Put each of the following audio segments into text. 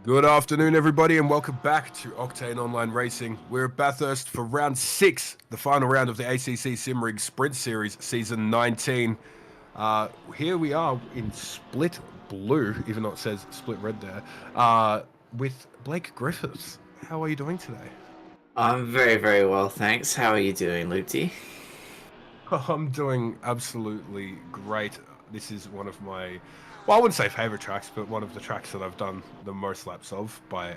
Good afternoon, everybody, and welcome back to Octane Online Racing. We're at Bathurst for round 6, the final round of the ACC Simrigs Sprint Series, season 19. Here we are in split blue, even though it says split red there, with Blake Griffiths. How are you doing today? I'm very, very well, thanks. How are you doing, Lupti? I'm doing absolutely great. This is one of my, well, I wouldn't say favorite tracks, but one of the tracks that I've done the most laps of by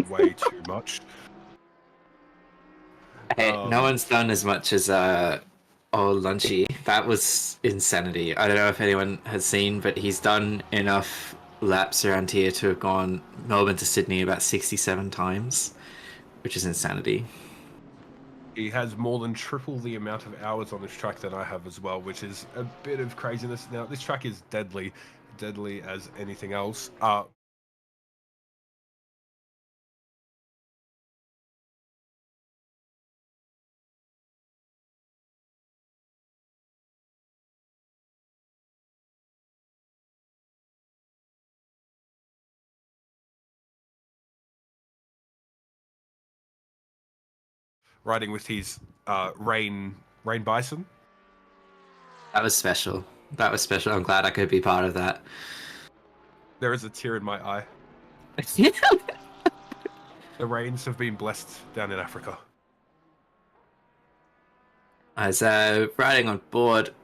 way too much. Hey, no Um, one's done as much as old Lunchy. That was insanity. I don't know if anyone has seen, but he's done enough laps around here to have gone Melbourne to Sydney about 67 times, which is insanity. He has more than triple the amount of hours on this track than I have as well, which is a bit of craziness. Now, this track is deadly, deadly as anything else. Riding with his rain bison. That was special. That was special. I'm glad I could be part of that. There is a tear in my eye. The rains have been blessed down in Africa. I was riding on board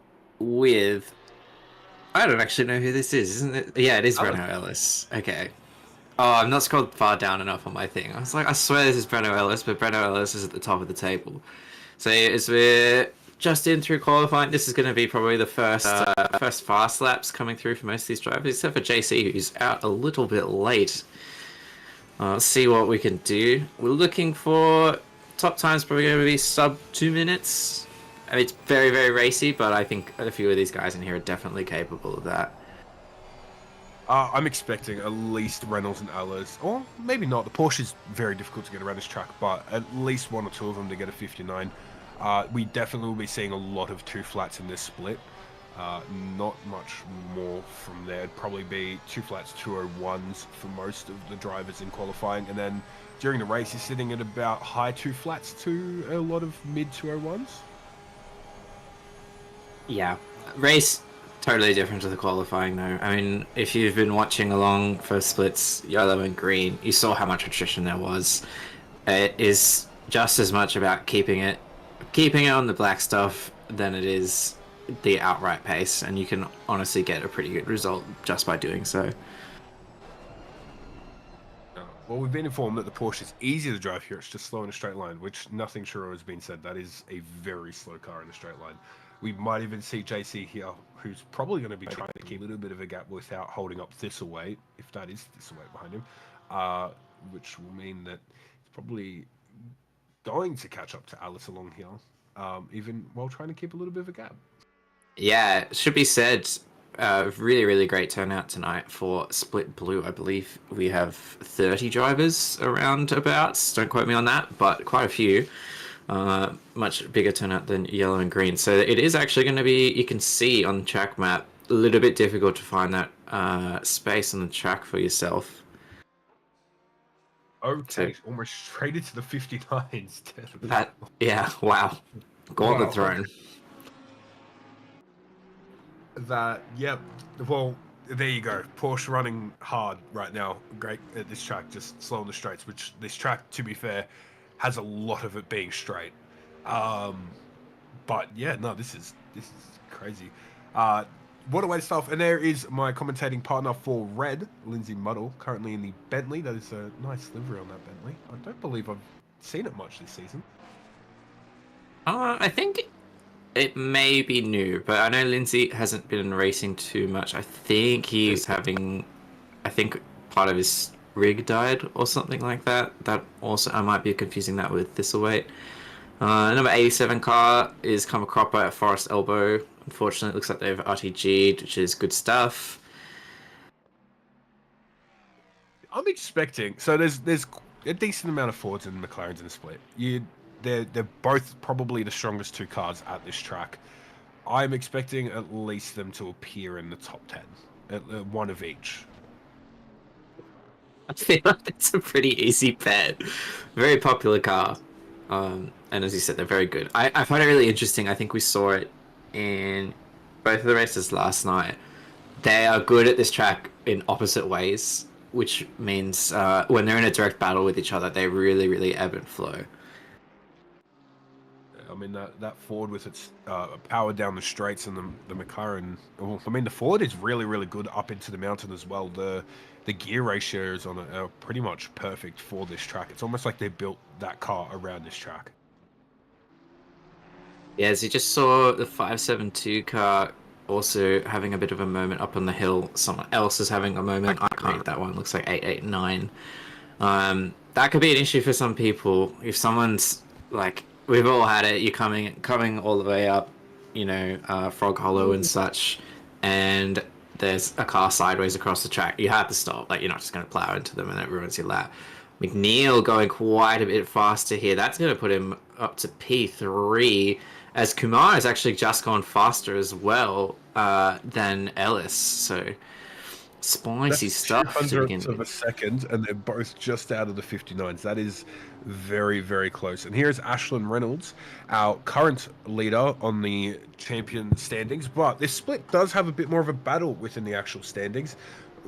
with. I don't actually know who this is, isn't it? Yeah, it is Alice. Breno Ellis. Okay. Oh, I'm not scrolled far down enough on my thing. I was like, I swear this is Breno Ellis, but Breno Ellis is at the top of the table. So as we're just in through qualifying, this is going to be probably the first fast laps coming through for most of these drivers, except for JC, who's out a little bit late. Let's see what we can do. We're looking for top times probably going to be sub 2 minutes. I mean, it's very, very racy, but I think a few of these guys in here are definitely capable of that. I'm expecting at least Reynolds and Ellis, or maybe not. The Porsche is very difficult to get around this track, but at least one or two of them to get a 59. We definitely will be seeing a lot of two flats in this split. Not much more from there. It'd probably be two flats, 201s for most of the drivers in qualifying, and then during the race, you're sitting at about high two flats to a lot of mid 201s. Yeah, race totally different to the qualifying though. I mean, if you've been watching along for splits yellow and green, you saw how much attrition there was. It is just as much about keeping it on the black stuff than it is the outright pace, and you can honestly get a pretty good result just by doing so. Well, we've been informed that the Porsche is easy to drive here. It's just slow in a straight line, which nothing sure has been said. That is a very slow car in a straight line. We might even see JC here, who's probably going to be trying to keep a little bit of a gap without holding up Thistlewaite, if that is Thistlewaite behind him, which will mean that he's probably going to catch up to Alice along here, even while trying to keep a little bit of a gap. Yeah, it should be said, really, really great turnout tonight for Split Blue. I believe we have 30 drivers around abouts. Don't quote me on that, but quite a few. Much bigger turnout than yellow and green. So it is actually going to be, you can see on the track map, a little bit difficult to find that space on the track for yourself. Okay, almost straight into the 59s. That, yeah, wow. Gauntlet thrown. That, yep. Well, there you go. Porsche running hard right now. Great at this track, just slow on the straights, which this track, to be fair, has a lot of it being straight. But yeah, no, this is crazy. What a way to start off. And there is my commentating partner for Red, Lindsay Muddle, currently in the Bentley. That is a nice livery on that Bentley. I don't believe I've seen it much this season. I think it may be new, but I know Lindsay hasn't been racing too much. I think I think part of his rig died or something like that. That also, I might be confusing that with Thistlewaite. Number 87 car is Kamakroppa at Forest Elbow. Unfortunately, it looks like they've RTG'd, which is good stuff. I'm expecting, so there's a decent amount of Fords and McLarens in the split. They're both probably the strongest two cars at this track. I'm expecting at least them to appear in the top 10, one of each. I feel like that's a pretty easy bet. Very popular car. And as you said, they're very good. I find it really interesting. I think we saw it in both of the races last night. They are good at this track in opposite ways, which means when they're in a direct battle with each other, they really, really ebb and flow. I mean that Ford with its power down the straights and the McLaren. Well, I mean the Ford is really good up into the mountain as well. The gear ratios on it are pretty much perfect for this track. It's almost like they built that car around this track. Yeah, as you just saw the 572 car also having a bit of a moment up on the hill. Someone else is having a moment. I can't read that one. Looks like 889. That could be an issue for some people. If someone's like, we've all had it. You're coming all the way up, Frog Hollow and such, and there's a car sideways across the track. You have to stop. Like, you're not just going to plow into them and it ruins your lap. McNeil going quite a bit faster here. That's going to put him up to P3, as Kumar has actually just gone faster as well than Ellis. So spicy That's stuff to begin 200ths of a with. second, and they're both just out of the 59s. That is very close. And here's Ashlyn Reynolds, our current leader on the champion standings. But this split does have a bit more of a battle within the actual standings,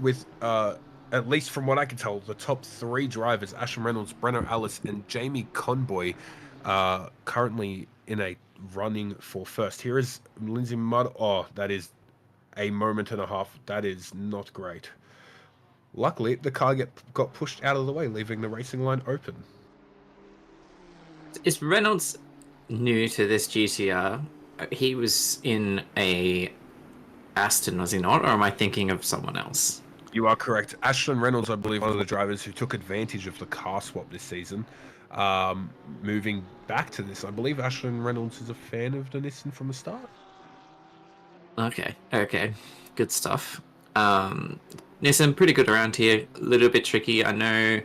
with at least from what I can tell, the top three drivers, Ashlyn Reynolds, Brenner Ellis, and Jamie Conboy, currently in a running for first. Here is Lindsay Mudd. Oh, that is a moment and a half. That is not great. Luckily, the car got pushed out of the way, leaving the racing line open. Is Reynolds new to this GTR? He was in a Aston, was he not? Or am I thinking of someone else? You are correct. Ashlyn Reynolds, I believe, one of the drivers who took advantage of the car swap this season. Moving back to this, I believe Ashlyn Reynolds is a fan of the Nissan from the start. Okay. Good stuff. Nissan, pretty good around here. A little bit tricky. I know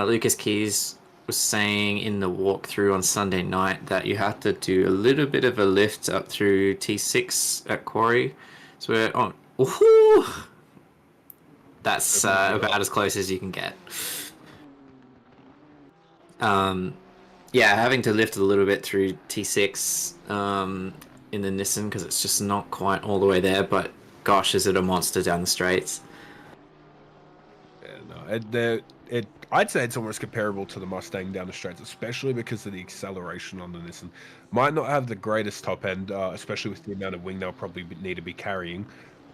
Lucas Keys was saying in the walkthrough on Sunday night that you have to do a little bit of a lift up through T6 at Quarry. So we're on. Ooh, that's about as close as you can get. Yeah, having to lift a little bit through T6 in the Nissan because it's just not quite all the way there, but gosh, is it a monster down the straights. Yeah, no, I'd say it's almost comparable to the Mustang down the straights, especially because of the acceleration on the Nissan. Might not have the greatest top end, especially with the amount of wing they'll probably need to be carrying,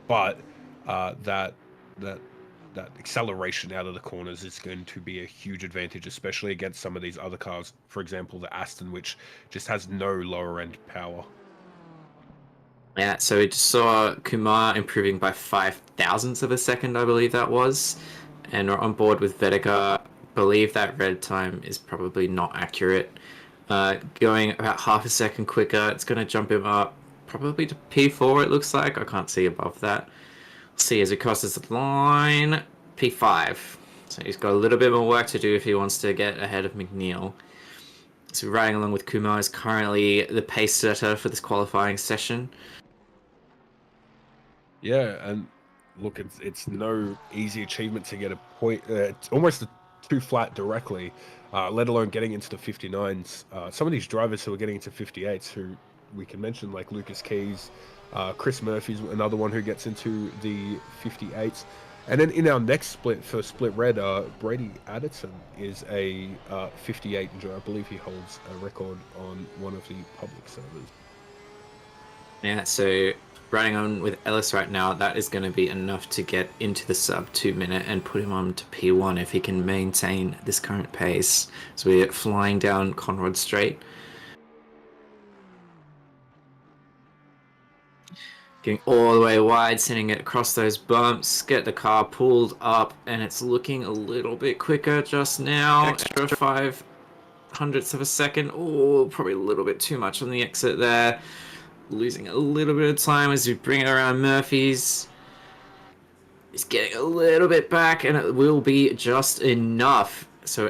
but that that acceleration out of the corners is going to be a huge advantage, especially against some of these other cars. For example, the Aston, which just has no lower end power. Yeah, so we just saw Kumar improving by 5 thousandths of a second, I believe that was. And we're on board with Vedeka. Believe that red time is probably not accurate. Going about half a second quicker, it's going to jump him up probably to P4, it looks like. I can't see above that. See as he crosses the line, P5. So he's got a little bit more work to do if he wants to get ahead of McNeil. So riding along with Kumar is currently the pace setter for this qualifying session. Yeah, and look, it's no easy achievement to get a point. It's almost a two flat directly, let alone getting into the 59s. Some of these drivers who are getting into 58s, who we can mention, like Lucas Keys, Chris Murphy's another one who gets into the 58s. And then in our next split, for Split Red, Brady Addison is a 58 enjoyer. I believe he holds a record on one of the public servers. Yeah, so running on with Ellis right now, that is going to be enough to get into the sub 2 minute and put him on to P1 if he can maintain this current pace. So we're flying down Conrod Straight. Getting all the way wide, sending it across those bumps, get the car pulled up, and it's looking a little bit quicker just now. Extra 5 hundredths of a second. Oh, probably a little bit too much on the exit there. Losing a little bit of time as we bring it around Murphy's. He's getting a little bit back, and it will be just enough. So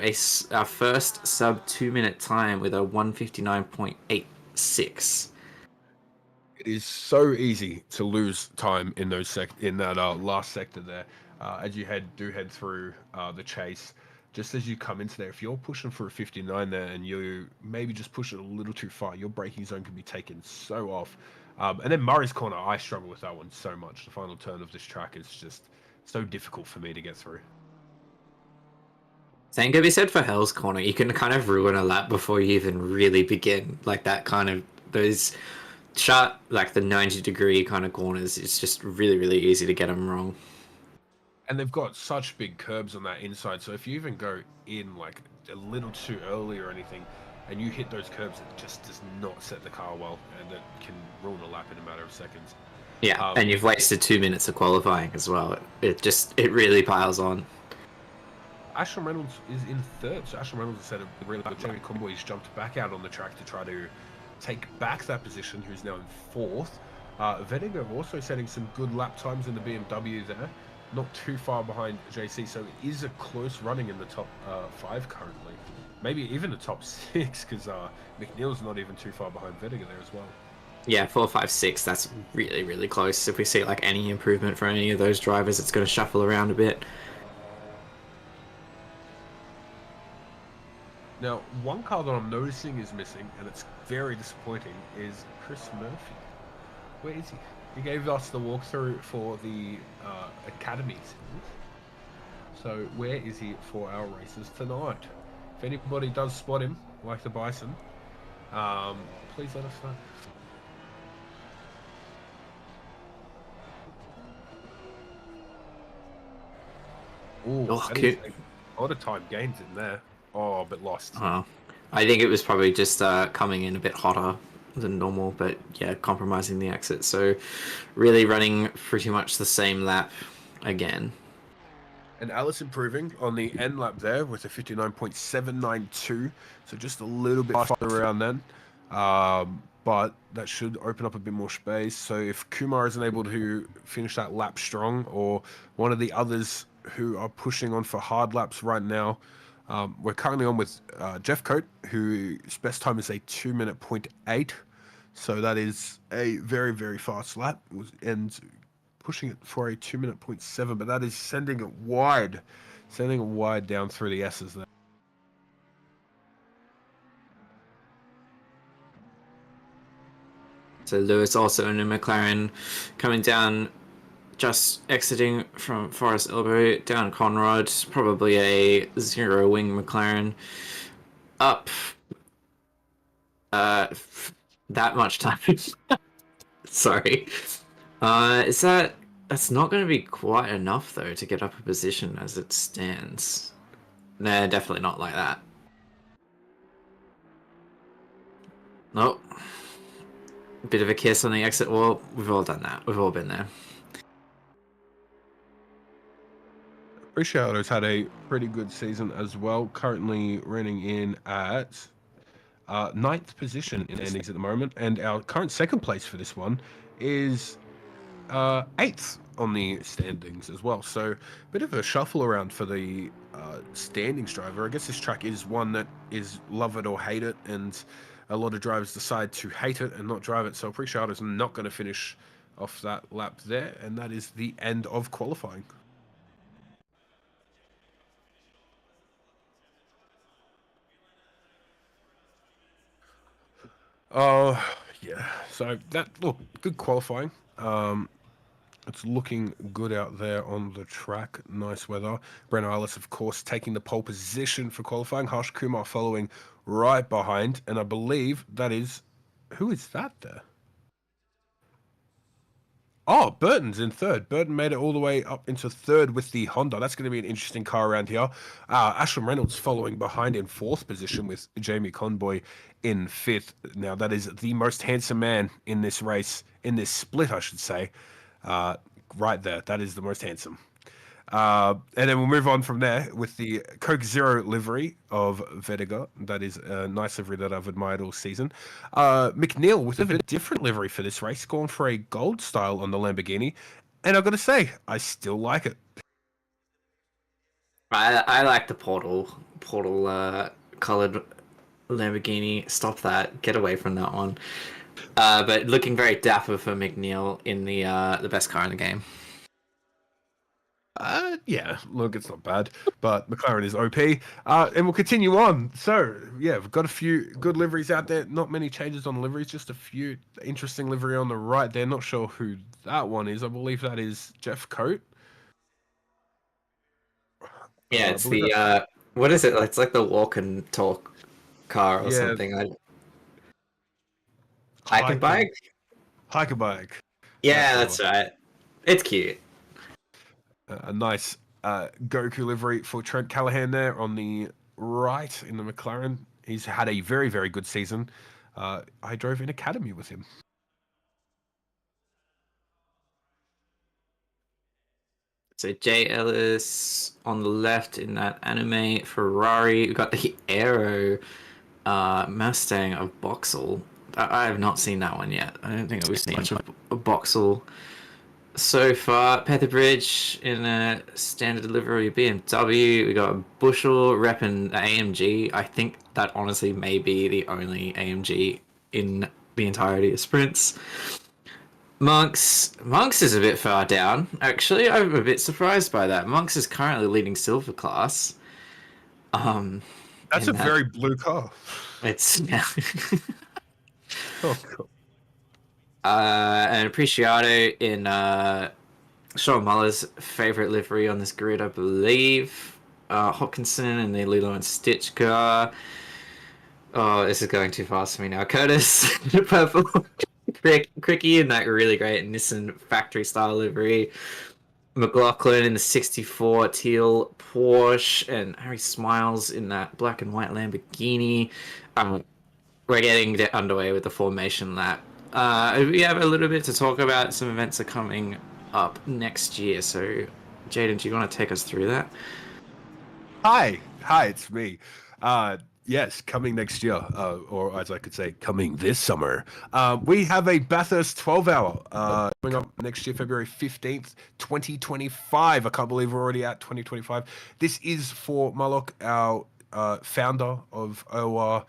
our first sub 2 minute time with a 1:59.86. It is so easy to lose time in that last sector there. as you head through the chase. Just as you come into there, if you're pushing for a 59 there and you maybe just push it a little too far, your braking zone can be taken so off. And then Murray's Corner, I struggle with that one so much. The final turn of this track is just so difficult for me to get through. Same could be said for Hell's Corner. You can kind of ruin a lap before you even really begin. Like that kind of those sharp, like the 90-degree kind of corners. It's just really, really easy to get them wrong. And they've got such big curbs on that inside, so if you even go in like a little too early or anything, and you hit those curbs, it just does not set the car well, and it can ruin a lap in a matter of seconds. Yeah, and you've wasted 2 minutes of qualifying as well. It really piles on. Ashton Reynolds is in third, so Ashton Reynolds has said a really good Jamie Conboy. He's jumped back out on the track to try to take back that position, who's now in fourth. Vedinger also setting some good lap times in the BMW there, not too far behind JC, so it is a close running in the top 5 currently. Maybe even the top 6, because McNeil's not even too far behind Vedinger there as well. Yeah, 4, 5, 6, that's really, really close. If we see like any improvement for any of those drivers, it's going to shuffle around a bit. Now, one car that I'm noticing is missing, and it's very disappointing, is Chris Murphy. Where is he? He gave us the walkthrough for the Academy series. So where is he for our races tonight? If anybody does spot him, like the Bison, please let us know. Ooh, a lot of time gains in there. Oh, a bit lost. Oh, I think it was probably just coming in a bit hotter than normal, but yeah, compromising the exit. So really running pretty much the same lap again. And Alice improving on the end lap there with a 59.792. So just a little bit faster around then. But that should open up a bit more space. So if Kumar isn't able to finish that lap strong, or one of the others who are pushing on for hard laps right now, we're currently on with Jeff Coate, whose best time is a 2-minute .8. So that is a very, very fast lap. And pushing it for a 2-minute .7, but that is sending it wide down through the S's there. So Lewis also in a McLaren coming down, just exiting from Forest Elbow, down Conrod, probably a 0-wing McLaren. Up that much time. Sorry. That's not going to be quite enough though to get up a position as it stands. Nah, definitely not like that. Nope. Bit of a kiss on the exit wall. We've all done that. We've all been there. Ricciardo's had a pretty good season as well. Currently running in at 9th position in standings at the moment, and our current second place for this one is 8th on the standings as well. So a bit of a shuffle around for the standings driver. I guess this track is one that is love it or hate it, and a lot of drivers decide to hate it and not drive it. So Ricciardo's not going to finish off that lap there, and that is the end of qualifying. Yeah. So look, good qualifying. It's looking good out there on the track. Nice weather. Brenner Ellis, of course, taking the pole position for qualifying. Harsh Kumar following right behind, and I believe that is, who is that there? Oh, Burton's in third. Burton made it all the way up into third with the Honda. That's going to be an interesting car around here. Ashton Reynolds following behind in fourth position with Jamie Conboy in fifth. Now, that is the most handsome man in this race, in this split, I should say. Right there. That is the most handsome. And then we'll move on from there with the Coke Zero livery of Vedinger. That is a nice livery that I've admired all season. McNeil with a bit different livery for this race, going for a gold style on the Lamborghini. And I've got to say, I still like it. I like the portal colored Lamborghini. Stop that. Get away from that one. But looking very dapper for McNeil in the best car in the game. Yeah, look, it's not bad, but McLaren is OP. And we'll continue on. So, yeah, we've got a few good liveries out there. Not many changes on liveries, just a few interesting livery on the right there. Not sure who that one is. I believe that is Jeff Coate. Yeah, I it's believe the that. what is it? It's like the walk and talk car or Yeah, something. Hike and hike and bike. hike a bike. That's Yeah, the that's one. right. It's cute. A nice Goku livery for Trent Callahan there on the right in the McLaren. He's had a very, very good season. I drove in academy with him. So Jay Ellis on the left in that anime Ferrari. We got the Aero Mustang of Boxel. I have not seen that one yet. I don't think we've seen much of Boxel so far. Petherbridge in a standard delivery BMW. We got Bushel repping the AMG. I think that honestly may be the only AMG in the entirety of sprints. Monks is a bit far down. Actually, I'm a bit surprised by that. Monks is currently leading silver class. Um, That's a in that very blue car. it's yeah. Oh, God. And Appreciado in Sean Muller's favorite livery on this grid, I believe. Hopkinson in the Lilo and Stitch car. Oh, this is going too fast for me now. Curtis, purple. Cricky in that really great Nissan factory style livery. McLaughlin in the 64 teal Porsche, and Harry Smiles in that black and white Lamborghini. We're getting underway with the formation lap. We have a little bit to talk about. Some events are coming up next year. So, Jaden, do you want to take us through that? Hi, it's me. Yes, coming next year, or as I could say, coming this summer. We have a Bathurst 12-hour coming up next year, February 15th, 2025. I can't believe we're already at 2025. This is for Malok, our founder of OR.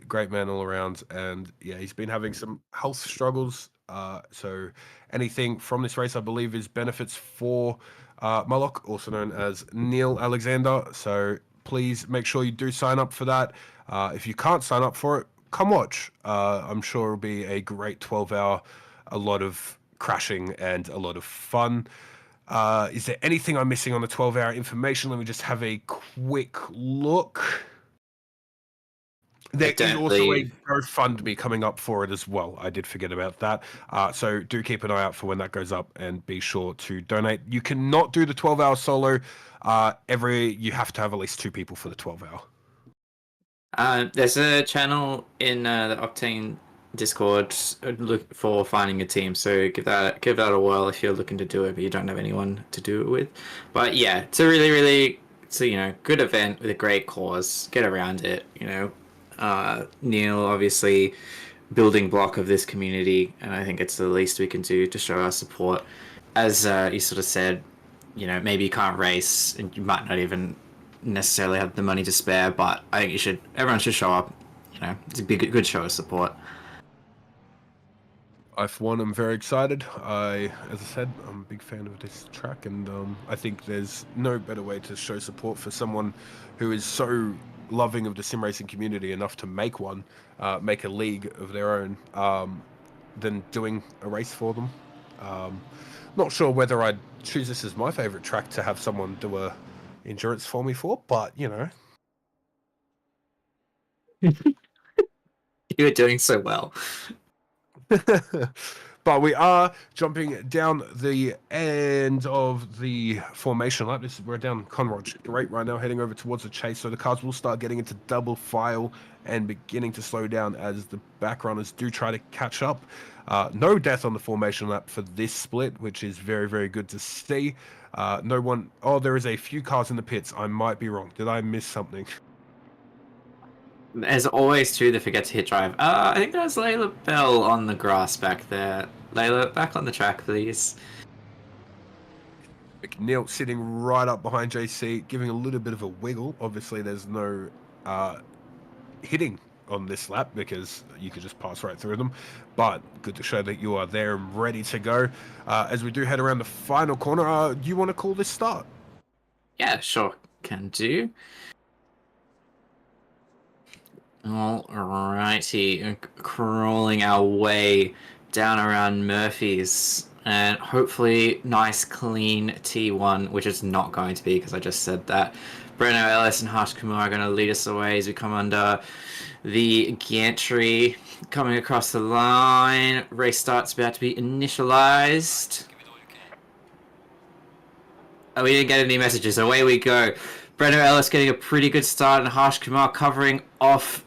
Great man all around, and yeah, he's been having some health struggles. So anything from this race, I believe, is benefits for Malok, also known as Neil Alexander. So please make sure you do sign up for that. If you can't sign up for it, come watch. I'm sure it'll be a great 12-hour, a lot of crashing and a lot of fun. Is there anything I'm missing on the 12-hour information? Let me just have a quick look. I There is don't also a believe. GoFundMe coming up for it as well. I did forget about that. So do keep an eye out for when that goes up and be sure to donate. You cannot do the 12-hour solo. You have to have at least two people for the 12-hour. There's a channel in the Octane Discord. Look for finding a team. So give that a whirl if you're looking to do it, but you don't have anyone to do it with. But yeah, it's a really it's a good event with a great cause. Get around it. Neil obviously building block of this community, and I think it's the least we can do to show our support. As you sort of said, maybe you can't race, and you might not even necessarily have the money to spare, but I think everyone should show up. It's a good show of support. For one, I'm very excited. As I said, I'm a big fan of this track, and I think there's no better way to show support for someone who is so loving of the sim racing community enough to make one, make a league of their own, than doing a race for them. Um, Not sure whether I'd choose this as my favorite track to have someone do a endurance for me for, but You were doing so well. But we are jumping down the end of the formation lap. We're down Conrod Straight right now, heading over towards the chase. So the cars will start getting into double file and beginning to slow down as the back runners do try to catch up. No death on the formation lap for this split, which is very good to see. No one. Oh, there is a few cars in the pits. I might be wrong. Did I miss something? As always, too, they forget to hit drive. I think there's Layla Bell on the grass back there. Layla, back on the track, please. McNeil sitting right up behind JC, giving a little bit of a wiggle. Obviously, there's no hitting on this lap because you could just pass right through them. But good to show that you are there and ready to go. As we do head around the final corner, do you want to call this start? Yeah, sure, can do. Alrighty, crawling our way down around Murphy's, and hopefully nice clean T1, which is not going to be because I just said that. Breno Ellis and Harsh Kumar are going to lead us away as we come under the gantry, coming across the line. Race start's about to be initialized. Oh, we didn't get any messages. Away we go. Breno Ellis getting a pretty good start, and Harsh Kumar covering off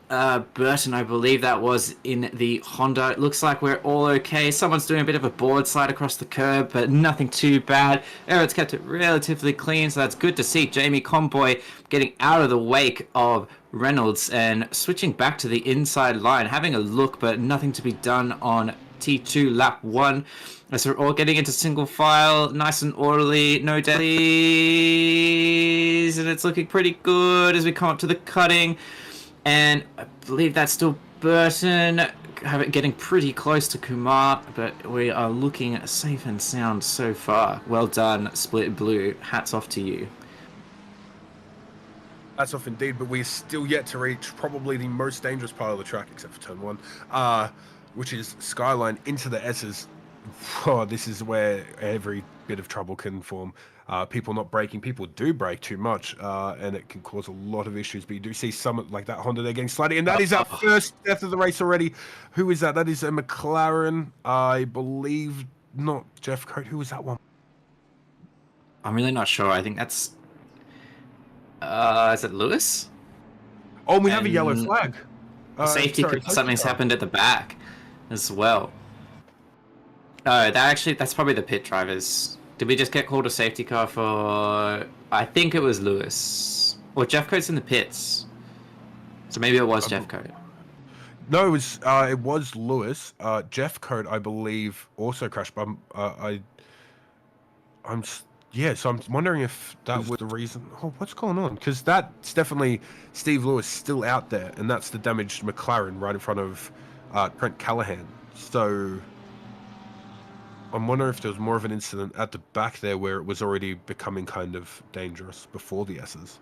Burton, I believe that was in the Honda. It looks like we're all okay. Someone's doing a bit of a board slide across the curb, but nothing too bad. Eric's kept it relatively clean, so that's good to see. Jamie Comboy getting out of the wake of Reynolds and switching back to the inside line, having a look, but nothing to be done on T2 lap 1. As we're all getting into single file, nice and orderly, no dailies, and it's looking pretty good as we come up to the cutting. And I believe that's still Burton, getting pretty close to Kumar, but we are looking safe and sound so far. Well done, Split Blue. Hats off to you. Hats off indeed, but we're still yet to reach probably the most dangerous part of the track, except for turn 1, which is Skyline into the S's. Oh, this is where every bit of trouble can form. People not braking. People do brake too much, and it can cause a lot of issues. But you do see some like that Honda there getting sliding, and that is our first death of the race already. Who is that? That is a McLaren, I believe. Not Jeff Coate. Who was that one? I'm really not sure. I think that's... is it Lewis? Oh, we have a yellow flag. Safety car. Something's happened at the back as well. Oh, that's probably the pit drivers. Did we just get called a safety car for... I think it was Lewis. Or Jeff Coate's in the pits. So maybe it was Jeff Coate. No, it was Lewis. Jeff Coate, I believe, also crashed. But so I'm wondering if that was the reason. Oh, what's going on? Because that's definitely Steve Lewis still out there, and that's the damaged McLaren right in front of Trent Callahan. So I'm wondering if there was more of an incident at the back there where it was already becoming kind of dangerous before the S's.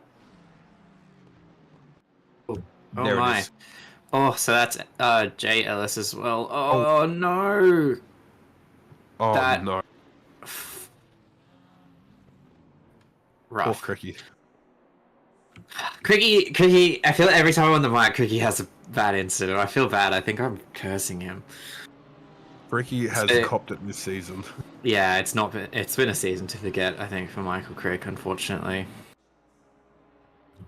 Oh my. Oh, so that's Jay Ellis as well. Oh no. Oh no. Rough. Poor Cricky. Cricky, I feel like every time I'm on the mic, Cricky has a bad incident. I feel bad. I think I'm cursing him. Cricky has copped it this season. Yeah, it's been a season to forget, I think, for Michael Crick, unfortunately.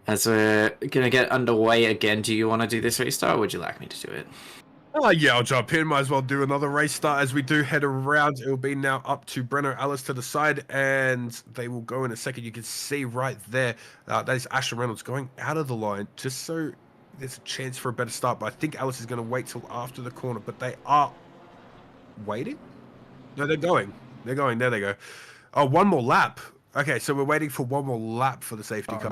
As we're gonna get underway again, do you want to do this restart, or would you like me to do it? Yeah, I'll jump in. Might as well do another race start as we do head around. It will be now up to Breno Ellis to the side, and they will go in a second. You can see right there, that is Ashton Reynolds going out of the line, just so there's a chance for a better start. But I think Ellis is going to wait till after the corner, but they are waiting? No, they're going. They're going. There they go. Oh, one more lap. Okay, so we're waiting for one more lap for the safety car,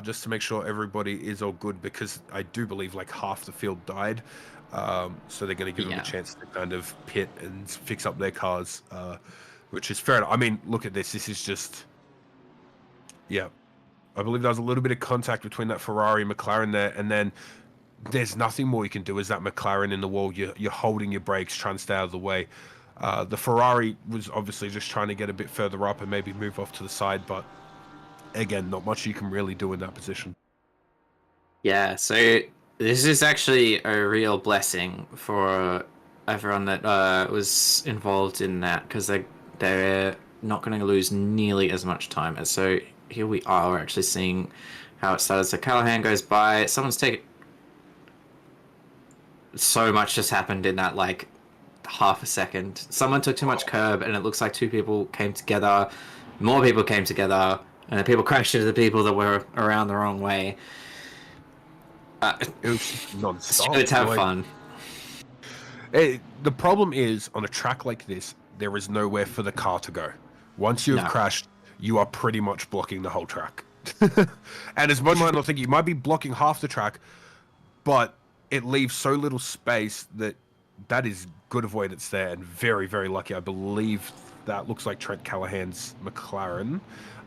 just to make sure everybody is all good, because I do believe like half the field died. So they're going to give them a chance to kind of pit and fix up their cars, which is fair enough. I mean, look at this. This is just... Yeah. I believe there was a little bit of contact between that Ferrari and McLaren there, and then there's nothing more you can do as that McLaren in the wall. You're holding your brakes, trying to stay out of the way. The Ferrari was obviously just trying to get a bit further up and maybe move off to the side, but again, not much you can really do in that position. Yeah, so this is actually a real blessing for everyone that was involved in that, because they're not going to lose nearly as much time. And so here we are, we're actually seeing how it started. So Callahan goes by, someone's taken... So much just happened in that, like, half a second. Someone took too much curb, and it looks like two people came together, more people came together, and the people crashed into the people that were around the wrong way. It was non-stop. Let's have fun. The problem is, on a track like this, there is nowhere for the car to go. Once you have crashed, you are pretty much blocking the whole track. And as much as I don't think you might be blocking half the track, but it leaves so little space that is good avoidance there, and very, very lucky. I believe that looks like Trent Callahan's McLaren,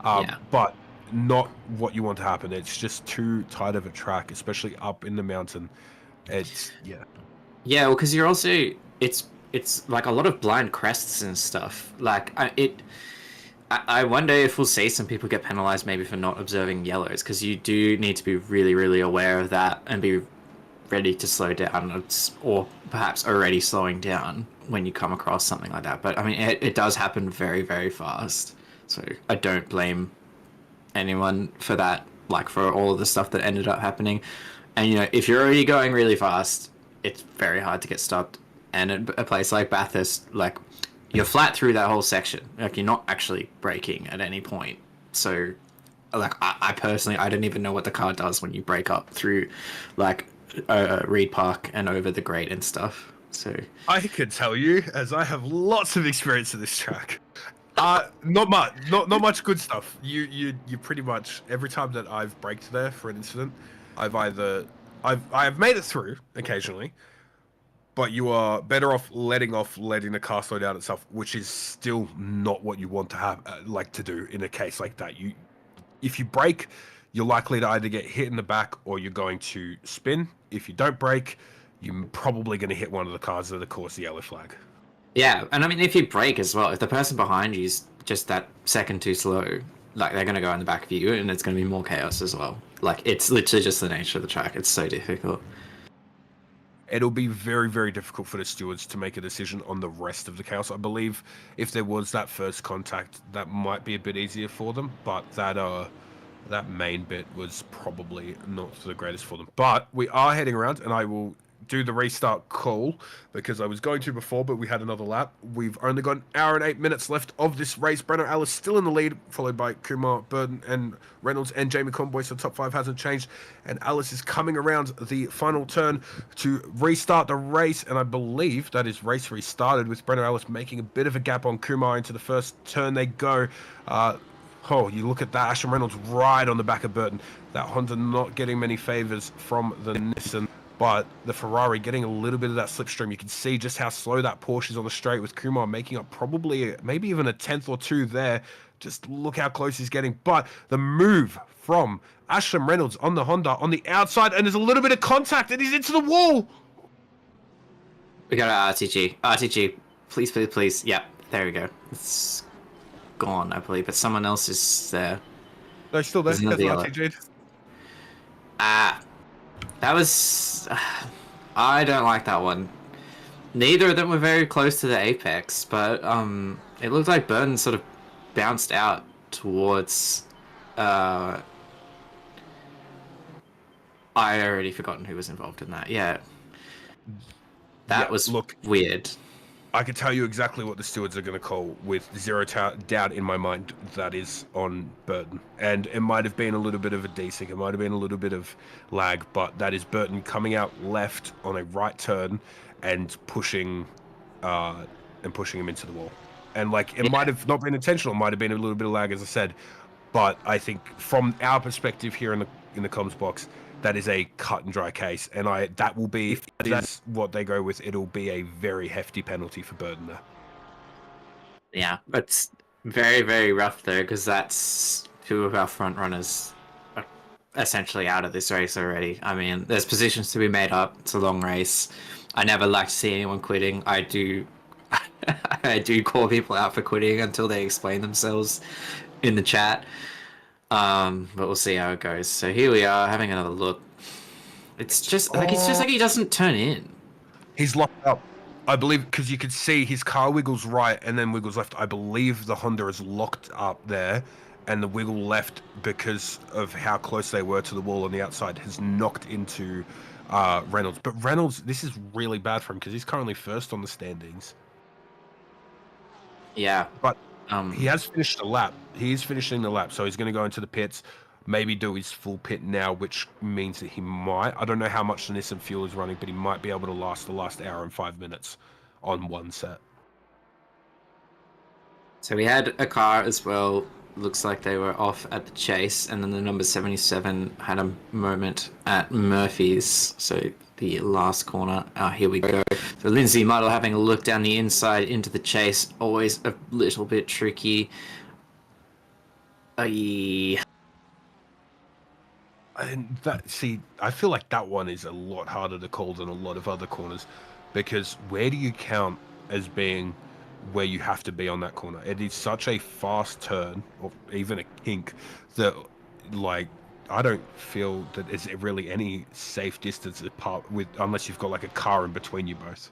Yeah. but not what you want to happen. It's just too tight of a track, especially up in the mountain. It's yeah. Yeah, well, because you're also it's like a lot of blind crests and stuff. Like I wonder if we'll see some people get penalized maybe for not observing yellows, because you do need to be really, really aware of that and be ready to slow down, or perhaps already slowing down when you come across something like that. But I mean, it does happen very, very fast. So I don't blame anyone for that, like for all of the stuff that ended up happening. And you know, if you're already going really fast, it's very hard to get stopped. And at a place like Bathurst, like you're flat through that whole section. Like you're not actually braking at any point. So, like I personally, I don't even know what the car does when you brake up through, like Reed Park and over the grate and stuff. So I could tell you, as I have lots of experience in this track. Not much, not much good stuff. You pretty much every time that I've braked there for an incident, I've made it through occasionally, but you are better off letting the car slow down itself, which is still not what you want to have like to do in a case like that. If you brake, you're likely to either get hit in the back or you're going to spin. If you don't brake, you're probably going to hit one of the cars that cause the yellow flag. yeah, and I mean, if you brake as well, if the person behind you is just that second too slow, like they're gonna go in the back of you, and it's gonna be more chaos as well. Like it's literally just the nature of the track. It's so difficult. It'll be very, very difficult for the stewards to make a decision on the rest of the chaos. I believe if there was that first contact, that might be a bit easier for them, but that main bit was probably not the greatest for them. But we are heading around, and I will do the restart call because I was going to before, but we had another lap. We've only got an hour and 8 minutes left of this race. Breno Ellis still in the lead, followed by Kumar, Burton, and Reynolds and Jamie Conboy. So top five hasn't changed, and Ellis is coming around the final turn to restart the race, and I believe that is race restarted with Breno Ellis making a bit of a gap on Kumar into the first turn they go. Oh, you look at that, Ashton Reynolds right on the back of Burton. That Honda not getting many favours from the Nissan, but the Ferrari getting a little bit of that slipstream. You can see just how slow that Porsche is on the straight, with Kumar making up probably maybe even a tenth or two there. Just look how close he's getting. But the move from Ashton Reynolds on the Honda on the outside, and there's a little bit of contact, and he's into the wall. We got an RTG. RTG, please, please, please. Yeah, there we go. It's gone, I believe, but someone else is there. No, he's still there. Isn't it There's the RTG. That was... I don't like that one. Neither of them were very close to the apex, but it looked like Burton sort of bounced out towards... I already forgotten who was involved in that. Yeah. That was weird. I could tell you exactly what the stewards are going to call with zero doubt in my mind. That is on Burton. And it might have been a little bit of a desync. It might have been a little bit of lag, but that is Burton coming out left on a right turn and pushing him into the wall. And like, it might have not been intentional. It might have been a little bit of lag, as I said. But I think from our perspective here in the comms box, that is a cut and dry case, and that will be, if that's what they go with, it'll be a very hefty penalty for Burton there. Yeah, it's very, very rough though, because that's two of our front runners are essentially out of this race already. I mean, there's positions to be made up. It's a long race. I never like to see anyone quitting. I do call people out for quitting until they explain themselves in the chat. But we'll see how it goes. So here we are having another look. It's just like he doesn't turn in. He's locked up, I believe, because you could see his car wiggles right and then wiggles left. I believe the Honda is locked up there, and the wiggle left, because of how close they were to the wall on the outside, has knocked into Reynolds. But Reynolds, this is really bad for him because he's currently first on the standings. Yeah, but he has finished the lap. He is finishing the lap, so he's going to go into the pits, maybe do his full pit now, which means that he might, I don't know how much the Nissan fuel is running, but he might be able to last the last hour and 5 minutes on one set. So we had a car as well looks like they were off at the chase, and then the number 77 had a moment at Murphy's. So the last corner. Here we go. So Lindsay Muddle having a look down the inside into the chase. Always a little bit tricky. And I feel like that one is a lot harder to call than a lot of other corners, because where do you count as being where you have to be on that corner? It is such a fast turn, or even a kink, that like I don't feel that it's really any safe distance apart with, unless you've got like a car in between you both.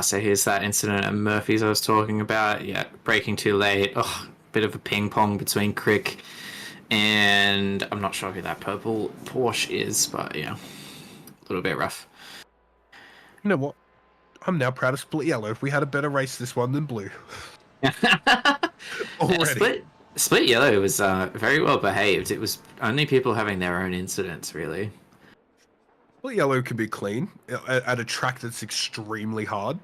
So here's that incident at Murphy's I was talking about. Yeah, braking too late. Oh, bit of a ping pong between Crick and I'm not sure who that purple Porsche is, but yeah, a little bit rough. You know what? I'm now proud of Split Yellow. We had a better race this one than Blue. Already. Split Yellow was very well behaved. It was only people having their own incidents, really. Split Yellow can be clean at a track that's extremely hard.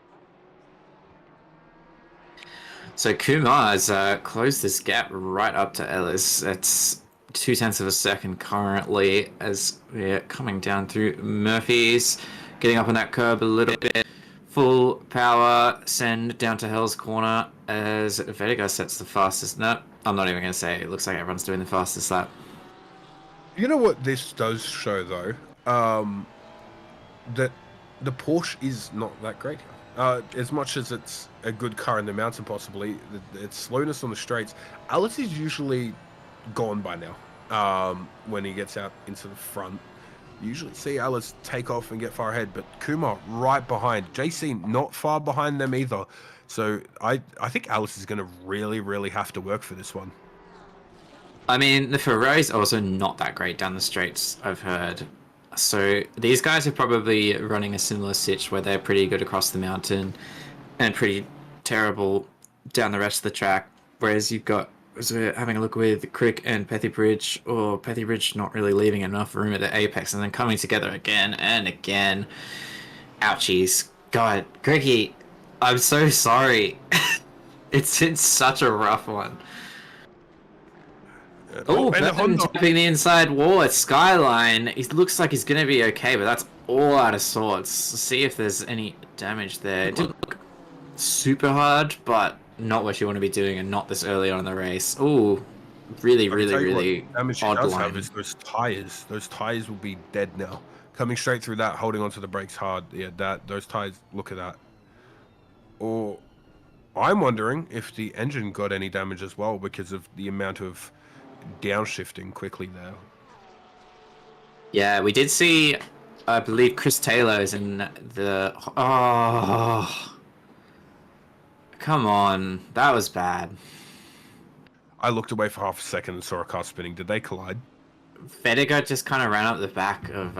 So Kumar has closed this gap right up to Ellis. It's 0.2 of a second currently as we're coming down through Murphy's, getting up on that curb a little bit. Full power, send down to Hell's Corner as Vega sets the fastest. No, I'm not even going to say it. It looks like everyone's doing the fastest lap. You know what this does show, though? That the Porsche is not that great. As much as it's a good car in the mountain, possibly, its slowness on the straights, Alice is usually gone by now. When he gets out into the front, you usually see Alice take off and get far ahead, but Kumar right behind. JC not far behind them either. So I think Alice is going to really, really have to work for this one. I mean, the Ferrari's also not that great down the straights, I've heard. So these guys are probably running a similar sitch where they're pretty good across the mountain and pretty terrible down the rest of the track. Whereas you've got, as we're having a look with Crick and Pethybridge, or Pethybridge not really leaving enough room at the apex and then coming together again and again. Ouchies. God, Cricky, I'm so sorry. It's such a rough one. Oh, Burton tapping the inside wall at Skyline. He looks like he's going to be okay, but that's all out of sorts. See if there's any damage there. It didn't look super hard, but not what you want to be doing and not this early on in the race. Oh, really damage odd he does line. have is those tires. Those tires will be dead now. Coming straight through that, holding onto the brakes hard. Yeah, those tires, look at that. Or I'm wondering if the engine got any damage as well because of the amount of downshifting quickly there. Yeah, we did see, I believe, Chris Taylor's in the... Oh, come on. That was bad. I looked away for half a second and saw a car spinning. Did they collide? Vediga just kind of ran up the back of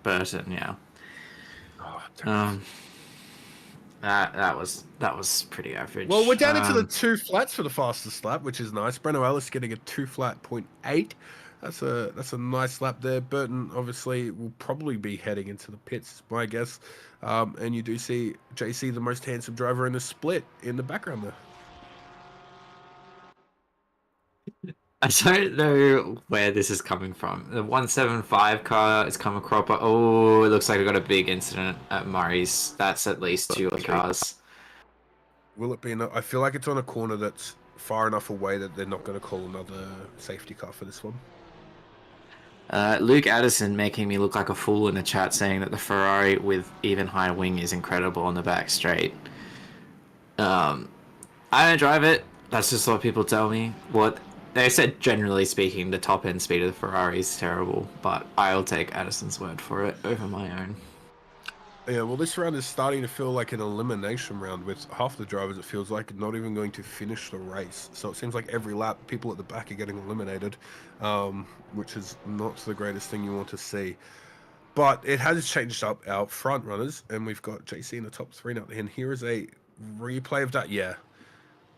Burton, yeah. Oh, that was pretty average. well, we're down into the 2 flats for the fastest lap, which is nice. Breno Ellis getting a 2 flat 0.8. That's a nice lap there. Burton obviously will probably be heading into the pits, is my guess. And you do see JC, the most handsome driver in the split, in the background there. I don't know where this is coming from. The 175 car is coming crop. Oh, it looks like we got a big incident at Murray's. That's at least 2 cars. Will it be enough? I feel like it's on a corner that's far enough away that they're not going to call another safety car for this one. Luke Addison making me look like a fool in the chat, saying that the Ferrari with even higher wing is incredible on the back straight. I don't drive it. That's just what people tell me. What they said, generally speaking, the top end speed of the Ferrari is terrible, but I'll take Addison's word for it over my own. Yeah, well, this round is starting to feel like an elimination round with half the drivers, it feels like, not even going to finish the race. So it seems like every lap, people at the back are getting eliminated, which is not the greatest thing you want to see. But it has changed up our front runners, and we've got JC in the top 3 now. And here is a replay of that. Yeah,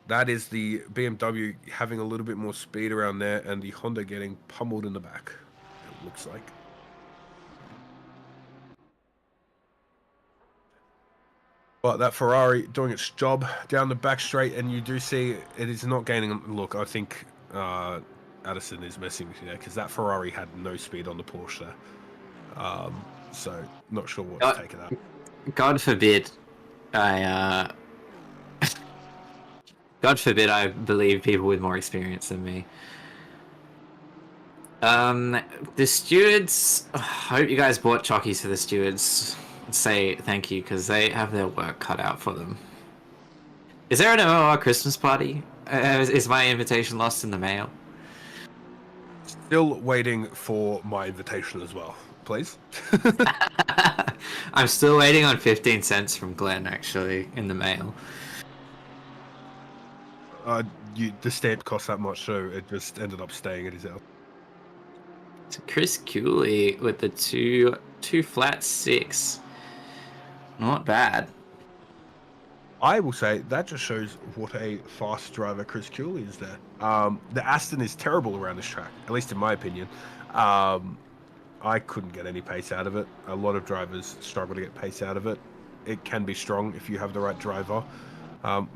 that is the BMW having a little bit more speed around there, and the Honda getting pummeled in the back, it looks like. But that Ferrari doing its job down the back straight, and you do see it is not gaining. Look, I think Addison is messing with you there because that Ferrari had no speed on the Porsche there. So not sure what to take of that. God forbid I God forbid I believe people with more experience than me. The stewards, I hope you guys bought chockies for the stewards. Say thank you because they have their work cut out for them. Is there an MMR Christmas party? Is my invitation lost in the mail? Still waiting for my invitation as well, please. I'm still waiting on 15 cents from Glenn, actually, in the mail. The stamp cost that much, so it just ended up staying at his house. So Chris Cooley with the two flat 6. Not bad. I will say that just shows what a fast driver Chris Cooley is there. The Aston is terrible around this track, at least in my opinion. I couldn't get any pace out of it. A lot of drivers struggle to get pace out of it. It can be strong if you have the right driver,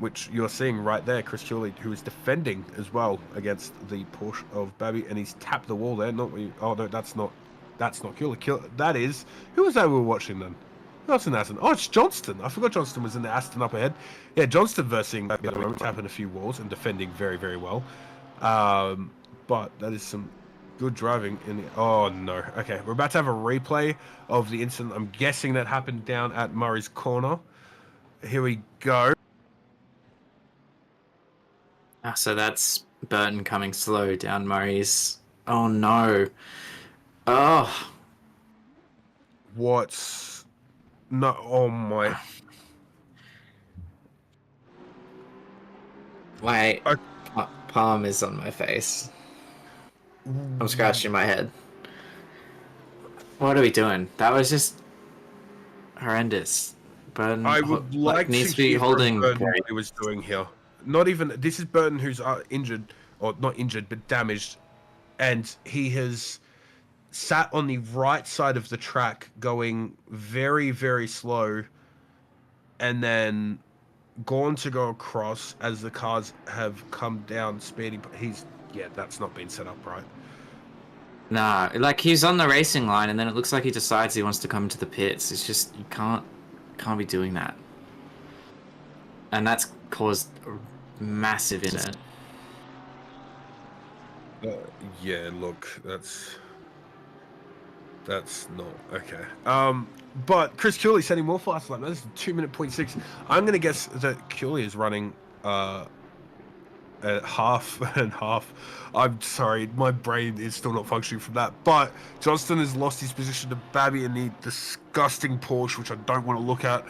which you're seeing right there. Chris Cooley, who is defending as well against the Porsche of Babby, and he's tapped the wall there. Oh no, that's not Cooley. That is, who was that we were watching then? That's an Aston. Oh, it's Johnston. I forgot Johnston was in the Aston up ahead. Yeah, Johnston versing tapping a few walls and defending very, very well. But that is some good driving in the... Oh, no. Okay, we're about to have a replay of the incident. I'm guessing that happened down at Murray's Corner. Here we go. So that's Burton coming slow down Murray's... Oh, no. Oh. What's... No, oh my... My palm is on my face. I'm scratching my head. What are we doing? That was just horrendous. Burton, I would like needs to be hear holding. Burton what he was doing here. Not even... This is Burton who's injured, or not injured, but damaged. And he has sat on the right side of the track going very, very slow, and then gone to go across as the cars have come down speeding. Yeah, that's not been set up right. Nah, like he's on the racing line and then it looks like he decides he wants to come to the pits. It's just, you can't be doing that. And that's caused a massive incident. Yeah, look, that's not okay. But Chris Cooley setting more fast lap. This is 2:06. I'm gonna guess that Cooley is running at half and half. I'm sorry, my brain is still not functioning from that. But Johnston has lost his position to Babby in the disgusting Porsche, which I don't want to look at.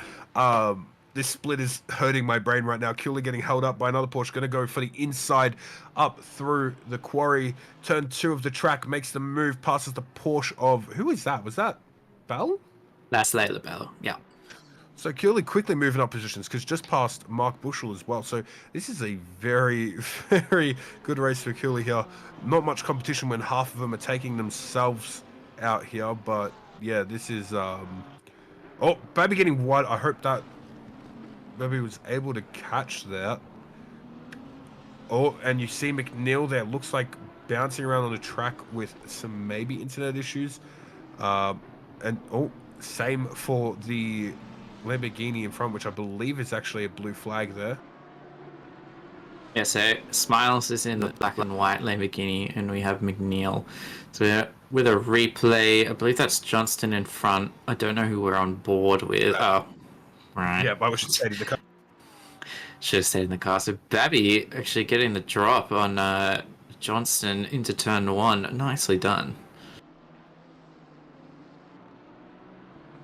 This split is hurting my brain right now. Cooley getting held up by another Porsche. Going to go for the inside up through the quarry. Turn 2 of the track. Makes the move. Passes the Porsche of... Who is that? Was that Bell? That's Layla Bell, yeah. So Cooley quickly moving up positions because just past Mark Bushell as well. So this is a very, very good race for Cooley here. Not much competition when half of them are taking themselves out here. But yeah, this is... Oh, Babby getting wide. I hope that Babby was able to catch that. Oh, and you see McNeil there. Looks like bouncing around on the track with some maybe internet issues. And oh, same for the Lamborghini in front, which I believe is actually a blue flag there. Yeah, so Smiles is in the black and white Lamborghini, and we have McNeil. So with a replay, I believe that's Johnston in front. I don't know who we're on board with. Oh, right. Yeah, but I should say in the car. Should have stayed in the car. So Babby actually getting the drop on Johnston into turn 1. Nicely done.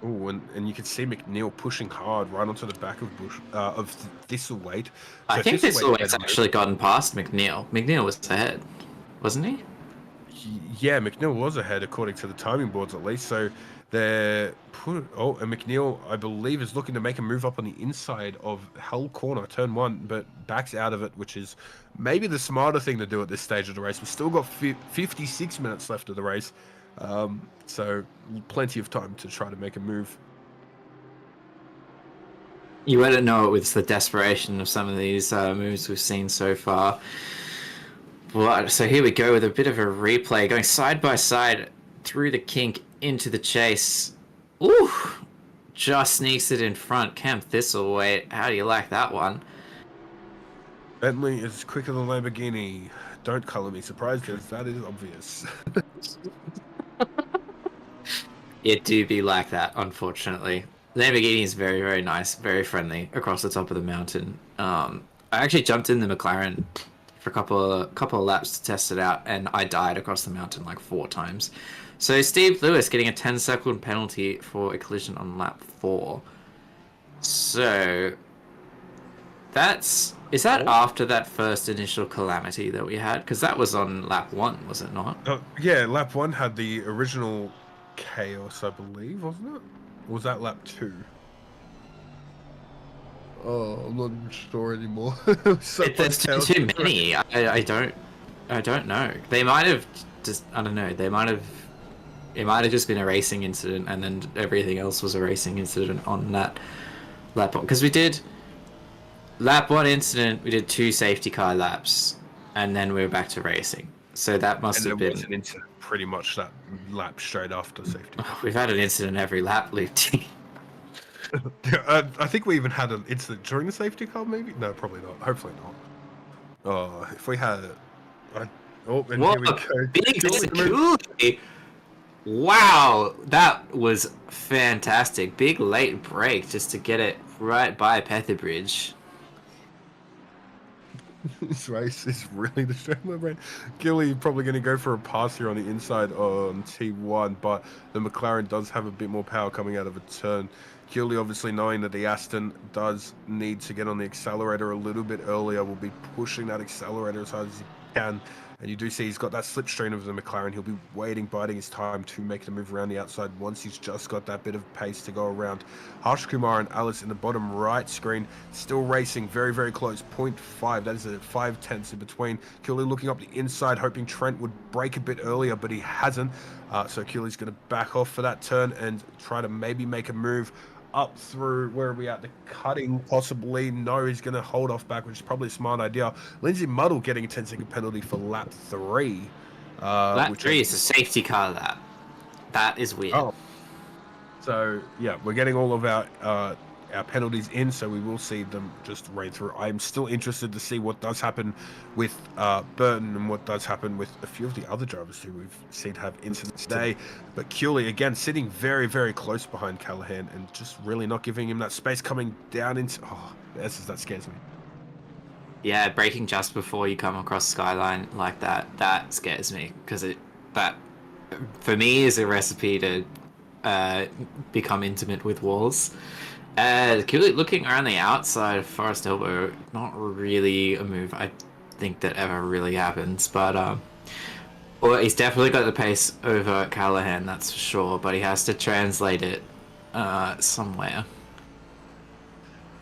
Oh, and you can see McNeil pushing hard right onto the back of Thistlethwaite. So I think Thistlethwaite's actually gotten past McNeil. McNeil was ahead, wasn't he? Yeah, McNeil was ahead according to the timing boards at least. So and McNeil, I believe, is looking to make a move up on the inside of Hull Corner, turn 1, but backs out of it, which is maybe the smarter thing to do at this stage of the race. We've still got 56 minutes left of the race. So plenty of time to try to make a move. You wouldn't know it with the desperation of some of these moves we've seen so far. But so here we go with a bit of a replay, going side by side through the kink into the chase. Ooh, just sneaks it in front. Cam Thistleweight, how do you like that one? Bentley is quicker than Lamborghini. Don't colour me surprised, as that is obvious. It do be like that, unfortunately. Lamborghini is very, very nice, very friendly across the top of the mountain. I actually jumped in the McLaren for a couple of laps to test it out, and I died across the mountain like 4 times. So Steve Lewis getting a 10-second penalty for a collision on lap 4. So is that after that first initial calamity that we had? Because that was on lap 1, was it not? Yeah, lap 1 had the original chaos, I believe, wasn't it? Or was that lap 2? Oh, I'm not even sure anymore. There's too many. I don't know. They might have just, I don't know. It might have just been a racing incident, and then everything else was a racing incident on that lap 1. Because we did lap 1 incident, we did 2 safety car laps, and then we were back to racing. So that must have been an incident pretty much that lap straight after safety car. We've had an incident every lap, Luke. I think we even had an incident during the safety car, maybe? No, probably not. Hopefully not. If we had it. And here we go. Big security. Wow, that was fantastic. Big late break just to get it right by Petherbridge. This race is really destroying my brain. Gilly probably going to go for a pass here on the inside on T1, but the McLaren does have a bit more power coming out of a turn. Gilly obviously knowing that the Aston does need to get on the accelerator a little bit earlier, will be pushing that accelerator as hard as he can. And you do see he's got that slipstream of the McLaren. He'll be waiting, biding his time to make the move around the outside once he's just got that bit of pace to go around. Harsh Kumar and Alice in the bottom right screen, still racing very, very close. 0.5, that is a 5/10 in between. Keeley looking up the inside, hoping Trent would break a bit earlier, but he hasn't. So Keeley's going to back off for that turn and try to maybe make a move up through, where are we at, the cutting possibly. No, he's going to hold off back, which is probably a smart idea. Lindsay Muddle getting a 10-second penalty for lap 3. Lap 3 is a safety car lap. That is weird. Oh. So, yeah, we're getting all of our penalties in, so we will see them just rain through. I'm still interested to see what does happen with Burton and what does happen with a few of the other drivers who we've seen have incidents today. But Cooley, again, sitting very, very close behind Callahan and just really not giving him that space coming down into... Oh, that scares me. Yeah, braking just before you come across Skyline like that scares me, because that, for me, is a recipe to become intimate with walls. Looking around the outside of Forest Elbow, not really a move I think that ever really happens, but well, he's definitely got the pace over Callahan, that's for sure, but he has to translate it somewhere.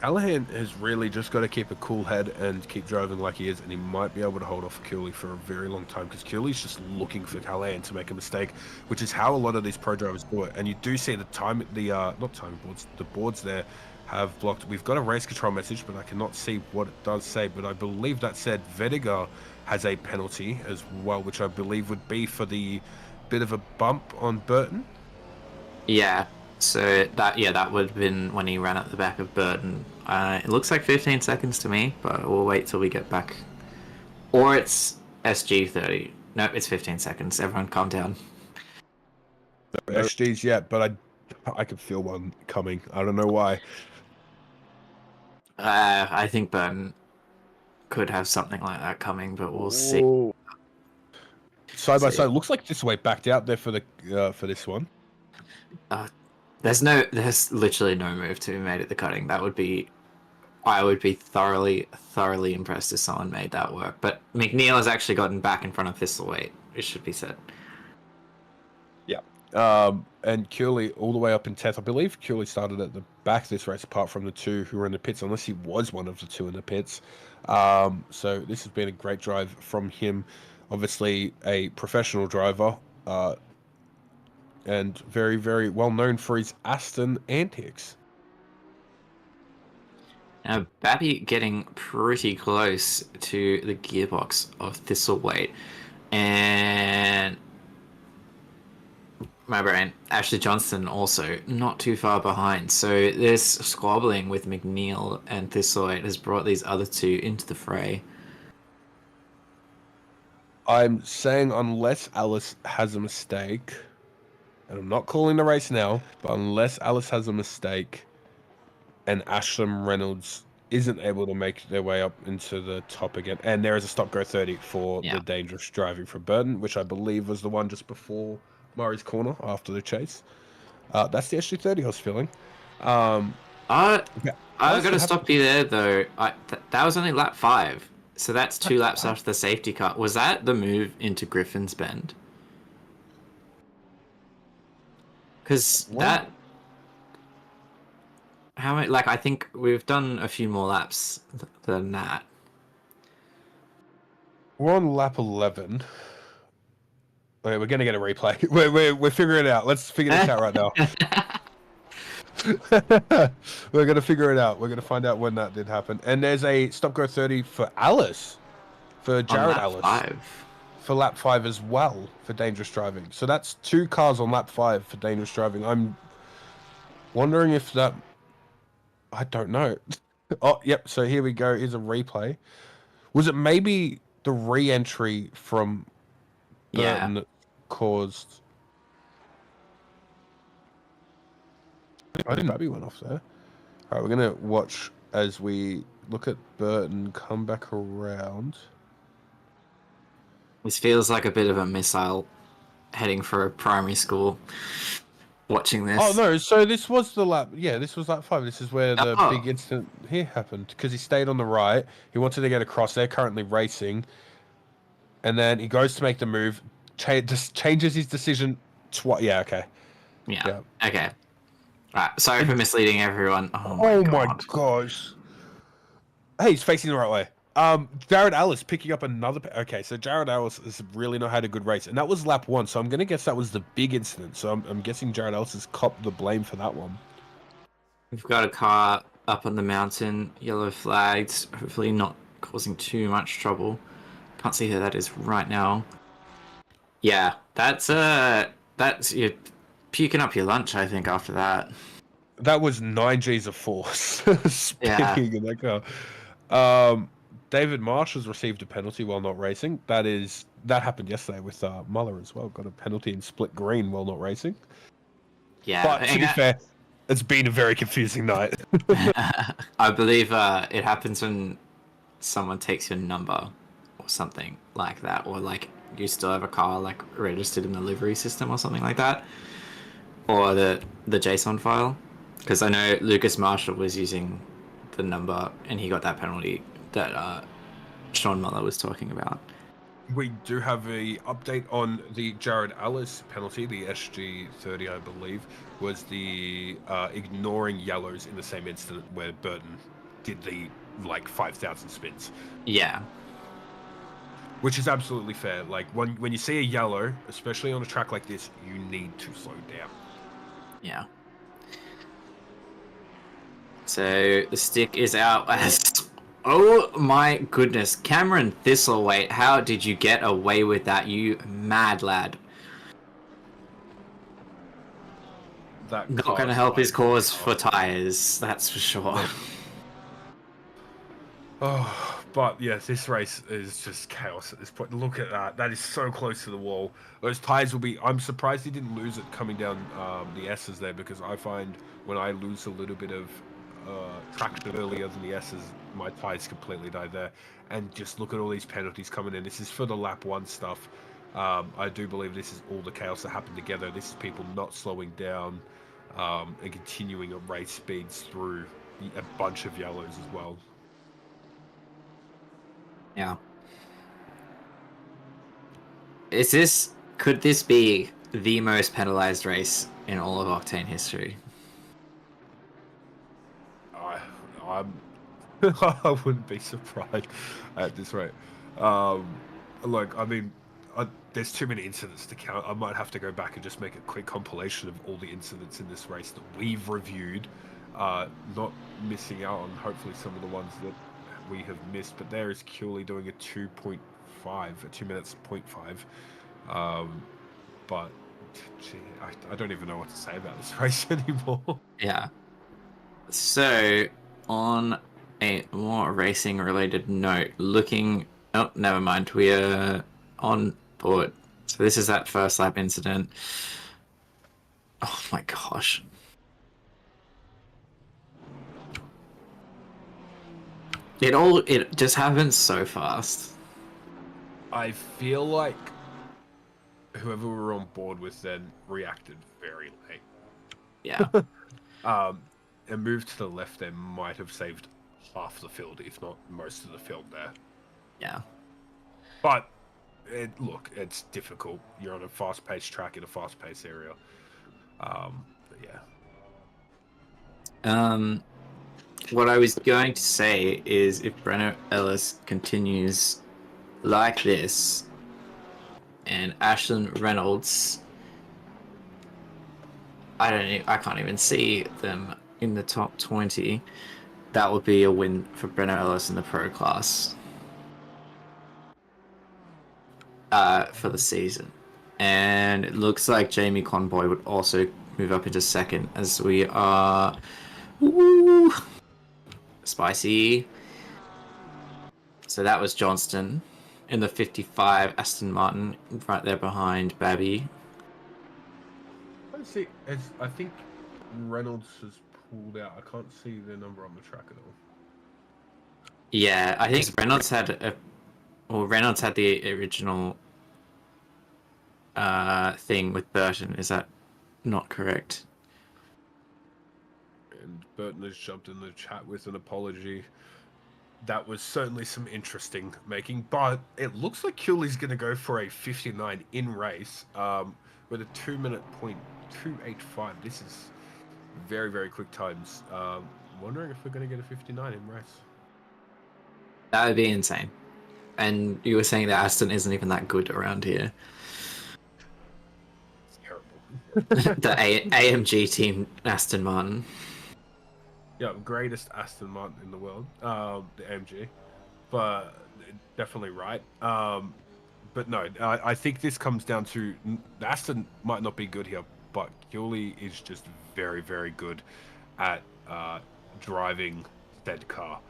Callahan has really just got to keep a cool head and keep driving like he is, and he might be able to hold off Cooley for a very long time, because Cooley's just looking for Callahan to make a mistake, which is how a lot of these pro drivers do it. And you do see the not timing boards, the boards there have blocked. We've got a race control message, but I cannot see what it does say. But I believe that said Vediger has a penalty as well, which I believe would be for the bit of a bump on Burton. Yeah. So that would have been when he ran at the back of Burton. It looks like 15 seconds to me, but we'll wait till we get back. Or it's SG30. Nope, it's 15 seconds. Everyone calm down. No SGs yet, but I could feel one coming. I don't know why. I think Burton could have something like that coming, but we'll see. Side by side, looks like this way backed out there for this one. There's literally no move to be made at the cutting. I would be thoroughly impressed if someone made that work. But McNeil has actually gotten back in front of Thistleweight, it should be said. Yeah. And Curley all the way up in 10th. I believe Curley started at the back of this race, apart from the two who were in the pits, unless he was one of the two in the pits. So this has been a great drive from him. Obviously a professional driver, and very, very well known for his Aston antics. Now, Babby getting pretty close to the gearbox of Thistleweight. And my brain, Ashley Johnston also not too far behind. So this squabbling with McNeil and Thistleweight has brought these other two into the fray. I'm saying unless Alice has a mistake, and I'm not calling the race now, but unless Alice has a mistake and Ashlam Reynolds isn't able to make their way up into the top again, and there is a stop go 30 for Yeah. the dangerous driving for Burton, which I believe was the one just before Murray's corner after the chase. That's the SG30 I was feeling. I gotta stop you there though. That was only lap 5, so that's 2 laps after the safety car. Was that the move into Griffin's Bend? Because that, how many? Like I think we've done a few more laps than that. We're on lap 11. Okay, we're gonna get a replay. We're figuring it out. Let's figure this out right now. We're gonna figure it out. We're gonna find out when that did happen. And there's a stop go 30 for Alice, for Jared Alice, 5. for lap 5 as well for dangerous driving. So that's 2 cars on lap 5 for dangerous driving. I'm wondering if that. I don't know. Oh, yep. So here we go. Here's a replay. Was it maybe the re-entry from Burton that caused? I think Babby went off there. All right, we're gonna watch as we look at Burton come back around. This feels like a bit of a missile heading for a primary school. Watching this. Oh no! So this was the lap. Yeah, this was lap 5. This is where the big incident here happened because he stayed on the right. He wanted to get across. They're currently racing, and then he goes to make the move. Just changes his decision. Yeah. Okay. Yeah. Okay. Right. Sorry for misleading everyone. Oh my gosh. Hey, he's facing the right way. Jared Ellis picking up another. Okay, so Jared Ellis has really not had a good race, and that was lap 1. So I'm gonna guess that was the big incident. So I'm guessing Jared Ellis has copped the blame for that one. We've got a car up on the mountain, yellow flags. Hopefully not causing too much trouble. Can't see who that is right now. Yeah, that's you're puking up your lunch, I think, after that. That was 9 G's of force spinning in that car. David Marsh has received a penalty while not racing. That happened yesterday with Muller as well. Got a penalty in split green while not racing. Yeah, but to be fair, it's been a very confusing night. I believe it happens when someone takes your number or something like that, or like you still have a car like registered in the livery system or something like that, or the JSON file. Because I know Lucas Marshall was using the number and he got that penalty that Sean Muller was talking about. We do have a update on the Jared Ellis penalty. The SG30, I believe, was the ignoring yellows in the same incident where Burton did the 5,000 spins. Yeah. Which is absolutely fair. Like when you see a yellow, especially on a track like this, you need to slow down. Yeah. So the stick is out as... Oh my goodness. Cameron Thistleweight, how did you get away with that, you mad lad? Not going to help his cause for tyres, that's for sure. Oh, but yes, this race is just chaos at this point. Look at that. That is so close to the wall. Those tyres will be... I'm surprised he didn't lose it coming down the S's there, because I find when I lose a little bit of traction earlier than the S's, my tyres completely die there. And just look at all these penalties coming in. This is for the lap 1 stuff. I do believe this is all the chaos that happened together. This is people not slowing down and continuing at race speeds through a bunch of yellows as well. Yeah. Could this be the most penalized race in all of Octane history? I wouldn't be surprised at this rate. Look, I mean, there's too many incidents to count. I might have to go back and just make a quick compilation of all the incidents in this race that we've reviewed not missing out on hopefully some of the ones that we have missed. But there is Curly doing a 2.5, a 2 minutes 0.5. But gee, I don't even know what to say about this race anymore. Yeah. So, on a more racing related note, looking. Oh, never mind. We are on board. So, this is that first lap incident. Oh my gosh. It just happens so fast. I feel like whoever we were on board with then reacted very late. Yeah. A move to the left there might have saved half the field, if not most of the field there. Yeah. But look, it's difficult. You're on a fast-paced track in a fast-paced area. But yeah. What I was going to say is if Breno Ellis continues like this and Ashton Reynolds, I can't even see them in the top 20. That would be a win for Breno Ellis in the pro class for the season. And it looks like Jamie Conboy would also move up into second as we are... Ooh, spicy. So that was Johnston in the 55. Aston Martin right there behind Babby. Let's see. I think Reynolds has pulled out. I can't see the number on the track at all. Yeah, I think Reynolds had the original thing with Burton. Is that not correct? And Burton has jumped in the chat with an apology. That was certainly some interesting making, but it looks like Cooley's going to go for a 59 in race with a 2-minute .285. This is very, very quick times. Wondering if we're going to get a 59 in race. That would be insane. And you were saying that Aston isn't even that good around here. It's terrible. The AMG team, Aston Martin. Yeah, greatest Aston Martin in the world, the AMG, but definitely right. But no, I think this comes down to Aston might not be good here, but Hewley is just very, very good at driving said car.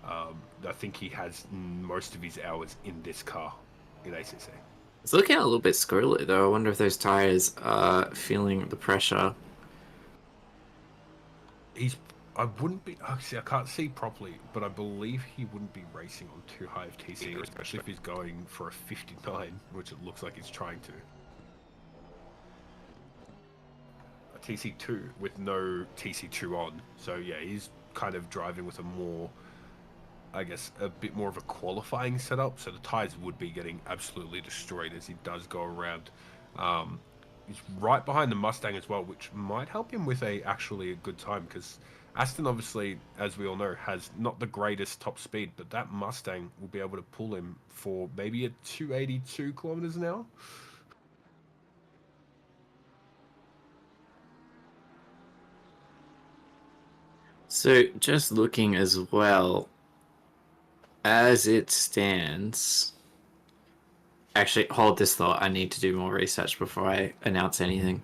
I think he has most of his hours in this car in ACC. It's looking a little bit squirrely though. I wonder if those tires are feeling the pressure. I wouldn't be. Actually, I can't see properly, but I believe he wouldn't be racing on too high of TC, especially if he's going for a 59, which it looks like he's trying to. A TC2 with no TC2 on. So yeah, he's kind of driving with a more, I guess, a bit more of a qualifying setup. So the tires would be getting absolutely destroyed as he does go around. He's right behind the Mustang as well, which might help him with actually a good time because Aston, obviously, as we all know, has not the greatest top speed, but that Mustang will be able to pull him for maybe a 282 kilometers an hour. So just looking as well, as it stands... Actually, hold this thought. I need to do more research before I announce anything.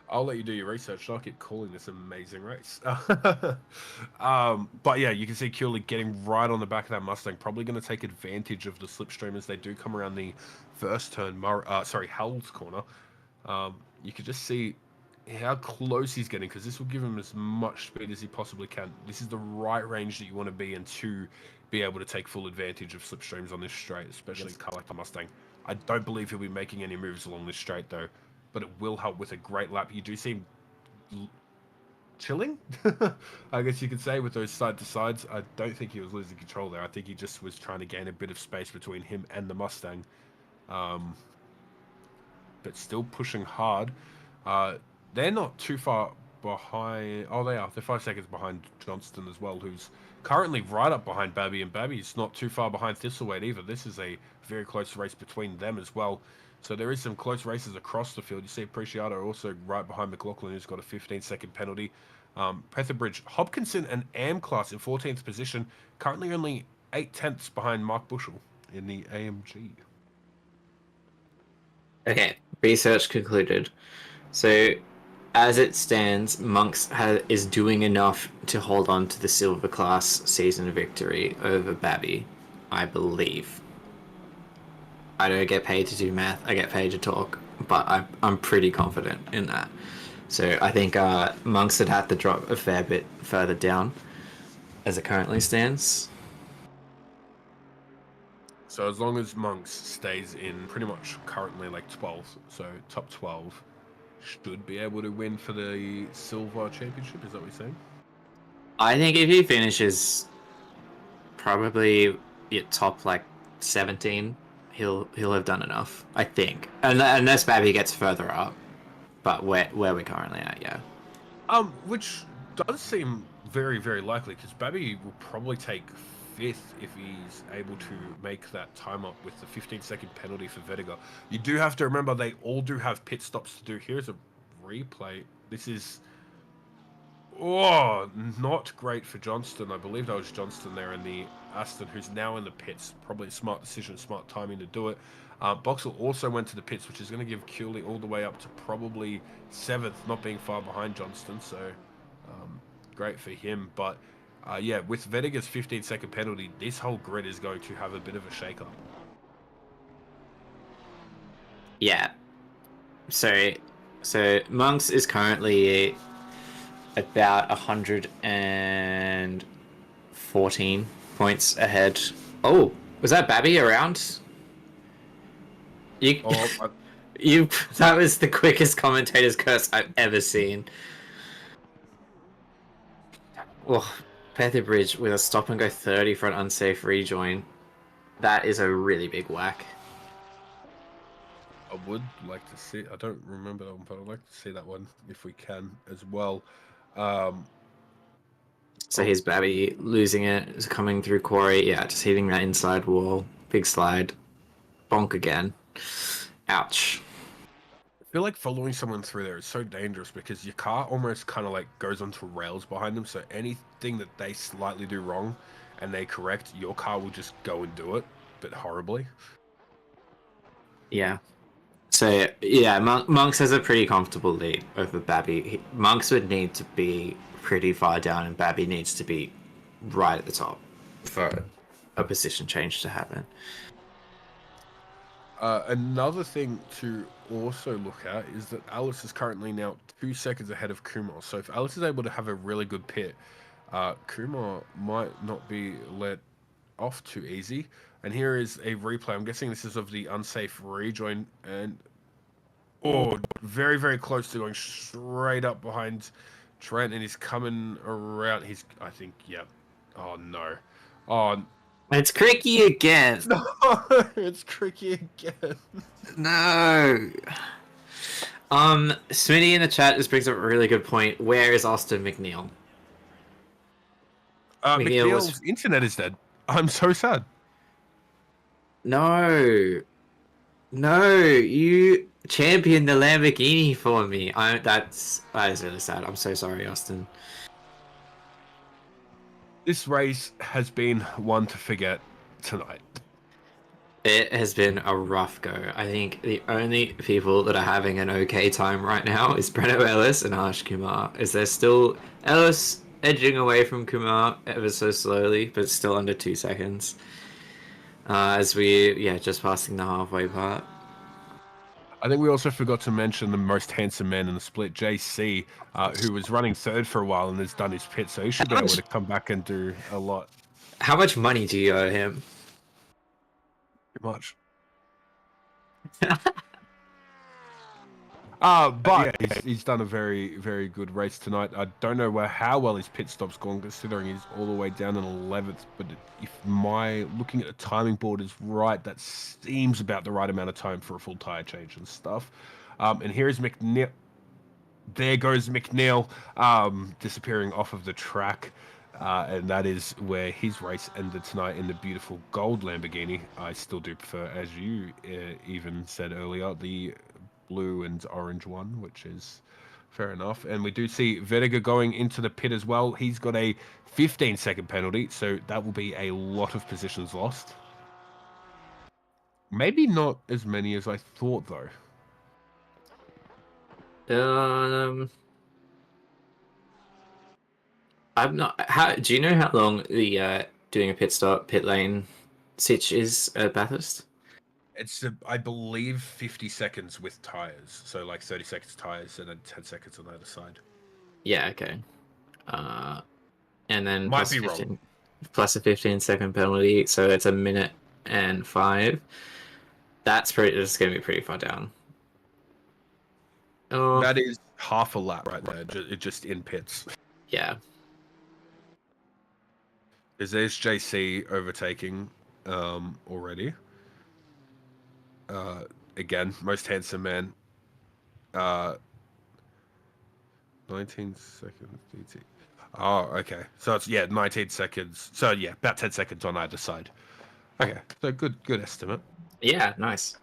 I'll let you do your research. I'll keep calling this amazing race. But yeah, you can see Curley getting right on the back of that Mustang, probably going to take advantage of the slipstream as they do come around the first turn, Howell's corner. You can just see how close he's getting because this will give him as much speed as he possibly can. This is the right range that you want to be in to be able to take full advantage of slipstreams on this straight, especially a car like the Mustang. I don't believe he'll be making any moves along this straight though, but it will help with a great lap. You do seem chilling, I guess you could say, with those side to sides. I don't think he was losing control there. I think he just was trying to gain a bit of space between him and the Mustang, but still pushing hard. They're not too far behind. Oh, they are. They're 5 seconds behind Johnston as well, who's currently right up behind Babby, and Babby's not too far behind Thistleweight either. This is a very close race between them as well. So there is some close races across the field. You see Preciado also right behind McLaughlin, who's got a 15-second penalty. Petherbridge, Hopkinson, and Am class in 14th position, currently only 8 tenths behind Mark Bushell in the AMG. Okay, research concluded. So, as it stands, is doing enough to hold on to the silver class season victory over Babby, I believe. I don't get paid to do math, I get paid to talk, but I'm pretty confident in that. So I think Monks would have to drop a fair bit further down as it currently stands. So as long as Monks stays in pretty much currently like 12th, so top 12, should be able to win for the silver championship. Is that what you're saying? I think if he finishes probably at top like 17, he'll have done enough. I think, unless Babby gets further up, but where we're currently at, yeah. Which does seem very, very likely because Babby will probably take fifth if he's able to make that time up with the 15-second penalty for Vediger. You do have to remember they all do have pit stops to do. Here's a replay. This is not great for Johnston. I believe that was Johnston there in the Aston, who's now in the pits. Probably a smart decision, smart timing to do it. Boxall also went to the pits, which is going to give Cooley all the way up to probably 7th, not being far behind Johnston. So great for him. But yeah, with Vediger's 15-second penalty, this whole grid is going to have a bit of a shake-up. Yeah. So Monks is currently about 114 points ahead. Oh, was that Babby around? You, that was the quickest commentator's curse I've ever seen. Oh, Petherbridge with a stop and go 30 for an unsafe rejoin. That is a really big whack. I would like to see. I don't remember that one, but I'd like to see that one if we can as well. So here's Babby losing it, is coming through Quarry. Yeah, just hitting that inside wall. Big slide. Bonk again. Ouch. I feel like following someone through there is so dangerous because your car almost kind of like goes onto rails behind them. So anything that they slightly do wrong and they correct, your car will just go and do it, but horribly. Yeah. So, yeah, Monks has a pretty comfortable lead over Babby. Monks would need to be pretty far down, and Babby needs to be right at the top for a position change to happen. Another thing to also look at is that Alice is currently now 2 seconds ahead of Kumar. So if Alice is able to have a really good pit, Kumar might not be let off too easy. And here is a replay. I'm guessing this is of the unsafe rejoin. And, very, very close to going straight up behind Trent. And he's coming around. I think, yeah. Oh, no. Oh, It's Cricky again. no, it's Cricky again. No. Smitty in the chat just brings up a really good point. Where is Austin McNeil? McNeil's internet is dead. I'm so sad. No, you championed the Lamborghini for me. That is really sad. I'm so sorry, Austin. This race has been one to forget tonight. It has been a rough go. I think the only people that are having an okay time right now is Breno Ellis and Harsh Kumar. Is there still Ellis edging away from Kumar ever so slowly, but still under 2 seconds? As just passing the halfway part. I think we also forgot to mention the most handsome man in the split, JC, who was running third for a while and has done his pit, so he should be able to come back and do a lot. How much money do you owe him? Too much. But yeah, he's done a very, very good race tonight. I don't know how well his pit stop's gone, considering he's all the way down in 11th. But if my looking at the timing board is right, that seems about the right amount of time for a full tire change and stuff. And here's McNeil. There goes McNeil, disappearing off of the track. And that is where his race ended tonight in the beautiful gold Lamborghini. I still do prefer, as you even said earlier, the blue and orange one, which is Fair enough. And we do see Vertigo going into the pit as well. He's got a 15-second penalty, so that will be a lot of positions lost. Maybe not as many as I thought, though. I'm not. How do you know how long the doing a pit lane sitch is at Bathurst? It's, I believe, 50 seconds with tires. So like 30 seconds tires and then 10 seconds on the other side. Yeah. Okay. And then Might be wrong. plus a 15-second penalty, so it's a minute and 5. That's pretty. It's going to be pretty far down. Oh, That is half a lap right there, just in pits. yeah. Is there's JC overtaking already? Again, most handsome man. 19 seconds DT. Oh, okay. So it's 19 seconds. So yeah, about 10 seconds on either side. Okay, so good estimate. Yeah, nice.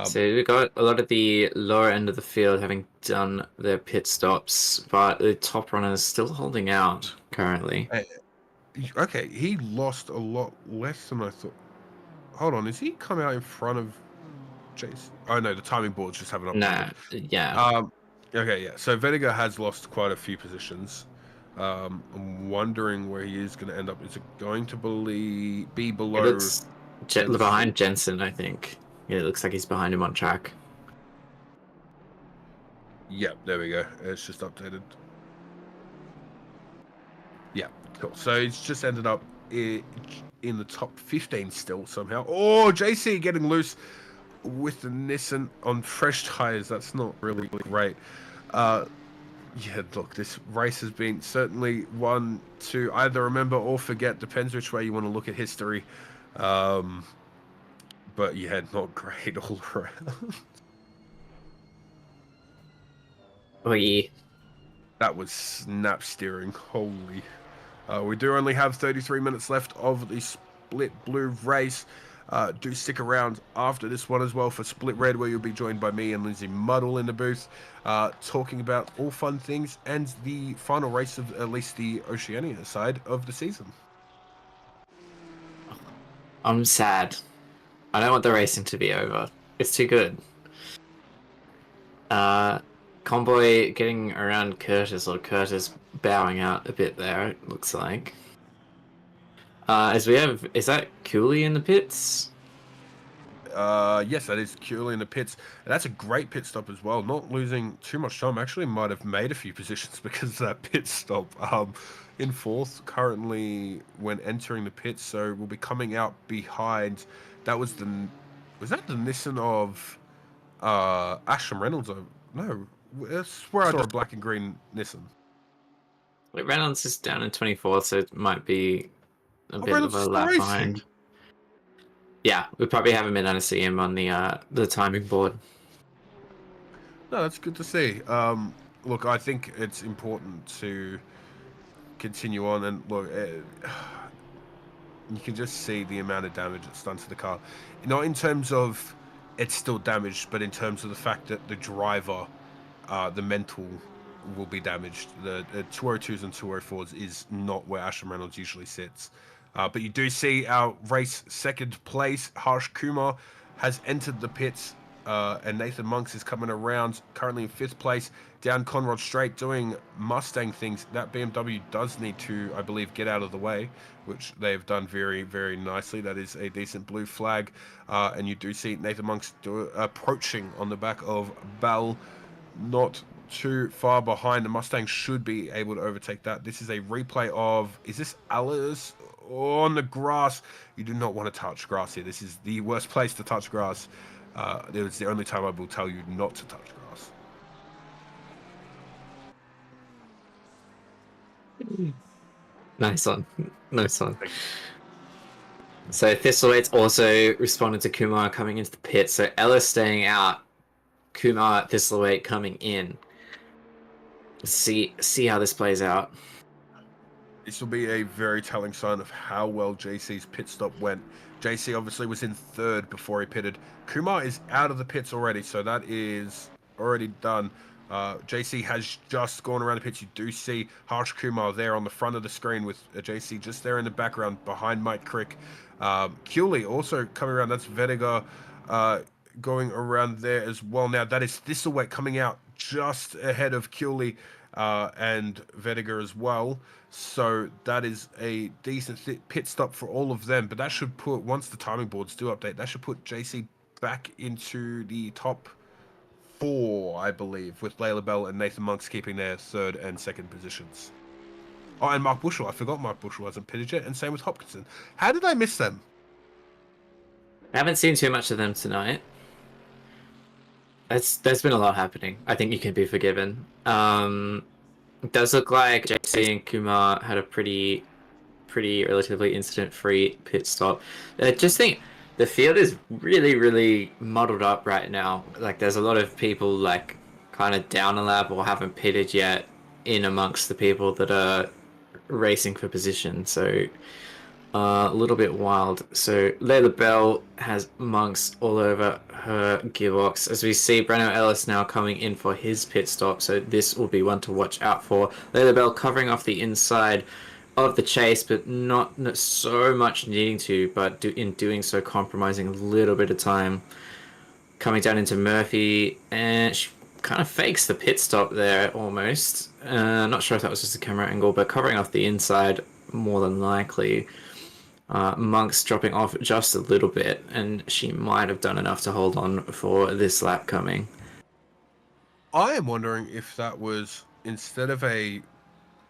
So we've got a lot of the lower end of the field having done their pit stops, but the top runner is still holding out currently. Okay, he lost a lot less than I thought. Hold on, is he come out in front of Jason? Oh no, the timing boards just haven't Nah, updated. yeah. Okay, yeah. So Vediga has lost quite a few positions. I'm wondering where he is going to end up. Is it going to be It below looks Jensen? behind Jensen, I think. Yeah, it looks like he's behind him on track. Yep, there we go. It's just updated. Yeah, cool. So it's just ended up in the top 15 still somehow. Oh, JC getting loose with the Nissan on fresh tires. That's not really great. Yeah, look, this race has been certainly one to either remember or forget. Depends which way you want to look at history. But yeah, not great all around. Oh, yeah. That was snap steering. Holy. We do only have 33 minutes left of the Split Blue race. Do stick around after this one as well for Split Red, where you'll be joined by me and Lindsay Muddle in the booth, talking about all fun things and the final race of at least the Oceania side of the season. I'm sad. I don't want the racing to be over. It's too good. Convoy getting around Curtis, or Curtis bowing out a bit there, it looks like. As we have, is that Cooley in the pits? Yes, that is Curly in the pits. And that's a great pit stop as well. Not losing too much time. Actually, might have made a few positions because of that pit stop. In fourth currently when entering the pits, so we'll be coming out behind. That was that the Nissan of Ashton Reynolds? No, I swear I saw a black and green Nissan. Wait, Reynolds is down in 24th, so it might be a bit of Reynolds a is still lap racing. behind. Yeah, we probably haven't been able to see him on the timing board. No, that's good to see. Look, I think it's important to continue on and look. You can just see the amount of damage it's done to the car. Not in terms of it's still damaged, but in terms of the fact that the driver, the mental, will be damaged. The 202s and 204s is not where Ashton Reynolds usually sits. But you do see our race second place. Harsh Kumar has entered the pits, and Nathan Monks is coming around, currently in fifth place. Down Conrad Straight doing Mustang things. That BMW does need to, I believe, get out of the way, which they have done very, very nicely. That is a decent blue flag. And you do see Nathan Monks approaching on the back of Bell, not too far behind. The Mustang should be able to overtake that. This is a replay of, is this Alice on the grass? You do not want to touch grass here. This is the worst place to touch grass. It was the only time I will tell you not to touch grass. Nice one. Nice one. So Thistlewaite's also responded to Kumar coming into the pit. So Ellis staying out, Kumar, Thistlewaite coming in. See how this plays out. This will be a very telling sign of how well JC's pit stop went. JC obviously was in third before he pitted. Kumar is out of the pits already, so that is already done. JC has just gone around the pits. You do see Harsh Kumar there on the front of the screen with JC just there in the background behind Mike Crick. Cooley also coming around. That's Vediger going around there as well. Now that is Thistlewaite coming out just ahead of Cooley and Vediger as well. So that is a decent pit stop for all of them. But that should put, once the timing boards do update, that should put JC back into the top 4, I believe, with Layla Bell and Nathan Monks keeping their third and second positions. Oh, and Mark Bushell. I forgot Mark Bushell hasn't pitted yet, and same with Hopkinson. How did I miss them? I haven't seen too much of them tonight. There's been a lot happening. I think you can be forgiven. It does look like JC and Kumar had a pretty relatively incident-free pit stop. I just think the field is really muddled up right now. Like there's a lot of people like kind of down a lap or haven't pitted yet in amongst the people that are racing for position. So a little bit wild. So Layla Bell has Monks all over her gearbox. As we see Breno Ellis now coming in for his pit stop. So this will be one to watch out for. Layla Bell covering off the inside of the chase, but not so much needing to, but in doing so compromising a little bit of time. Coming down into Murphy, and she kind of fakes the pit stop there almost. Not sure if that was just a camera angle, but covering off the inside more than likely. Monk's dropping off just a little bit, and she might have done enough to hold on for this lap coming. I am wondering if that was, instead of a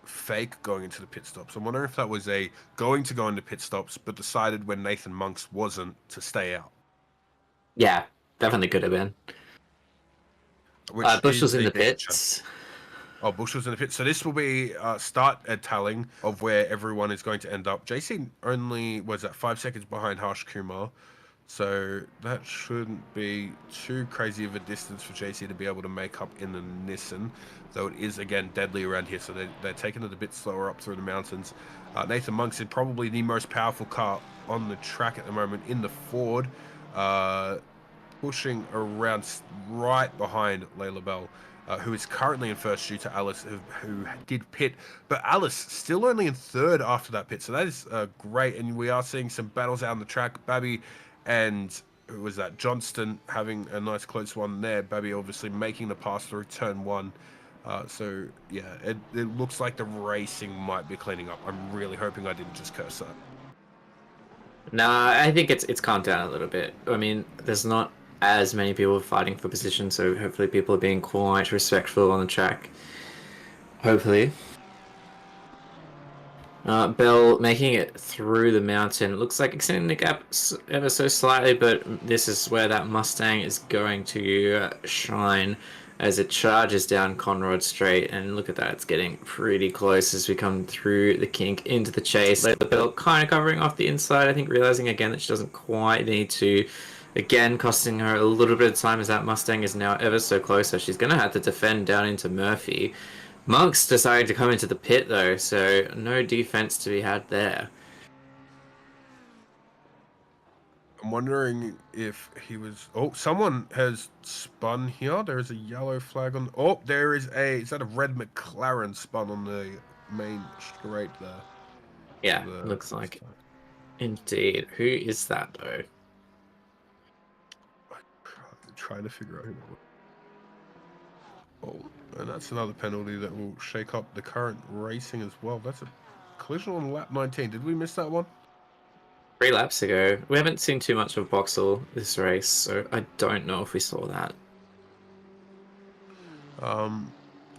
fake going into the pit stops, I'm wondering if that was a going to go into pit stops, but decided when Nathan Monks wasn't to stay out. Yeah, definitely could have been. Bush was in the pits. Oh, Bush was in the pit. So this will be start a tallying of where everyone is going to end up. JC only was at 5 seconds behind Harsh Kumar. So that shouldn't be too crazy of a distance for JC to be able to make up in the Nissan. Though it is, again, deadly around here. So they're taking it a bit slower up through the mountains. Nathan Monks is probably the most powerful car on the track at the moment in the Ford. Pushing around right behind Layla Bell. Who is currently in first due to Alice, who did pit. But Alice still only in third after that pit. So that is great. And we are seeing some battles out on the track. Babby and, who was that, Johnston having a nice close one there. Babby obviously making the pass through turn 1. So, yeah, it looks like the racing might be cleaning up. I'm really hoping I didn't just curse that. Nah, I think it's calmed down a little bit. I mean, there's not as many people fighting for position, so hopefully people are being quite respectful on the track. Hopefully. Bell making it through the mountain. Looks like extending the gap ever so slightly, but this is where that Mustang is going to shine as it charges down Conrod Straight. And look at that, it's getting pretty close as we come through the kink into the chase. Bell kind of covering off the inside, I think, realizing again that she doesn't quite need to. Again, costing her a little bit of time as that Mustang is now ever so close, so she's going to have to defend down into Murphy. Monk's decided to come into the pit, though, so no defense to be had there. I'm wondering if he was... Oh, someone has spun here. There is a yellow flag on... Oh, there is a... Is that a red McLaren spun on the main straight there? Yeah, looks like. Indeed. Who is that, though? Trying to figure out who that was. Oh, and that's another penalty that will shake up the current racing as well. That's a collision on lap 19. Did we miss that one? 3 laps ago. We haven't seen too much of Boxall this race, so I don't know if we saw that.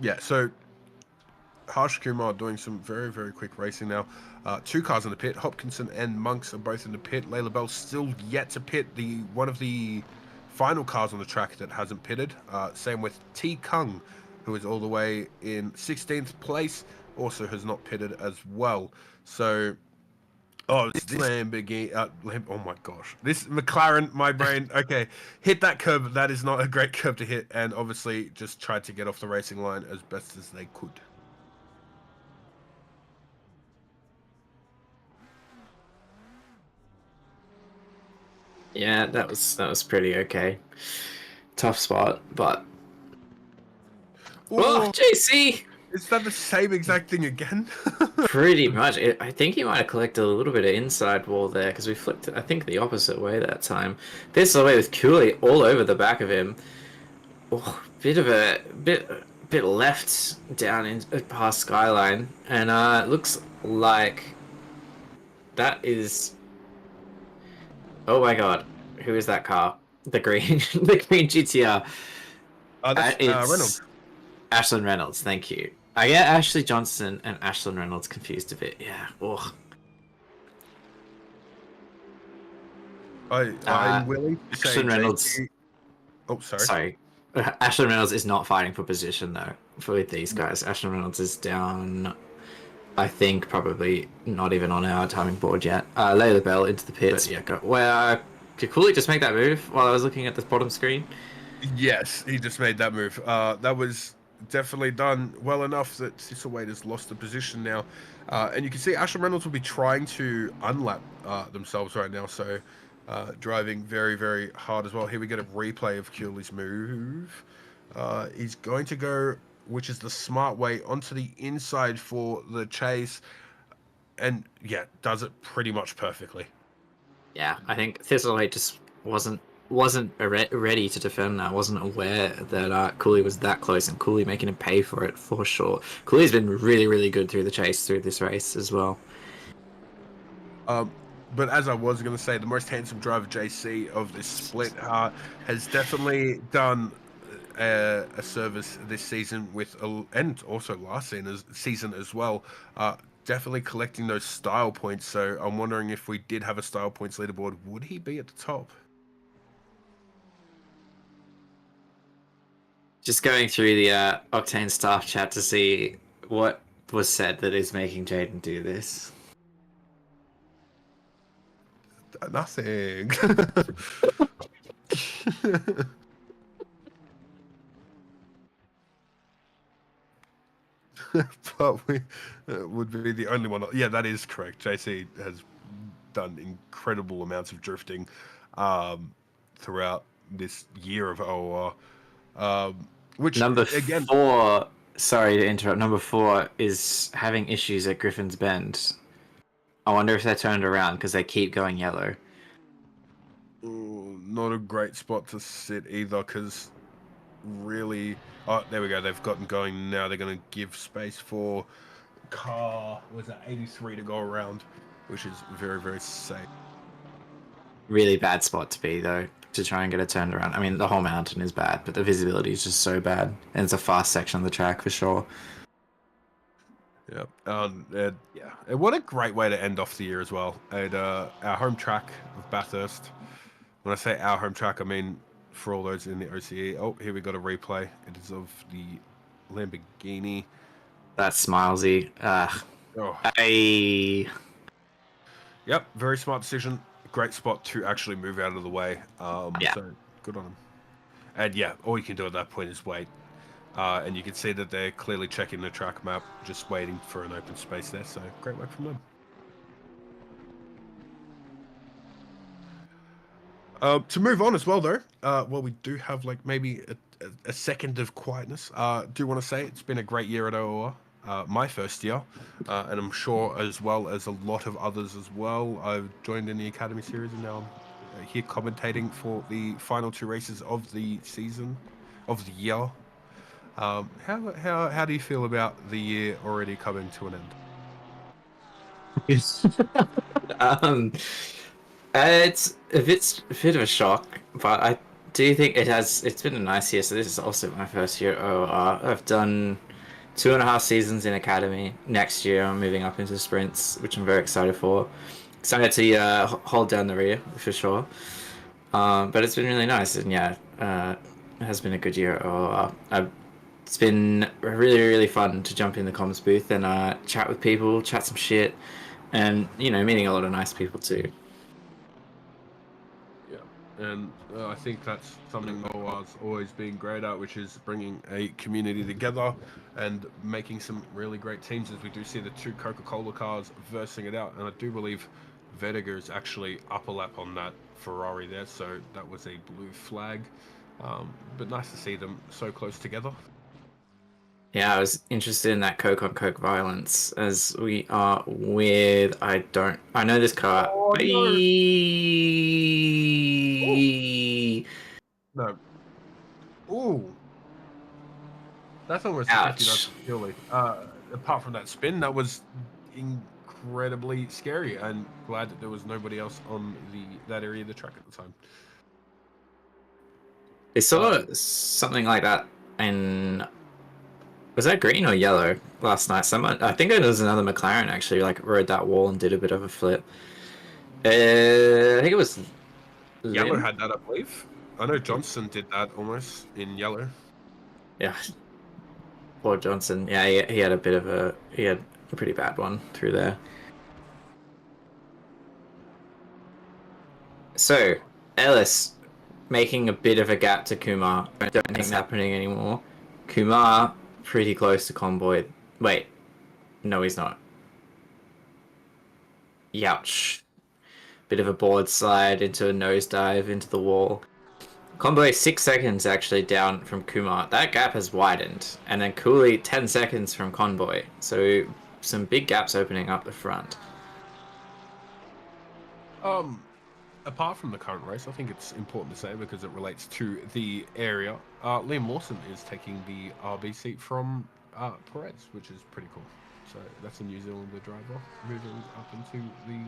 Yeah, so Harsh Kumar doing some very quick racing now. 2 cars in the pit. Hopkinson and Monks are both in the pit. Layla Bell still yet to pit. One of the final cars on the track that hasn't pitted. Same with T. Kung, who is all the way in 16th place, also has not pitted as well. So, this Lamborghini, oh my gosh, this McLaren, my brain, okay, hit that curb. That is not a great curb to hit, and obviously just tried to get off the racing line as best as they could. Yeah, that was pretty okay. Tough spot, but oh, Oh, JC. is that the same exact thing again? Pretty much. I think he might have collected a little bit of inside wall there because we flipped, I think, the opposite way that time. This away with Cooley all over the back of him. Oh, bit left down in past Skyline, and it looks like that is. Oh my God, who is that car? The green, the green GTR. That's Reynolds. It's Ashlyn Reynolds. Thank you. I get Ashley Johnson and Ashlyn Reynolds confused a bit. Yeah. Oh. I'm willing to say Ashlyn Reynolds. JC. Oh, sorry. Sorry. Ashlyn Reynolds is not fighting for position though for these guys. Ashlyn Reynolds is down. I think probably not even on our timing board yet. Lay the bell into the pits. But yeah, go. Well, could Cooley just make that move while I was looking at the bottom screen? Yes, he just made that move. That was definitely done well enough that Cecil Wade has lost the position now. And you can see Ashley Reynolds will be trying to unlap themselves right now. So driving very, very hard as well. Here we get a replay of Cooley's move. He's going to go, which is the smart way, onto the inside for the chase. And yeah, does it pretty much perfectly. Yeah, I think Thistlewaite just wasn't ready to defend that. Wasn't aware that Cooley was that close, and Cooley making him pay for it for sure. Cooley's been really, really good through the chase through this race as well. But as I was going to say, the most handsome driver, JC, of this split has definitely done a service this season with, and also last season as well. Definitely collecting those style points. So I'm wondering if we did have a style points leaderboard, would he be at the top? Just going through the Octane staff chat to see what was said that is making Jaden do this. Nothing. But we would be the only one. Yeah, that is correct. JC has done incredible amounts of drifting throughout this year of OOR. Which Number again, 4, sorry to interrupt, number 4 is having issues at Griffin's Bend. I wonder if they're turned around because they keep going yellow. not a great spot to sit either, because really, oh, there we go. They've gotten going now. They're going to give space for car, was that 83 to go around, which is very, very safe. Really bad spot to be though, to try and get it turned around. I mean, the whole mountain is bad, but the visibility is just so bad, and it's a fast section of the track for sure. Yep. Yeah. And what a great way to end off the year as well. At our home track of Bathurst. When I say our home track, I mean for all those in the OCE. Oh, here we got a replay. It is of the Lamborghini. That's Smilesy. Oh. Yep. Very smart decision. Great spot to actually move out of the way. Yeah. So good on him. And yeah, all you can do at that point is wait. And you can see that they're clearly checking the track map, just waiting for an open space there. So great work from them. To move on as well, though, well, we do have like maybe a second of quietness. Do want to say it's been a great year at OOR, my first year, and I'm sure as well as a lot of others as well. I've joined in the Academy Series, and now I'm here commentating for the final 2 races of the season, of the year. How do you feel about the year already coming to an end? It's a bit of a shock, but I do think it's been a nice year. So this is also my first year at OOR. I've done 2.5 seasons in Academy. Next year I'm moving up into sprints, which I'm very excited for. Excited to hold down the rear for sure. But it's been really nice, and yeah, it has been a good year at OOR. It's been really, really fun to jump in the comms booth and chat with people, chat some shit, and meeting a lot of nice people too. Yeah, and I think that's something OOR's always been great at, which is bringing a community together and making some really great teams. As we do see the 2 Coca-Cola cars versing it out, and I do believe Vertiger's actually up a lap on that Ferrari there, so that was a blue flag. But nice to see them so close together. Yeah, I was interested in that Coke on Coke violence as we are with. I know this car. Oh Bye. no! Oh no! Ooh, that's almost a 59 Ouch. surely. Apart from that spin, that was incredibly scary, and glad that there was nobody else on that area of the track at the time. I saw something like that in, was that green or yellow last night? Someone, I think it was another McLaren actually, like rode that wall and did a bit of a flip. I think it was Yellow Lim. had that, I believe. I know Johnson did that almost in yellow. Yeah, poor Johnson. Yeah, he had he had a pretty bad one through there. So Ellis making a bit of a gap to Kumar. I don't think it's happening anymore. Kumar pretty close to Convoy. Wait, no, he's not. Youch. Bit of a board slide into a nosedive into the wall. Convoy 6 seconds actually down from Kumar. That gap has widened. And then Cooley 10 seconds from Convoy. So some big gaps opening up the front. Apart from the current race, I think it's important to say because it relates to the area. Liam Lawson is taking the RB seat from Perez, which is pretty cool. So that's a New Zealander driver moving up into the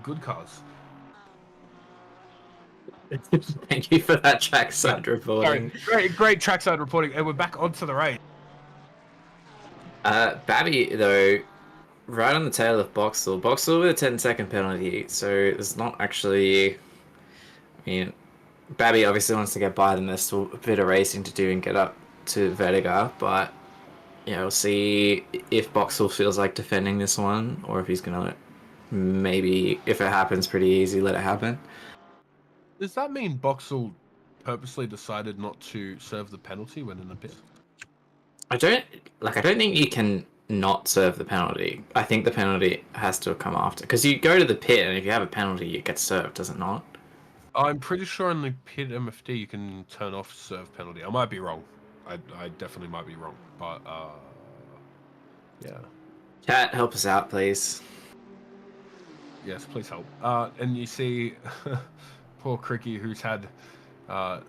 good cars. Thank you for that trackside reporting. Great trackside reporting, and we're back onto the race. Babby, though, right on the tail of Boxall. Boxall with a 10-second penalty, so there's not actually... I mean, Babby obviously wants to get by them. There's still a bit of racing to do and get up to Vertiger, but yeah, we'll see if Boxall feels like defending this one, or if he's going to maybe, if it happens pretty easy, let it happen. Does that mean Boxall purposely decided not to serve the penalty when in the pit? I don't think you can not serve the penalty. I think the penalty has to come after, because you go to the pit and if you have a penalty, it gets served, does it not? I'm pretty sure in the pit MFD you can turn off serve penalty. I might be wrong. I definitely might be wrong, but yeah. Chat, help us out, please. Yes, please help. And you see poor Cricky, who's had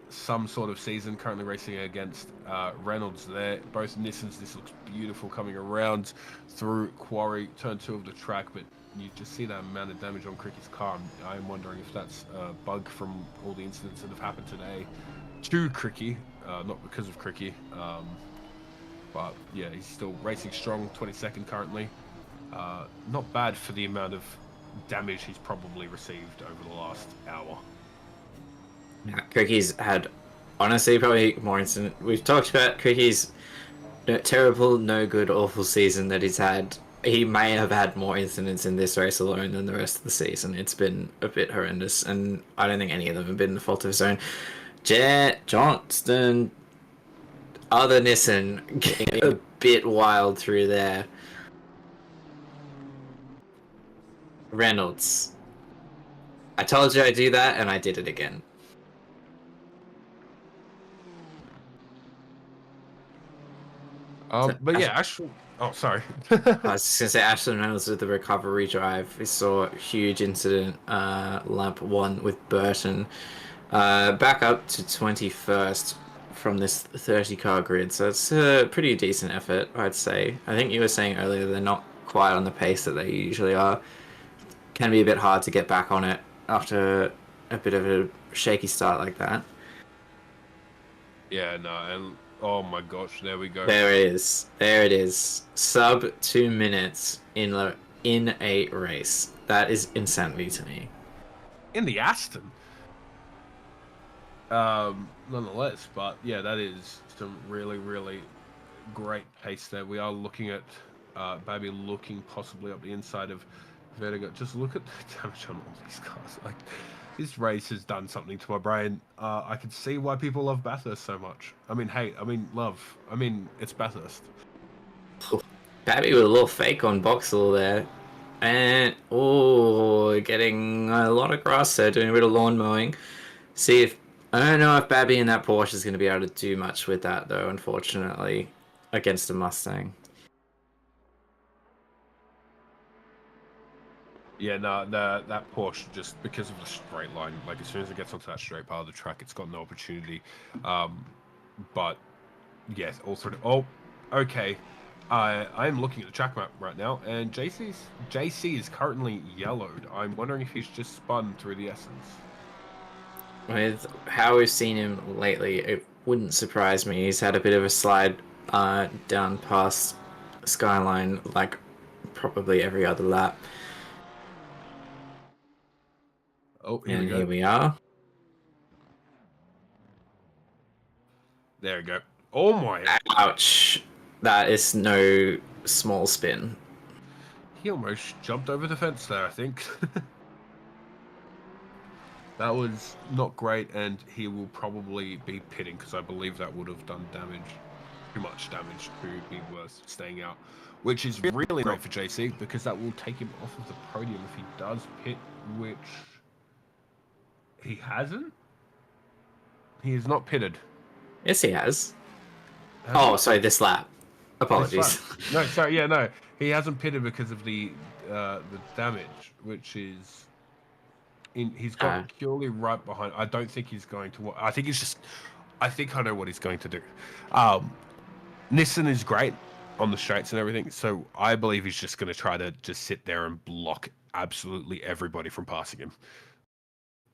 some sort of season, currently racing against Reynolds there. Both Nissans, this looks beautiful coming around through Quarry, turn 2 of the track, but you just see that amount of damage on Cricky's car. I'm wondering if that's a bug from all the incidents that have happened today to Cricky, not because of Cricky. But yeah, he's still racing strong, 22nd currently. Not bad for the amount of damage he's probably received over the last hour. Yeah, Cricky's had, honestly, probably more incident. We've talked about Cricky's terrible, no good, awful season that he's had. He may have had more incidents in this race alone than the rest of the season. It's been a bit horrendous, and I don't think any of them have been the fault of his own. Jet Johnston, other Nissan, getting a bit wild through there. Reynolds. I told you I'd do that, and I did it again. But yeah, actually... Oh, sorry. I was just going to say, Ashton Reynolds with the recovery drive. We saw a huge incident, lap 1 with Burton. Back up to 21st from this 30-car grid. So it's a pretty decent effort, I'd say. I think you were saying earlier they're not quite on the pace that they usually are. Can be a bit hard to get back on it after a bit of a shaky start like that. Yeah, no, and oh my gosh, there we go. There it is. There it is. Sub 2 minutes in a race. That is insanity to me. In the Aston. Nonetheless, but yeah, that is some really, really great pace there. We are looking at Babby looking possibly up the inside of Vertigo. Just look at the damage on all these cars. Like, this race has done something to my brain. I can see why people love Bathurst so much. I mean, hate. I mean, love. I mean, it's Bathurst. Babby with a little fake on Boxall there. And getting a lot of grass there, doing a bit of lawn mowing. See if I don't know if Babby in that Porsche is going to be able to do much with that though. Unfortunately, against the Mustang. Yeah, no, that Porsche, just because of the straight line, like as soon as it gets onto that straight part of the track, it's got no opportunity. But yes, also, oh, okay. I'm looking at the track map right now, and JC is currently yellowed. I'm wondering if he's just spun through the essence. With how we've seen him lately, it wouldn't surprise me. He's had a bit of a slide down past Skyline, like probably every other lap. Oh, here we And go. here we are. There we go. Oh my! Ouch! That is no small spin. He almost jumped over the fence there, I think. That was not great, and he will probably be pitting because I believe that would have done damage, too much damage to be worth staying out, which is really great for JC because that will take him off of the podium if he does pit, which he hasn't. He is not pitted. Yes, he has. Has he? Sorry, this lap. Apologies. No, sorry, yeah, no, he hasn't pitted because of the damage, which is. He's got purely right behind. I don't think he's going to. I think he's just. I think I know what he's going to do. Nissan is great on the straights and everything, so I believe he's just going to try to just sit there and block absolutely everybody from passing him.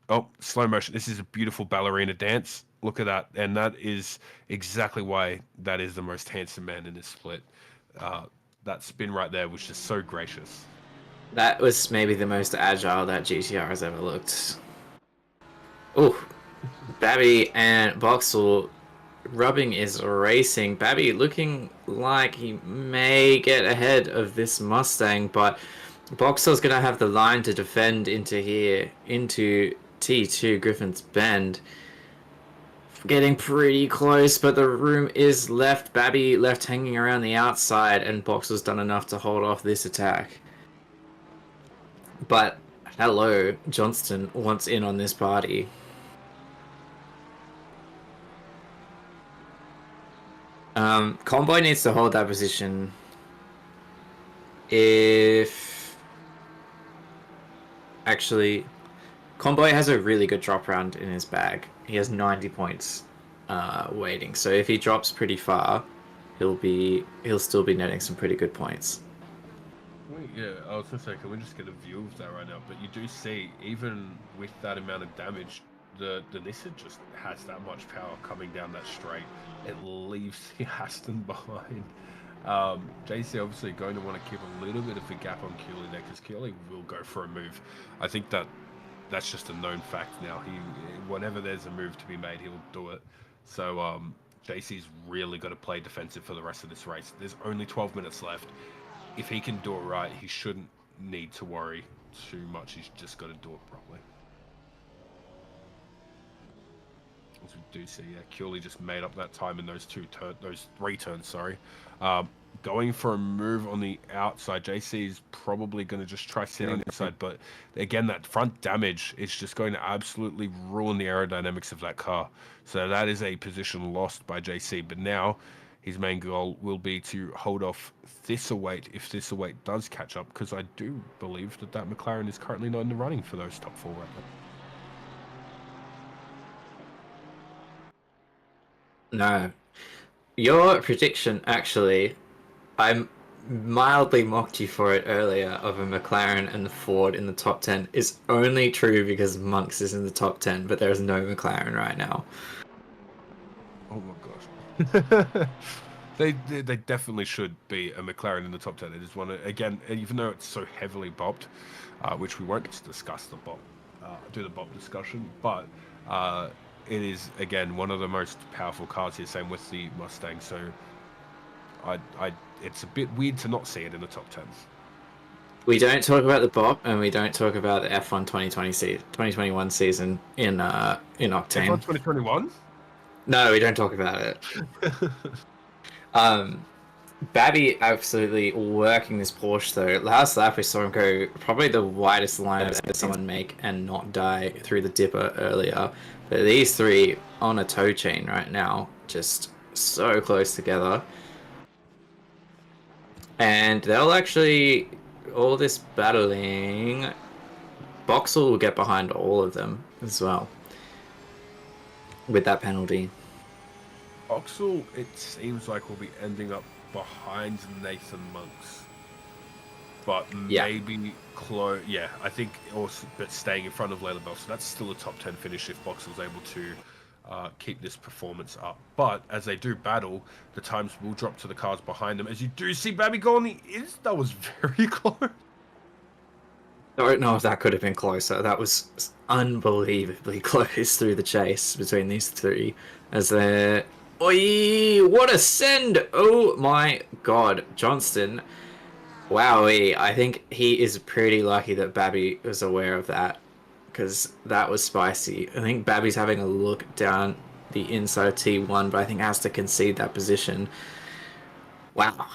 Oh, slow motion. This is a beautiful ballerina dance. Look at that, and that is exactly why that is the most handsome man in this split. That spin right there was just so gracious. That was maybe the most agile that GTR has ever looked. Oh, Babby and Boxel rubbing is racing. Babby looking like he may get ahead of this Mustang, but Boxel's going to have the line to defend into here, into T2 Griffin's Bend. Getting pretty close, but the room is left. Babby left hanging around the outside, and Boxel's done enough to hold off this attack. But hello, Johnston wants in on this party. Convoy needs to hold that position. Actually, Convoy has a really good drop round in his bag. He has 90 points waiting. So if he drops pretty far, he'll still be netting some pretty good points. Yeah, I was gonna say, can we just get a view of that right now? But you do see, even with that amount of damage, the Nissan just has that much power coming down that straight. It leaves the Aston behind. JC obviously going to want to keep a little bit of a gap on Keeley there because Keeley will go for a move. I think that's just a known fact now. Whenever there's a move to be made, he'll do it. So JC's really got to play defensive for the rest of this race. There's only 12 minutes left. If he can do it right, he shouldn't need to worry too much. He's just got to do it properly. As we do see, yeah, Keeley just made up that time in those three turns. Sorry, going for a move on the outside. JC is probably going to just try sitting inside, but again, that front damage is just going to absolutely ruin the aerodynamics of that car. So that is a position lost by JC. But now, his main goal will be to hold off Thistleweight if Thistleweight does catch up, because I do believe that McLaren is currently not in the running for those top four right now. No. Your prediction, actually, I mildly mocked you for it earlier of a McLaren and the Ford in the top 10, is only true because Monks is in the top 10, but there is no McLaren right now. Oh my gosh. They definitely should be a McLaren in the top 10. It is one, again, even though it's so heavily bopped, which we won't discuss the bop, do the bop discussion, but it is, again, one of the most powerful cars here, same with the Mustang, so it's a bit weird to not see it in the top 10. We don't talk about the bop, and we don't talk about the F1 2021 season in Octane. F1 2021? No, we don't talk about it. Babby absolutely working this Porsche though. Last lap we saw him go probably the widest line I've ever seen someone make and not die through the dipper earlier. But these three on a tow chain right now, just so close together. And they'll actually, all this battling, Boxel will get behind all of them as well with that penalty. Oxel, it seems like, will be ending up behind Nathan Monks, but Yeah. maybe close. Yeah, I think also, but staying in front of Layla Bell, so that's still a top 10 finish if Boxel's able to keep this performance up. But as they do battle, the times will drop to the cars behind them. As you do see Babby go on the is, that was very close. Don't know if that could have been closer. That was unbelievably close through the chase between these three. As they're... Oi! What a send! Oh my god. Johnston. Wowee. I think he is pretty lucky that Babby was aware of that. Because that was spicy. I think Babby's having a look down the inside T1, but I think has to concede that position. Wow.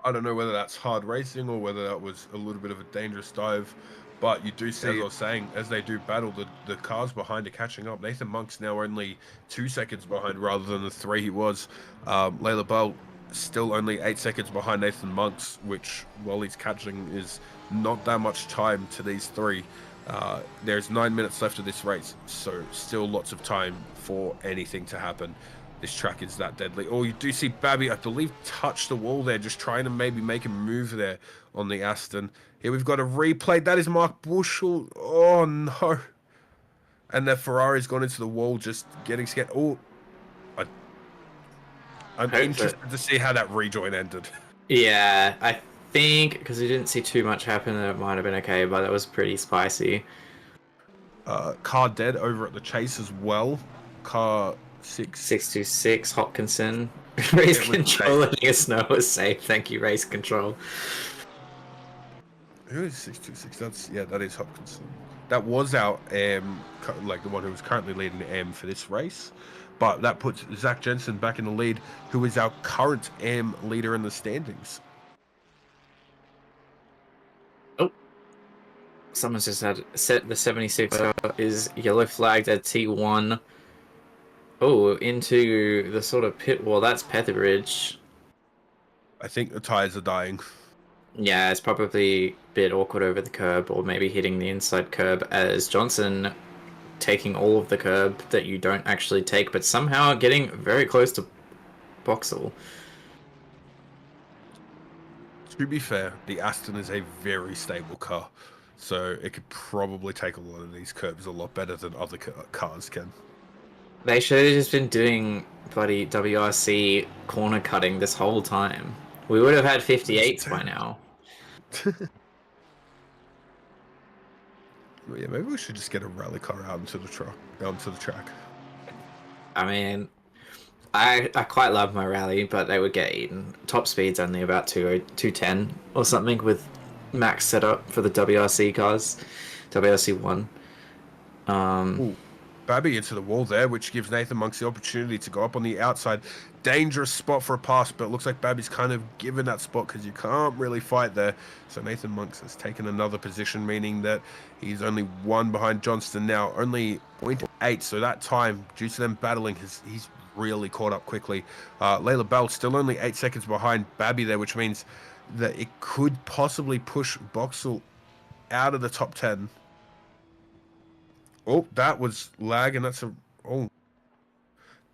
I don't know whether that's hard racing or whether that was a little bit of a dangerous dive, but you do see, as I was saying, as they do battle, the cars behind are catching up. Nathan Monk's now only 2 seconds behind rather than the 3 he was. Layla Bell still only 8 seconds behind Nathan Monks, which, while he's catching, is not that much time to these three. There's 9 minutes left of this race, so still lots of time for anything to happen. This track is that deadly. Oh, you do see Babby, I believe, touch the wall there, just trying to maybe make a move there on the Aston. Here we've got a replay. That is Mark Bushell. Oh, no. And the Ferrari's gone into the wall, just getting scared. Oh, I'm interested to see how that rejoin ended. Yeah, I think because we didn't see too much happen, it might have been okay, but it was pretty spicy. Car dead over at the chase as well. Car 626 Hopkinson. Race control letting us know it was safe. Thank you, race control. Who is 626? That is Hopkinson. That was our like the one who was currently leading the M for this race. But that puts Zach Jensen back in the lead, who is our current M leader in the standings. Oh. Someone's just had set the 76 is yellow flagged at T1. Oh, into the sort of pit wall. That's Petherbridge. I think the tires are dying. Yeah, it's probably a bit awkward over the curb, or maybe hitting the inside curb as Johnson taking all of the curb that you don't actually take, but somehow getting very close to Boxel. To be fair, the Aston is a very stable car, so it could probably take a lot of these curbs a lot better than other cars can. They should have just been doing bloody WRC corner cutting this whole time. We would have had 58s by now. Yeah, maybe we should just get a rally car out into the track. I mean, I quite love my rally, but they would get eaten. Top speed's only about 210 or something with max setup for the WRC cars, WRC1. Ooh, Babby into the wall there, which gives Nathan Monks the opportunity to go up on the outside. Dangerous spot for a pass, but it looks like Babby's kind of given that spot because you can't really fight there. So Nathan Monks has taken another position, meaning that he's only 1 behind Johnston now, only 0.8. So that time, due to them battling, he's really caught up quickly. Layla Bell still only 8 seconds behind Babby there, which means that it could possibly push Boxel out of the top 10. Oh, that was lag, and that's a... Oh.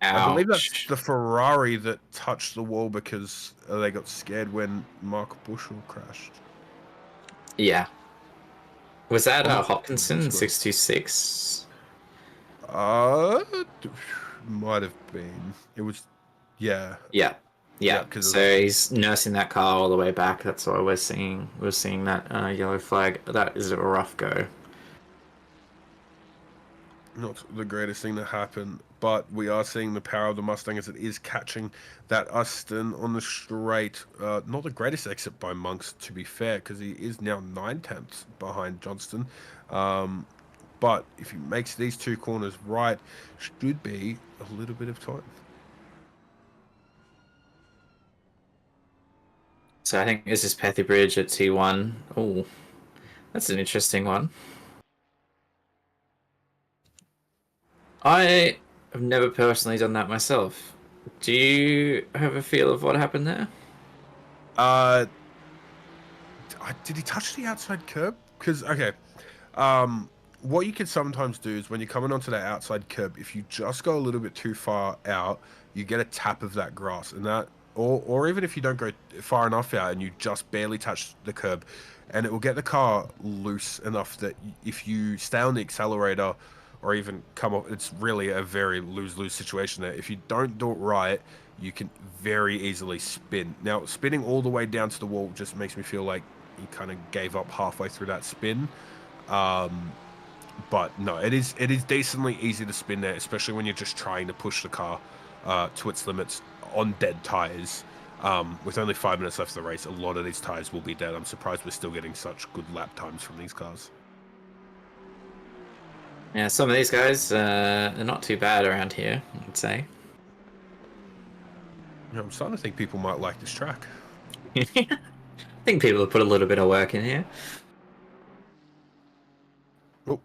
Ouch. I believe that's the Ferrari that touched the wall because they got scared when Mark Bushell crashed. Yeah. Was that Hopkinson 626? Might have been. It was, yeah. Yeah. So he's nursing that car all the way back. That's what we're seeing. We're seeing that yellow flag. That is a rough go. Not the greatest thing to happen, but we are seeing the power of the Mustang as it is catching that Aston on the straight. Not the greatest exit by Monks, to be fair, because he is now 9/10 behind Johnston. But if he makes these 2 corners right, should be a little bit of time. So I think this is Pethy Bridge at T1. Oh, that's an interesting one. I have never personally done that myself. Do you have a feel of what happened there? Uh, did he touch the outside curb? Because okay, what you can sometimes do is when you're coming onto that outside curb, if you just go a little bit too far out, you get a tap of that grass, and that, or even if you don't go far enough out and you just barely touch the curb, and it will get the car loose enough that if you stay on the accelerator or even come off, it's really a very lose-lose situation there. If you don't do it right, you can very easily spin. Now, spinning all the way down to the wall just makes me feel like he kind of gave up halfway through that spin. But no, it is decently easy to spin there, especially when you're just trying to push the car to its limits on dead tires. With only 5 minutes left of the race, a lot of these tires will be dead. I'm surprised we're still getting such good lap times from these cars. Yeah, some of these guys are not too bad around here, I'd say. I'm starting to think people might like this track. I think people have put a little bit of work in here. Oh,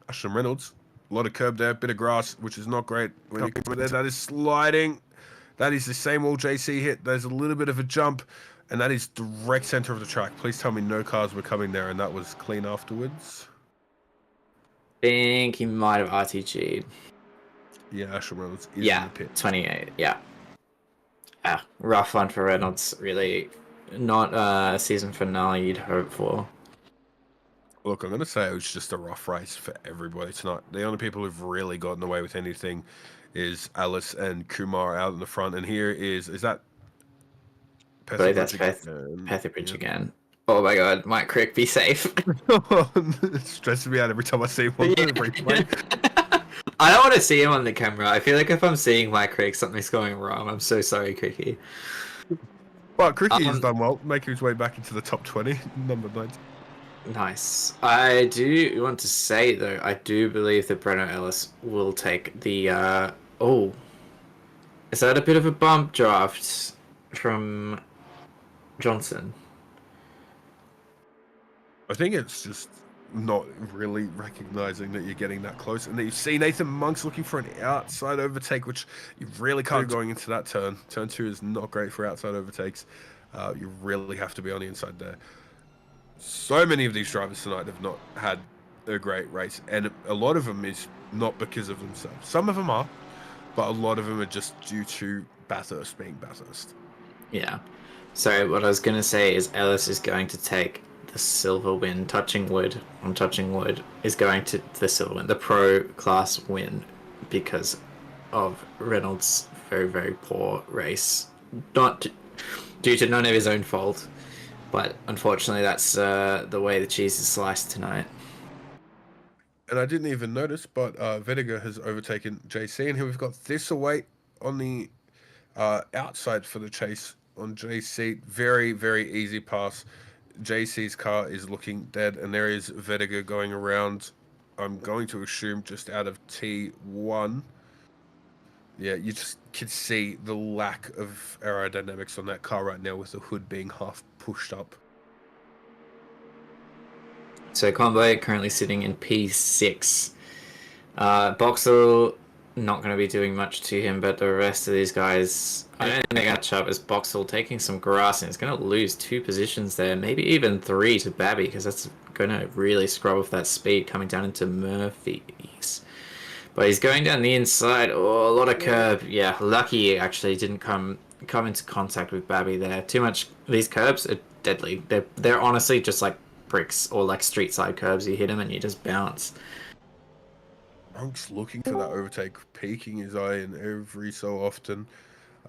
Ashton Reynolds. A lot of curb there, bit of grass, which is not great. When you come there, that is sliding. That is the same wall JC hit. There's a little bit of a jump, and that is direct center of the track. Please tell me no cars were coming there, and that was clean afterwards. Think he might have RTG'd. Yeah, Ashton Reynolds is Yeah, in the pit. 28, yeah. Ah, rough one for Reynolds, really. Not a season finale you'd hope for. Look, I'm going to say it was just a rough race for everybody tonight. The only people who've really gotten away with anything is Alice and Kumar out in the front. And here is that I believe that's Pethy Bridge again. Oh my god, Mike Crick, be safe. It stresses me out every time I see him on the replay. I don't want to see him on the camera. I feel like if I'm seeing Mike Crick, something's going wrong. I'm so sorry, Cricky. But Cricky has done well, making his way back into the top 20, number 9. Nice. I do want to say, though, I do believe that Breno Ellis will take the... Oh. Is that a bit of a bump draft from Johnson? I think it's just not really recognizing that you're getting that close, and that you see Nathan Monk's looking for an outside overtake, which you really can't do going into that turn. Turn 2 is not great for outside overtakes. You really have to be on the inside there. So many of these drivers tonight have not had a great race, and a lot of them is not because of themselves. Some of them are, but a lot of them are just due to Bathurst being Bathurst. Yeah. So what I was going to say is Ellis is going to take the silver win. Touching wood, I'm touching wood, is going to the silver win, the pro class win, because of Reynolds' very, very poor race. Not due to none of his own fault, but unfortunately that's the way the cheese is sliced tonight. And I didn't even notice, but Vediger has overtaken JC, and here we've got Thistlethwaite on the outside for the chase on JC. Very, very easy pass. JC's car is looking dead, and there is Vediger going around, I'm going to assume, just out of T1. Yeah, you just can see the lack of aerodynamics on that car right now with the hood being half pushed up. So Convoy currently sitting in P6. Boxall not going to be doing much to him, but the rest of these guys, I don't think they catch up as Boxall taking some grass and he's going to lose 2 positions there, maybe even 3 to Babby, because that's going to really scrub off that speed coming down into Murphy's. But he's going down the inside. Oh, a lot of curb. Yeah, lucky he actually didn't come into contact with Babby there. Too much. These curbs are deadly. They're honestly just like bricks or like street side curbs. You hit them and you just bounce. Monk's looking for that overtake, peeking his eye in every so often.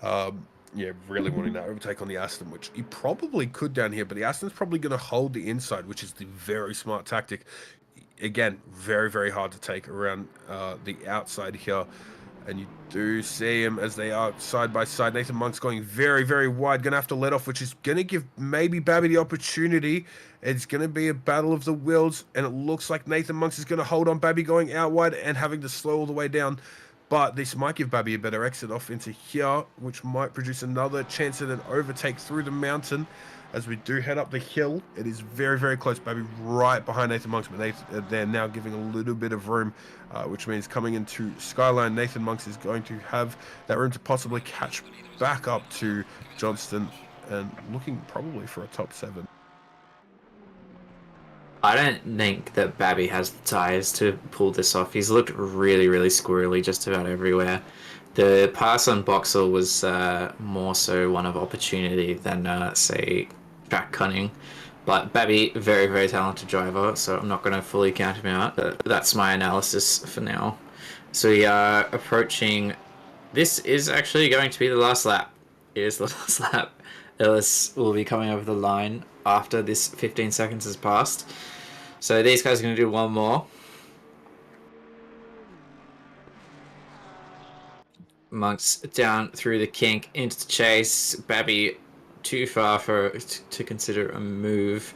Yeah, really wanting that overtake on the Aston, which he probably could down here, but the Aston's probably going to hold the inside, which is the very smart tactic. Again, very, very hard to take around the outside here. And you do see him as they are side by side. Nathan Monk's going very, very wide. Going to have to let off, which is going to give maybe Babby the opportunity. It's going to be a battle of the wills. And it looks like Nathan Monks is going to hold on Babby going out wide and having to slow all the way down. But this might give Babby a better exit off into here, which might produce another chance at an overtake through the mountain. As we do head up the hill, it is very, very close. Babby right behind Nathan Monks, but they're now giving a little bit of room, which means coming into Skyline, Nathan Monks is going to have that room to possibly catch back up to Johnston and looking probably for a top 7. I don't think that Babby has the tyres to pull this off. He's looked really, really squirrely just about everywhere. The pass on Boxall was more so one of opportunity than, say, track cunning. But Babby, very, very talented driver, so I'm not going to fully count him out. But that's my analysis for now. So we are approaching... This is actually going to be the last lap. It is the last lap. Ellis will be coming over the line after this 15 seconds has passed. So these guys are going to do one more. Monks down through the kink into the chase. Babby too far to consider a move.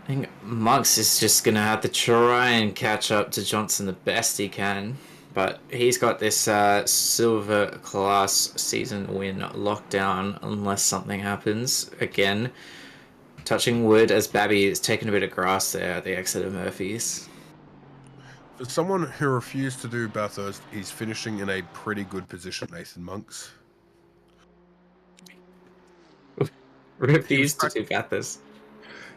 I think Monks is just going to have to try and catch up to Johnson the best he can. But he's got this silver class season win locked down unless something happens. Again, touching wood as Babby is taking a bit of grass there at the exit of Murphy's. For someone who refused to do Bathurst, he's finishing in a pretty good position, Nathan Monks. Refused to do Bathurst.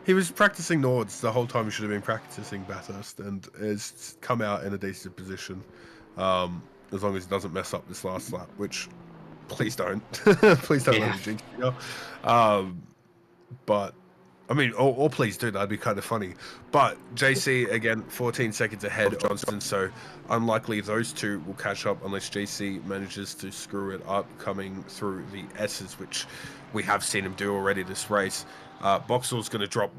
He was practicing Nords the whole time he should have been practicing Bathurst and has come out in a decent position. As long as he doesn't mess up this last lap, which please don't. Please don't let me jinx it. But I mean, or please do, that'd be kind of funny. But JC again 14 seconds ahead of Johnston, so unlikely those two will catch up unless JC manages to screw it up coming through the S's, which we have seen him do already this race. Boxall's going to drop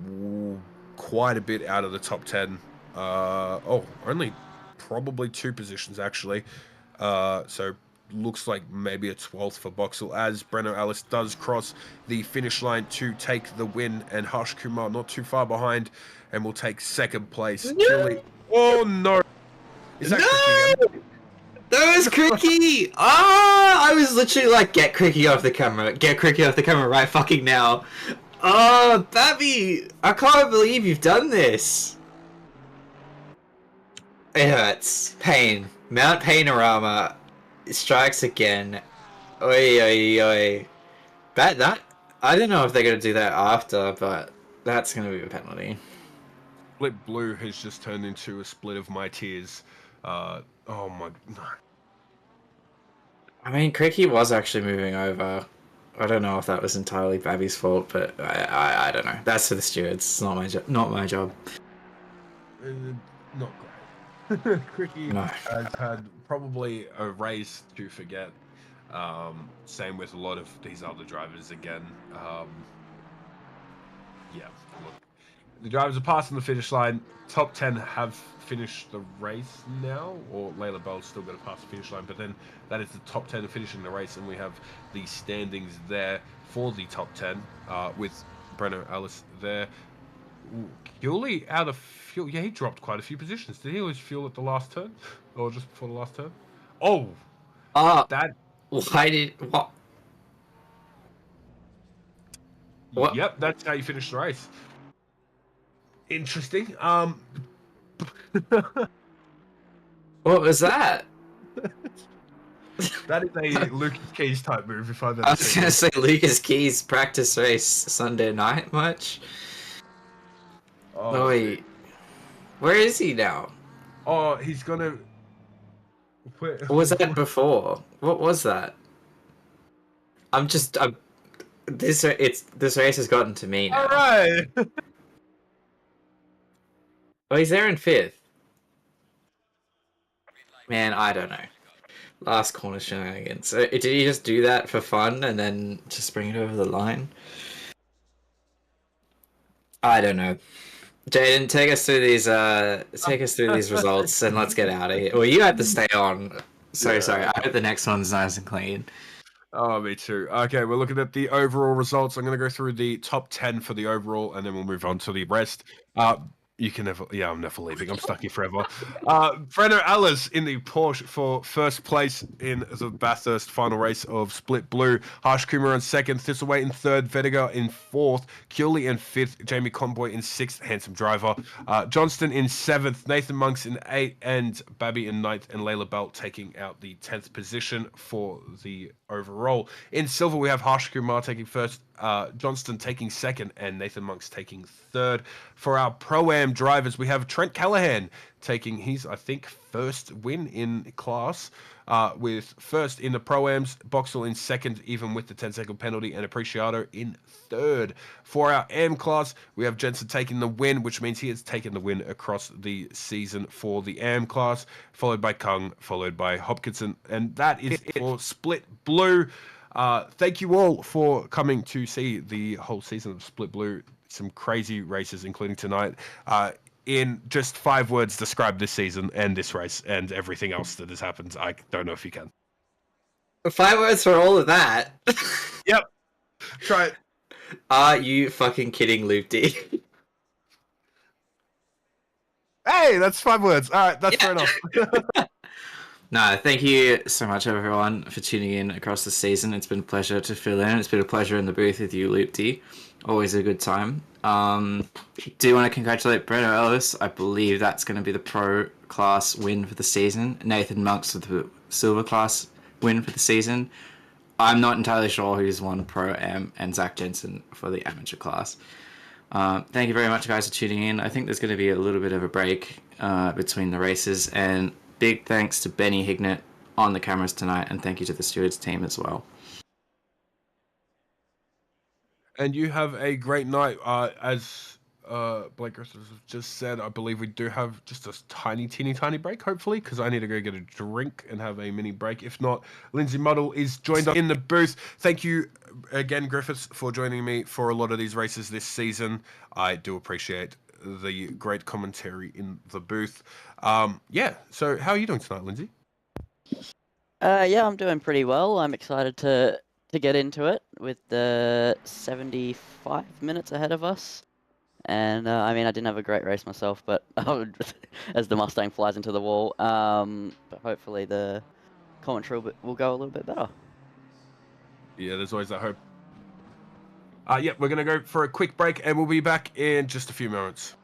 quite a bit out of the top 10. Only probably 2 positions actually. So looks like maybe a 12th for Boxall as Breno Ellis does cross the finish line to take the win, and Harsh Kumar not too far behind and will take 2nd place. No! Oh no! Is that Cricky? That was Cricky! I was literally like, get Cricky off the camera. Get Cricky off the camera right fucking now. Oh, Babby! I can't believe you've done this. It hurts. Pain. Mount Panorama strikes again. Oi, oi, oi. That, I don't know if they're going to do that after, but that's going to be a penalty. Split blue has just turned into a split of my tears. Oh my... I mean, Cricky was actually moving over. I don't know if that was entirely Babby's fault, but I don't know. That's for the stewards. It's not my job. Not my job. Not great. Cricky No. has had probably a race to forget. Same with a lot of these other drivers again. Yeah, look. The drivers are passing the finish line. Top 10 have finished the race now, or Layla Bell's still going to pass the finish line, but then that is the top 10 finishing the race, and we have the standings there for the top 10 with Breno Ellis there. Hewley out of fuel. Yeah, he dropped quite a few positions. Did he lose fuel at the last turn? Or just before the last turn? Oh! That... Why did... What? What? Yep, that's how you finish the race. Interesting. What was that? That is a Lucas Keys type move, if I've ever I was seen going to it. say Lucas Keys practice race Sunday night much? Oh, wait. Where is he now? Oh, he's gonna... What was that before? What was that? This race has gotten to me now. All right. Oh, he's there in 5th. Man, I don't know. Last corner shenanigans. So, did he just do that for fun and then just bring it over the line? I don't know. Jaden, take us through these results and let's get out of here. Well, you have to stay on. Sorry. I hope the next one's nice and clean. Oh, me too. Okay, we're looking at the overall results. I'm going to go through the top 10 for the overall, and then we'll move on to the rest. You can never. Yeah, I'm never leaving. I'm stuck here forever. Brenno Ellis in the Porsche for first place in the Bathurst final race of Split Blue. Harsh Kumar in second. Thistlewaite in third. Vediger in fourth. Cooley in fifth. Jamie Conboy in sixth. Handsome driver. Johnston in seventh. Nathan Monks in eighth. And Babby in ninth. And Layla Belt taking out the 10th position for the overall. In silver, we have Harsh Kumar taking first. Johnston taking second. And Nathan Monks taking third. For our Pro-Am drivers, we have Trent Callahan taking his, I think, first win in class, with first in the Pro-Ams, Boxall in second, even with the 10-second penalty, and Appreciato in third. For our AM class, we have Jensen taking the win, which means he has taken the win across the season for the AM class, followed by Kung, followed by Hopkinson, and that is it for Split Blue. Thank you all for coming to see the whole season of Split Blue. Some crazy races, including tonight. In just 5 words, describe this season and this race and everything else that has happened. I don't know if you can. 5 words for all of that. Yep. Try it. Are you fucking kidding, Loopty? Hey, that's 5 words. All right, that's fair enough. No, thank you so much, everyone, for tuning in across the season. It's been a pleasure to fill in. It's been a pleasure in the booth with you, Loopty. Always a good time. Do want to congratulate Brenno Ellis. I believe that's going to be the pro class win for the season. Nathan Monks with the silver class win for the season. I'm not entirely sure who's won pro am, and Zach Jensen for the amateur class. Thank you very much, guys, for tuning in. I think there's going to be a little bit of a break between the races, and big thanks to Benny Hignett on the cameras tonight, and thank you to the stewards team as well. And you have a great night. As Blake Griffiths just said, I believe we do have just a teeny tiny break, hopefully, because I need to go get a drink and have a mini break. If not, Lindsay Muddle is joined us in the booth. Thank you again, Griffiths, for joining me for a lot of these races this season. I do appreciate the great commentary in the booth. Yeah, so how are you doing tonight, Lindsay? Yeah, I'm doing pretty well. I'm excited to get into it with the 75 minutes ahead of us. And I mean, I didn't have a great race myself, but as the Mustang flies into the wall, but hopefully the commentary will go a little bit better. Yeah, there's always that hope. Yeah, we're going to go for a quick break, and we'll be back in just a few moments.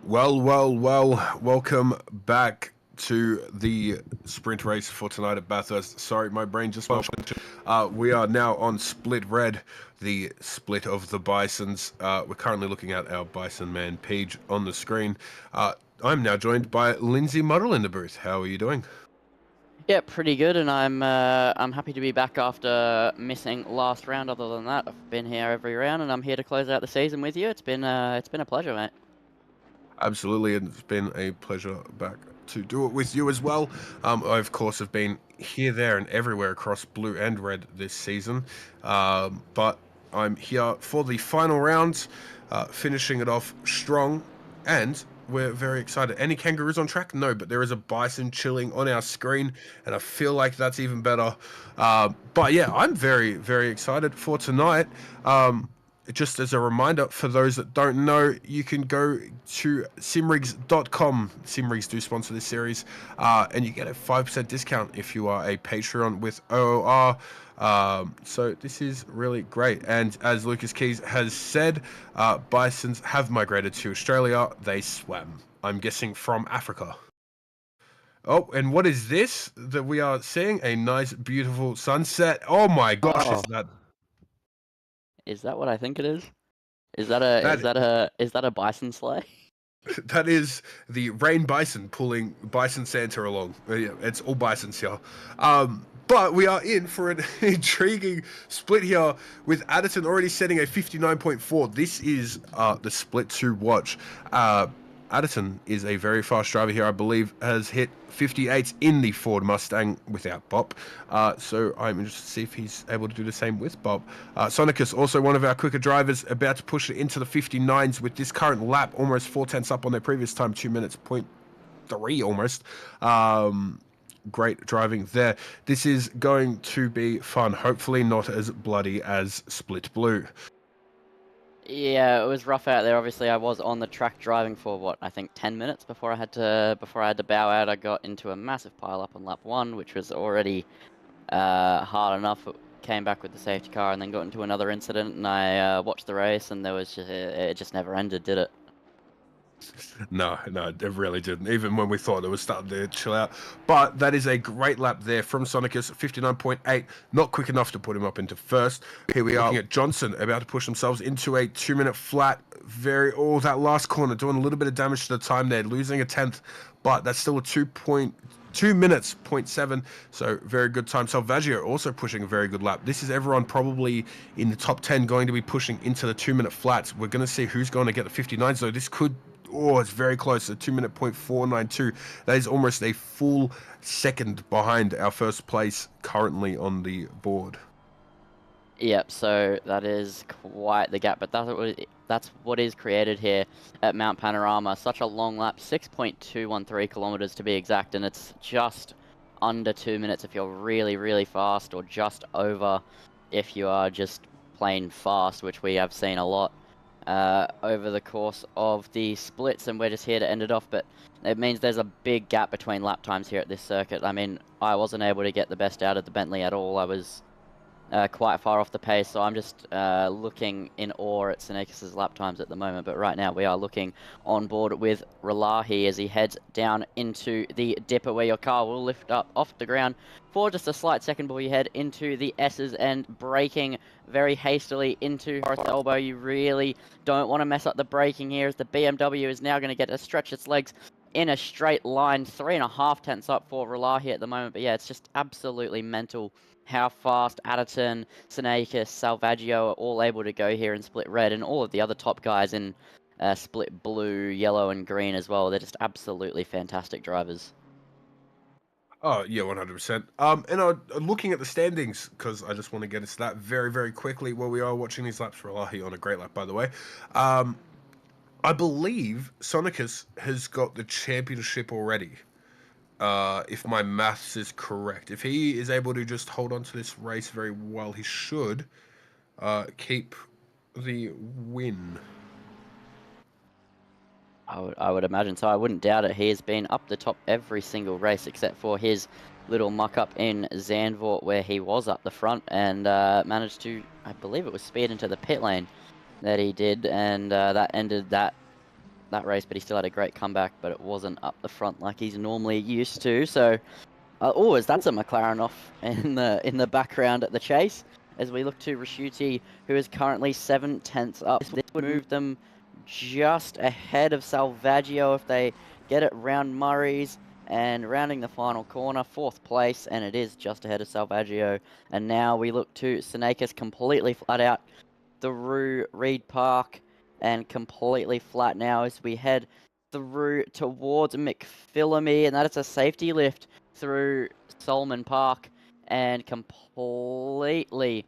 Well, welcome back to the sprint race for tonight at Bathurst. Sorry, my brain just went. We are now on Split Red, the split of the Bisons. We're currently looking at our Bison Man page on the screen. I'm now joined by Lindsay Muddle in the booth. How are you doing? Yeah, pretty good, and I'm happy to be back after missing last round. Other than that, I've been here every round, and I'm here to close out the season with you. It's been a pleasure, mate. Absolutely, and it's been a pleasure back to do it with you as well. I, of course, have been here, there, and everywhere across blue and red this season, but I'm here for the final round, finishing it off strong, and we're very excited. Any kangaroos on track? No, but there is a bison chilling on our screen, and I feel like that's even better. But yeah, I'm very, very excited for tonight. Just as a reminder, for those that don't know, you can go to simrigs.com. Simrigs do sponsor this series, and you get a 5% discount if you are a Patreon with OOR. So this is really great. And as Lucas Keys has said, bisons have migrated to Australia. They swam, I'm guessing, from Africa. Oh, and what is this that we are seeing? A nice, beautiful sunset. Oh my gosh, Oh, is that... is that what I think it is? Is that a bison sleigh? That is the rain bison pulling Bison Santa along. Yeah, it's all bisons here. But we are in for an intriguing split here with Addison already setting a 59.4. This is the split to watch. Addison is a very fast driver here, I believe, has hit 58 in the Ford Mustang without Bob. So I'm interested to see if he's able to do the same with Bob. Sonicus, also one of our quicker drivers, about to push it into the 59s with this current lap, almost 4/10 up on their previous time, 2 minutes, 0.3 almost. Great driving there. This is going to be fun. Hopefully not as bloody as Split Blue. Yeah, it was rough out there. Obviously, I was on the track driving for what I think 10 minutes before I had to bow out. I got into a massive pile up on lap 1, which was already hard enough. Came back with the safety car and then got into another incident, and I watched the race, and there was it just never ended, did it? No, it really didn't. Even when we thought it was starting to chill out. But that is a great lap there from Sonicus, 59.8. Not quick enough to put him up into first. Here we are looking at Johnson, about to push themselves into a 2-minute flat. That last corner, doing a little bit of damage to the time there, losing a 10th. But that's still a 2 minutes, 0.7, so very good time. Salvaggio also pushing a very good lap. This is everyone probably in the top 10 going to be pushing into the 2-minute flats. We're going to see who's going to get the 59s, though. This could... Oh, it's very close. A 2-minute 0.492. That is almost a full second behind our first place currently on the board. Yep, so that is quite the gap, but that's what is created here at Mount Panorama. Such a long lap, 6.213 kilometers to be exact, and it's just under 2 minutes if you're really, really fast, or just over if you are just plain fast, which we have seen a lot over the course of the splits, and we're just here to end it off. But it means there's a big gap between lap times here at this circuit. I mean, I wasn't able to get the best out of the Bentley at all. I was quite far off the pace, so I'm just looking in awe at Senekis' lap times at the moment. But right now we are looking on board with Ralahi as he heads down into the dipper, where your car will lift up off the ground for just a slight second before you head into the S's, and braking very hastily into Forest Elbow. You really don't want to mess up the braking here, as the BMW is now going to get to stretch its legs in a straight line. 3.5 tenths up for Ralahi at the moment. But yeah, it's just absolutely mental how fast Addison, Senekis, Salvaggio are all able to go here in Split Red, and all of the other top guys in Split Blue, Yellow, and Green as well. They're just absolutely fantastic drivers. Oh, yeah, 100%. And looking at the standings, because I just want to get into that very, very quickly while we are watching these laps. Ralahi on a great lap, by the way. I believe Sonicus has got the championship already. If my maths is correct. If he is able to just hold on to this race very well, he should keep the win. I would imagine so. I wouldn't doubt it. He has been up the top every single race except for his little muck-up in Zandvoort, where he was up the front and managed to, I believe it was speed into the pit lane that he did, and that ended that that race, but he still had a great comeback, but it wasn't up the front like he's normally used to. So, that's a McLaren off in the background at the chase as we look to Rashuti, who is currently 7/10 up. This would move them just ahead of Salvaggio if they get it round Murray's and rounding the final corner, 4th place, and it is just ahead of Salvaggio. And now we look to Senakis completely flat out through Reed Park and completely flat now as we head through towards McPhillamy, and that is a safety lift through Solomon Park and completely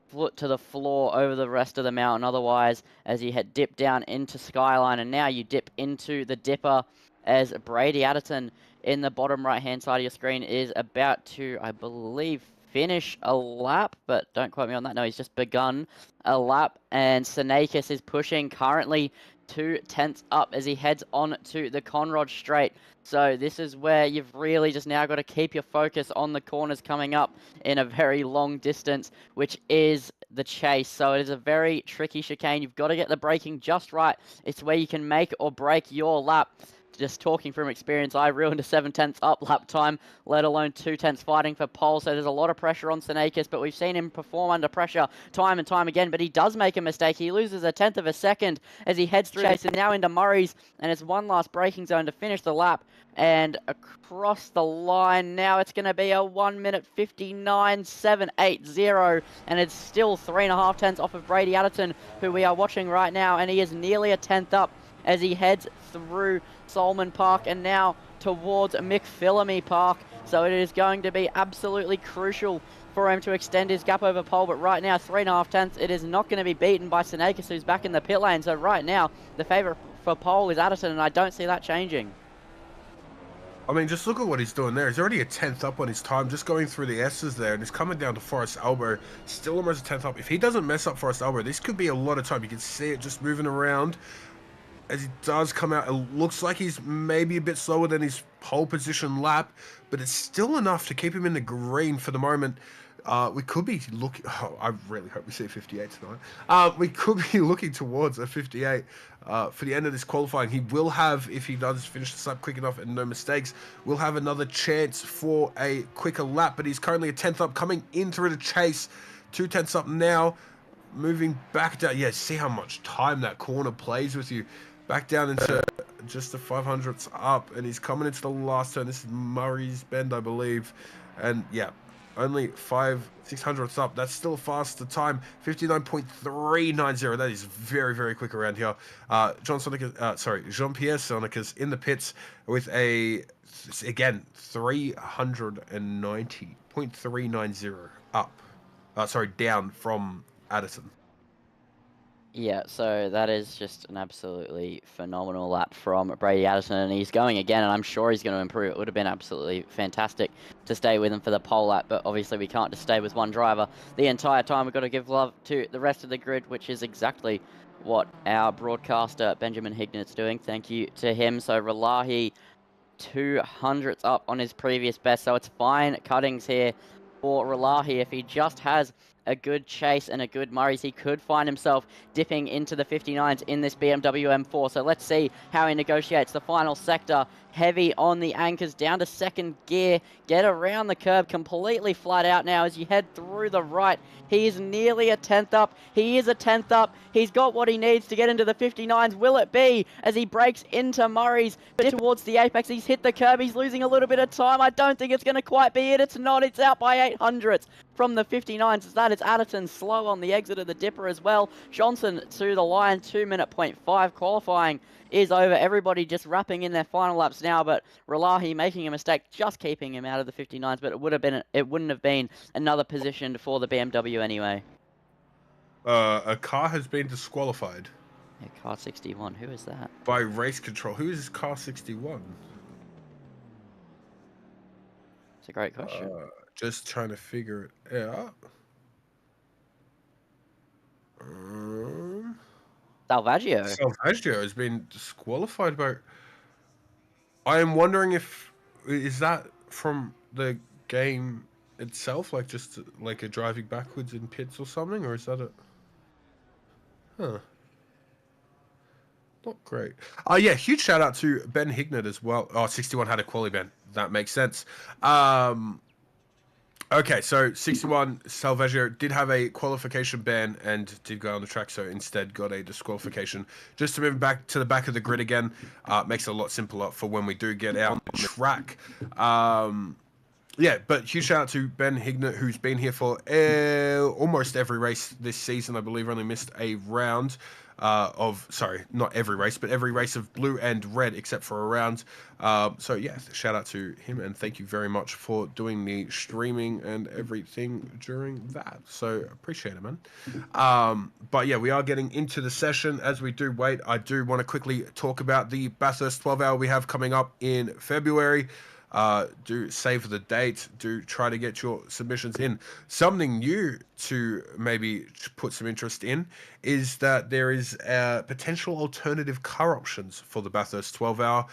foot to the floor over the rest of the mountain otherwise as you had dipped down into Skyline, and now you dip into the Dipper as Brady Adderton in the bottom right hand side of your screen is about to, I believe, finish a lap, but don't quote me on that. No, he's just begun a lap, and Senakis is pushing currently 2/10 up as he heads on to the Conrod Straight. So this is where you've really just now got to keep your focus on the corners coming up in a very long distance, which is the chase. So it is a very tricky chicane. You've got to get the braking just right. It's where you can make or break your lap. Just talking from experience, I ruined a 7/10 up lap time, let alone 2/10 fighting for pole. So there's a lot of pressure on Senakis, but we've seen him perform under pressure time and time again. But he does make a mistake. He loses a 1/10 of a second as he heads through chase and now into Murray's, and it's one last braking zone to finish the lap. And across the line now, it's going to be a 1 minute 59.780, and it's still 3.5 tenths off of Brady Adderton, who we are watching right now, and he is nearly a 10th up as he heads through Solomon Park and now towards McPhillamy Park. So it is going to be absolutely crucial for him to extend his gap over pole, but right now 3.5 tenths, it is not going to be beaten by Senakis, who's back in the pit lane. So right now the favourite for pole is Adderton, and I don't see that changing. I mean, just look at what he's doing there. He's already a 10th up on his time, just going through the S's there, and he's coming down to Forest Elbow, still almost a 10th up. If he doesn't mess up Forest Elbow, this could be a lot of time. You can see it just moving around. As he does come out, it looks like he's maybe a bit slower than his pole position lap, but it's still enough to keep him in the green for the moment. We could be looking... Oh, I really hope we see a 58 tonight. We could be looking towards a 58 for the end of this qualifying. He will have, if he does finish this lap quick enough and no mistakes, will have another chance for a quicker lap, but he's currently a 10th up, coming in through the chase. 2/10 up now, moving back down. Yeah, see how much time that corner plays with you. Back down into just the 500ths up, and he's coming into the last turn. This is Murray's Bend, I believe. And yeah, only 600ths up. That's still a faster time. 59.390. That is very, very quick around here. Jean-Pierre Sonicas in the pits with a, again, 390.390 up. Down from Addison. Yeah, so that is just an absolutely phenomenal lap from Brady Adderton, and he's going again, and I'm sure he's going to improve. It would have been absolutely fantastic to stay with him for the pole lap, but obviously we can't just stay with one driver the entire time. We've got to give love to the rest of the grid, which is exactly what our broadcaster, Benjamin Hignet's doing. Thank you to him. So Relahi, 200ths up on his previous best, so it's fine cuttings here for Relahi. If he just has a good chase and a good Murray's, he could find himself dipping into the 59s in this BMW M4. So let's see how he negotiates the final sector. Heavy on the anchors, down to second gear, get around the curb, completely flat out now as you head through the right. He is nearly a 10th up. He is a 10th up. He's got what he needs to get into the 59s. Will it be as he breaks into Murray's towards the apex? He's hit the curb. He's losing a little bit of time. I don't think it's going to quite be it. It's not. It's out by 800ths from the 59s. That is Adderton slow on the exit of the Dipper as well. Johnson to the line, 2:05 qualifying is over. Everybody just wrapping in their final laps now, but Relahi making a mistake, just keeping him out of the 59s, but it wouldn't have been another position for the BMW anyway. A car has been disqualified. Yeah, car 61, who is that? By race control. Who is car 61? It's a great question. Just trying to figure it out. Salvaggio. Salvaggio has been disqualified by... I am wondering if... Is that from the game itself? Like just like a driving backwards in pits or something? Or is that a... Huh. Not great. Yeah, huge shout out to Ben Hignett as well. Oh, 61 had a quali ban. That makes sense. Okay, so 61 Salveggio did have a qualification ban and did go on the track, so instead got a disqualification. Just to move back to the back of the grid again, makes it a lot simpler for when we do get out on the track. Yeah, but huge shout out to Ben Hignett, who's been here for almost every race this season. I believe only missed a round sorry, not every race, but every race of blue and red except for a round. So yeah, shout out to him and thank you very much for doing the streaming and everything during that. So appreciate it, man. But yeah, we are getting into the session. As we do wait, I do want to quickly talk about the Bathurst 12 hour we have coming up in February. Do save the date. Do try to get your submissions in. Something new to maybe put some interest in is that there is potential alternative car options for the Bathurst 12 hour,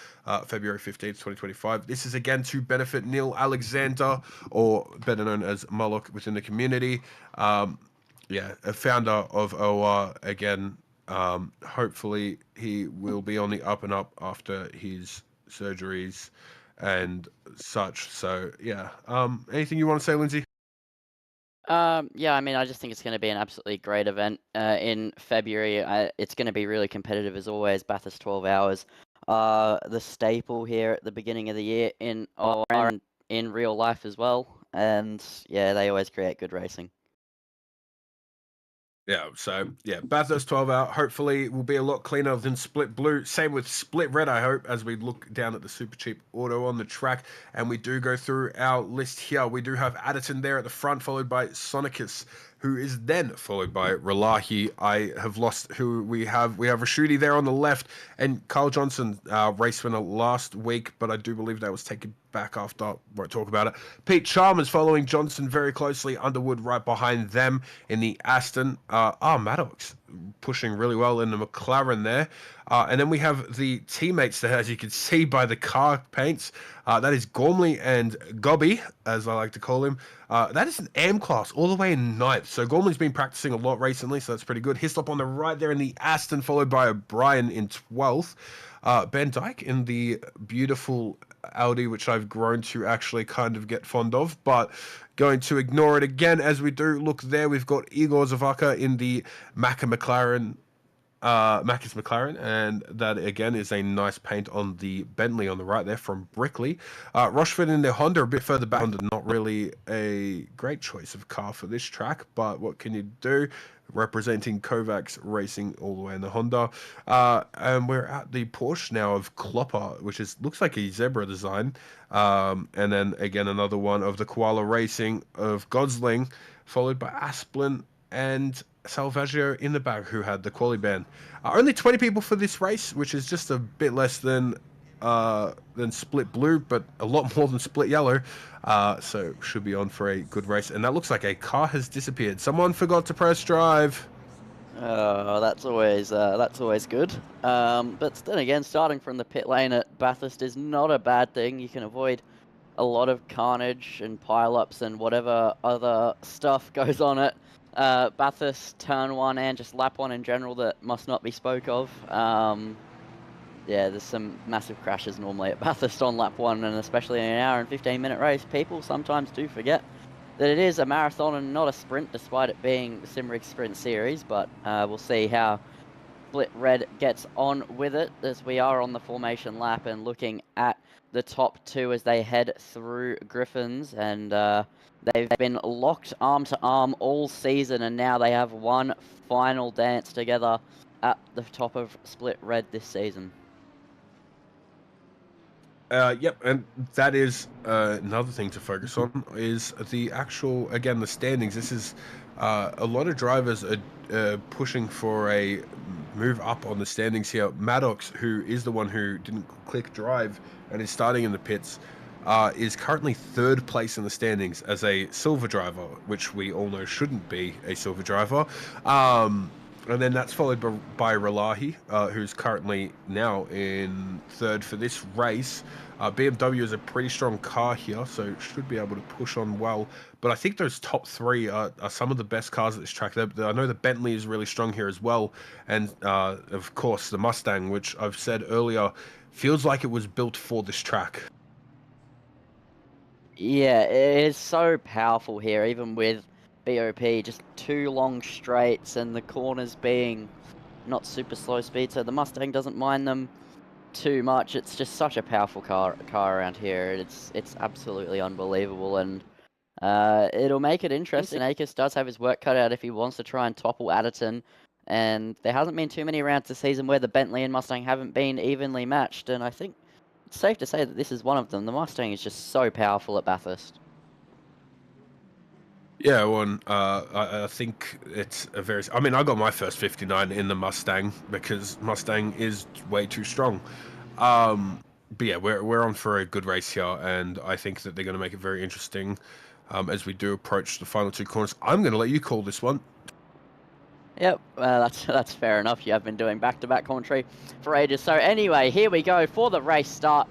February 15th, 2025. This is again to benefit Neil Alexander, or better known as Moloch within the community. Yeah, a founder of OR again. Hopefully he will be on the up and up after his surgeries and such. So yeah. Anything you want to say, Lindsay? Yeah, I mean, I just think it's going to be an absolutely great event in February. It's going to be really competitive as always. Bathurst 12 hours, the staple here at the beginning of the year and in real life as well. And yeah, they always create good racing. Yeah, so yeah, Bathurst 12 hour hopefully will be a lot cleaner than Split Blue. Same with Split Red, I hope, as we look down at the super cheap auto on the track. And we do go through our list here. We do have Adderton there at the front, followed by Sonicus, who is then followed by Relahi. I have lost who we have. We have Rashudi there on the left, and Carl Johnson, race winner last week, but I do believe that was taken back after. Won't talk about it. Pete Chalmers following Johnson very closely. Underwood right behind them in the Aston. Maddox pushing really well in the McLaren there. And then we have the teammates there, as you can see by the car paints. That is Gormley and Gobby, as I like to call him. That is an AM class all the way in 9th. So Gormley's been practicing a lot recently, so that's pretty good. Hislop on the right there in the Aston, followed by O'Brien in 12th. Ben Dyke in the beautiful Audi, which I've grown to actually kind of get fond of, but going to ignore it again as we do look there. We've got Igor Zavaka in the Macca's McLaren, and that again is a nice paint on the Bentley on the right there from Brickley. Rochefort in the Honda a bit further back. Honda not really a great choice of car for this track, but what can you do? Representing Kovacs Racing all the way in the Honda. And we're at the Porsche now of Klopper, which looks like a zebra design. And then again another one of the Koala Racing of Gosling, followed by Asplin and Salvaggio in the back, who had the quali ban. Only 20 people for this race, which is just a bit less than Split Blue, but a lot more than Split Yellow. So should be on for a good race. And that looks like a car has disappeared. Someone forgot to press drive. Oh, that's always good. But then again, starting from the pit lane at Bathurst is not a bad thing. You can avoid a lot of carnage and pile-ups and whatever other stuff goes on at Bathurst turn 1 and just lap 1 in general that must not be spoke of. Yeah, there's some massive crashes normally at Bathurst on lap 1, and especially in an hour and 15-minute race. People sometimes do forget that it is a marathon and not a sprint, despite it being the Simrigs Sprint Series, but we'll see how Split Red gets on with it, as we are on the formation lap and looking at the top 2 as they head through Griffins, and they've been locked arm to arm all season, and now they have one final dance together at the top of Split Red this season. Yep, and that is another thing to focus on is the actual, again, the standings. This is a lot of drivers are pushing for a move up on the standings here. Maddox, who is the one who didn't click drive and is starting in the pits, is currently 3rd place in the standings as a silver driver, which we all know shouldn't be a silver driver. And then that's followed by Relahi, who's currently now in third for this race. BMW is a pretty strong car here, so should be able to push on well. But I think those top three are some of the best cars at this track. I know the Bentley is really strong here as well. And, of course, the Mustang, which I've said earlier, feels like it was built for this track. Yeah, it is so powerful here, even with BOP, just 2 long straights and the corners being not super slow speed, so the Mustang doesn't mind them too much. It's just such a powerful car around here. It's absolutely unbelievable, and it'll make it interesting. Akis does have his work cut out if he wants to try and topple Adderton, and there hasn't been too many rounds this season where the Bentley and Mustang haven't been evenly matched, and I think it's safe to say that this is one of them. The Mustang is just so powerful at Bathurst. Yeah, well, I think it's a very... I mean, I got my first 59 in the Mustang because Mustang is way too strong. But yeah, we're on for a good race here, and I think that they're going to make it very interesting as we do approach the final 2 corners. I'm going to let you call this one. Yep, that's fair enough. You have been doing back-to-back commentary for ages. So anyway, here we go for the race start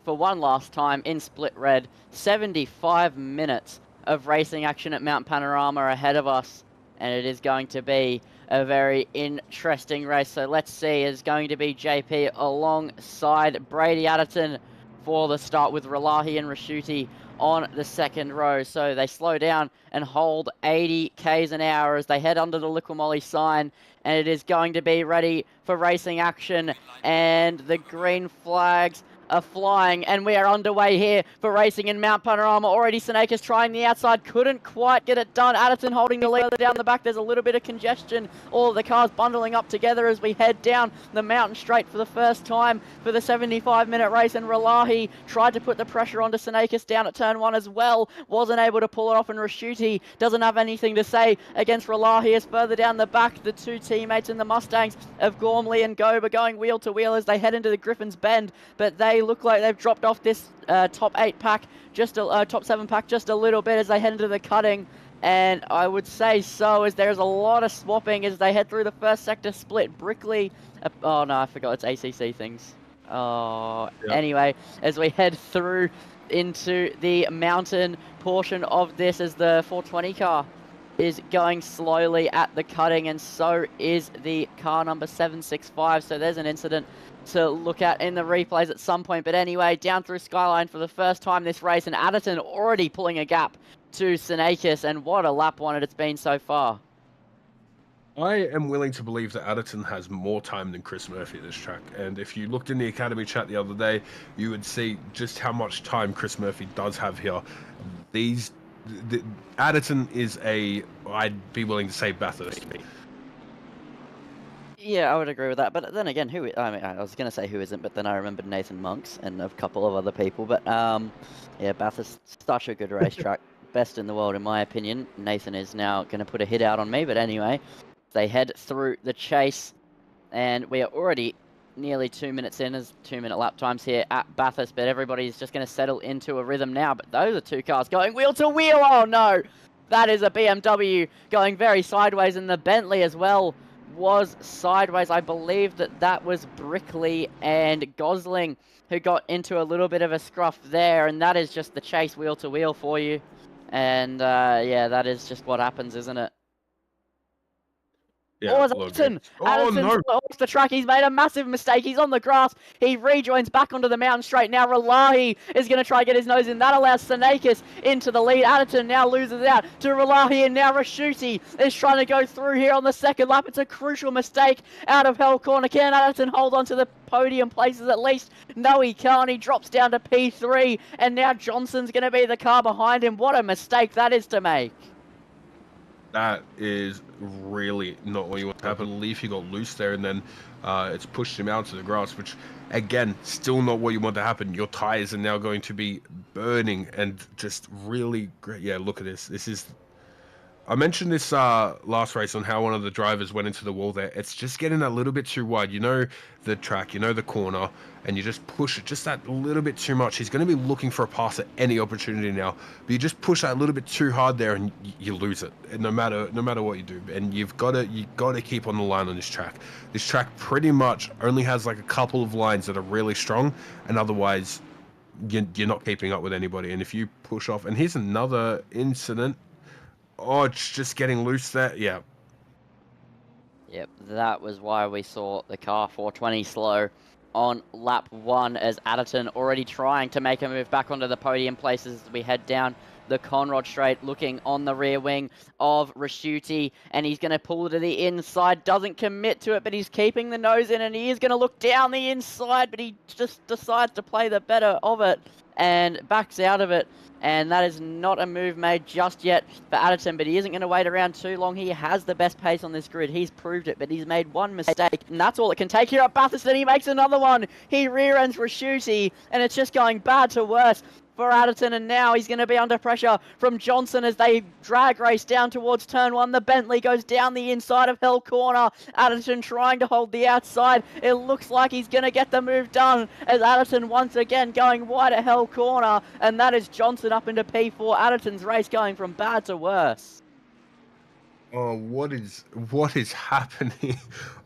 for one last time in split red. 75 minutes of racing action at Mount Panorama ahead of us, and it is going to be a very interesting race. So let's see, it's going to be JP alongside Brady Adderton for the start, with Relahi and Rashuti on the second row. So they slow down and hold 80 k's an hour as they head under the Liquimolly sign, and it is going to be ready for racing action, and the green flags are flying, and we are underway here for racing in Mount Panorama. Already Senakis trying the outside, couldn't quite get it done. Adderton holding the lead further down the back. There's a little bit of congestion. All of the cars bundling up together as we head down the mountain straight for the first time for the 75-minute race, and Relahi tried to put the pressure onto Senakis down at turn 1 as well. Wasn't able to pull it off, and Rashuti doesn't have anything to say against Relahi as further down the back, the 2 teammates in the Mustangs of Gormley and Gobe are going wheel to wheel as they head into the Griffin's Bend, but they look like they've dropped off this top 8 pack, top 7 pack just a little bit as they head into the cutting. And I would say so, as there's a lot of swapping as they head through the first sector split. Brickley, oh no, I forgot, it's ACC things. Oh, Yep. Anyway, as we head through into the mountain portion of this, as the 420 car is going slowly at the cutting, and so is the car number 765. So there's an incident to look at in the replays at some point. But anyway, down through Skyline for the first time this race, and Adderton already pulling a gap to Senakis, and what a lap one it's been so far. I am willing to believe that Adderton has more time than Chris Murphy at this track. And if you looked in the Academy chat the other day, you would see just how much time Chris Murphy does have here. Adderton is I'd be willing to say Bathurst. Yeah, I would agree with that. But then again, I was going to say who isn't, but then I remembered Nathan Monks and a couple of other people. But yeah, Bathurst, such a good racetrack. Best in the world, in my opinion. Nathan is now going to put a hit out on me. But anyway, they head through the chase, and we are already nearly 2 minutes in, as 2-minute lap times here at Bathurst. But everybody's just going to settle into a rhythm now. But those are 2 cars going wheel to wheel. Oh no! That is a BMW going very sideways, and the Bentley as well was sideways. I believe that was Brickley and Gosling who got into a little bit of a scruff there, and that is just the chase wheel to wheel for you. And yeah, that is just what happens, isn't it? Yeah, Adderton. Oh no! Off the track. He's made a massive mistake. He's on the grass. He rejoins back onto the mountain straight. Now Relahi is going to try and get his nose in. That allows Senakis into the lead. Adderton now loses out to Relahi, and now Rashuti is trying to go through here on the second lap. It's a crucial mistake out of Hell Corner. Can Adderton hold on to the podium places at least? No, he can't. He drops down to P3, and now Johnson's going to be the car behind him. What a mistake that is to make. That is really not what you want to happen. Leafy got loose there, and then it's pushed him out to the grass, which, again, still not what you want to happen. Your tires are now going to be burning and just really great. Yeah, look at this. This is... I mentioned this last race on how one of the drivers went into the wall there. It's just getting a little bit too wide. You know the track, you know the corner, and you just push it just that little bit too much. He's going to be looking for a pass at any opportunity now, but you just push that a little bit too hard there, and you lose it. And no matter what you do, and you got to keep on the line on this track. This track pretty much only has like a couple of lines that are really strong, and otherwise you're not keeping up with anybody. And if you push off, and here's another incident. Oh, it's just getting loose there. Yeah. Yep, that was why we saw the car 420 slow on lap 1 as Adderton already trying to make a move back onto the podium places as we head down the Conrod Straight, looking on the rear wing of Rashuti, and he's going to pull to the inside, doesn't commit to it, but he's keeping the nose in, and he is going to look down the inside, but he just decides to play the better of it and backs out of it. And that is not a move made just yet for Adderton, but he isn't going to wait around too long. He has the best pace on this grid. He's proved it, but he's made one mistake, and that's all it can take here at Bathurst, and he makes another one. He rear-ends Rashuti, and it's just going bad to worse for Adderton, and now he's going to be under pressure from Johnson as they drag race down towards turn 1. The Bentley goes down the inside of Hell Corner. Adderton trying to hold the outside. It looks like he's going to get the move done as Adderton once again going wide at Hell Corner, and that is Johnson up into P4. Adderton's race going from bad to worse. Oh, what is happening?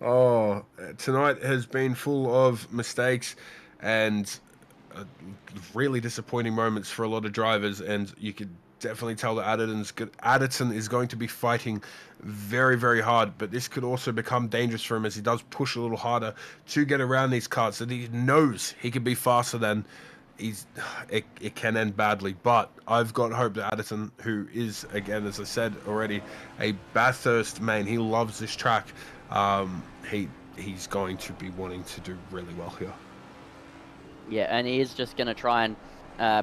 Oh, tonight has been full of mistakes and really disappointing moments for a lot of drivers, and you could definitely tell that Adderton is going to be fighting very, very hard, but this could also become dangerous for him as he does push a little harder to get around these carts that he knows he can be faster than. It can end badly, but I've got hope that Adderton, who is, again, as I said already, a Bathurst main, he loves this track. He's going to be wanting to do really well here. Yeah, and he is just going to try and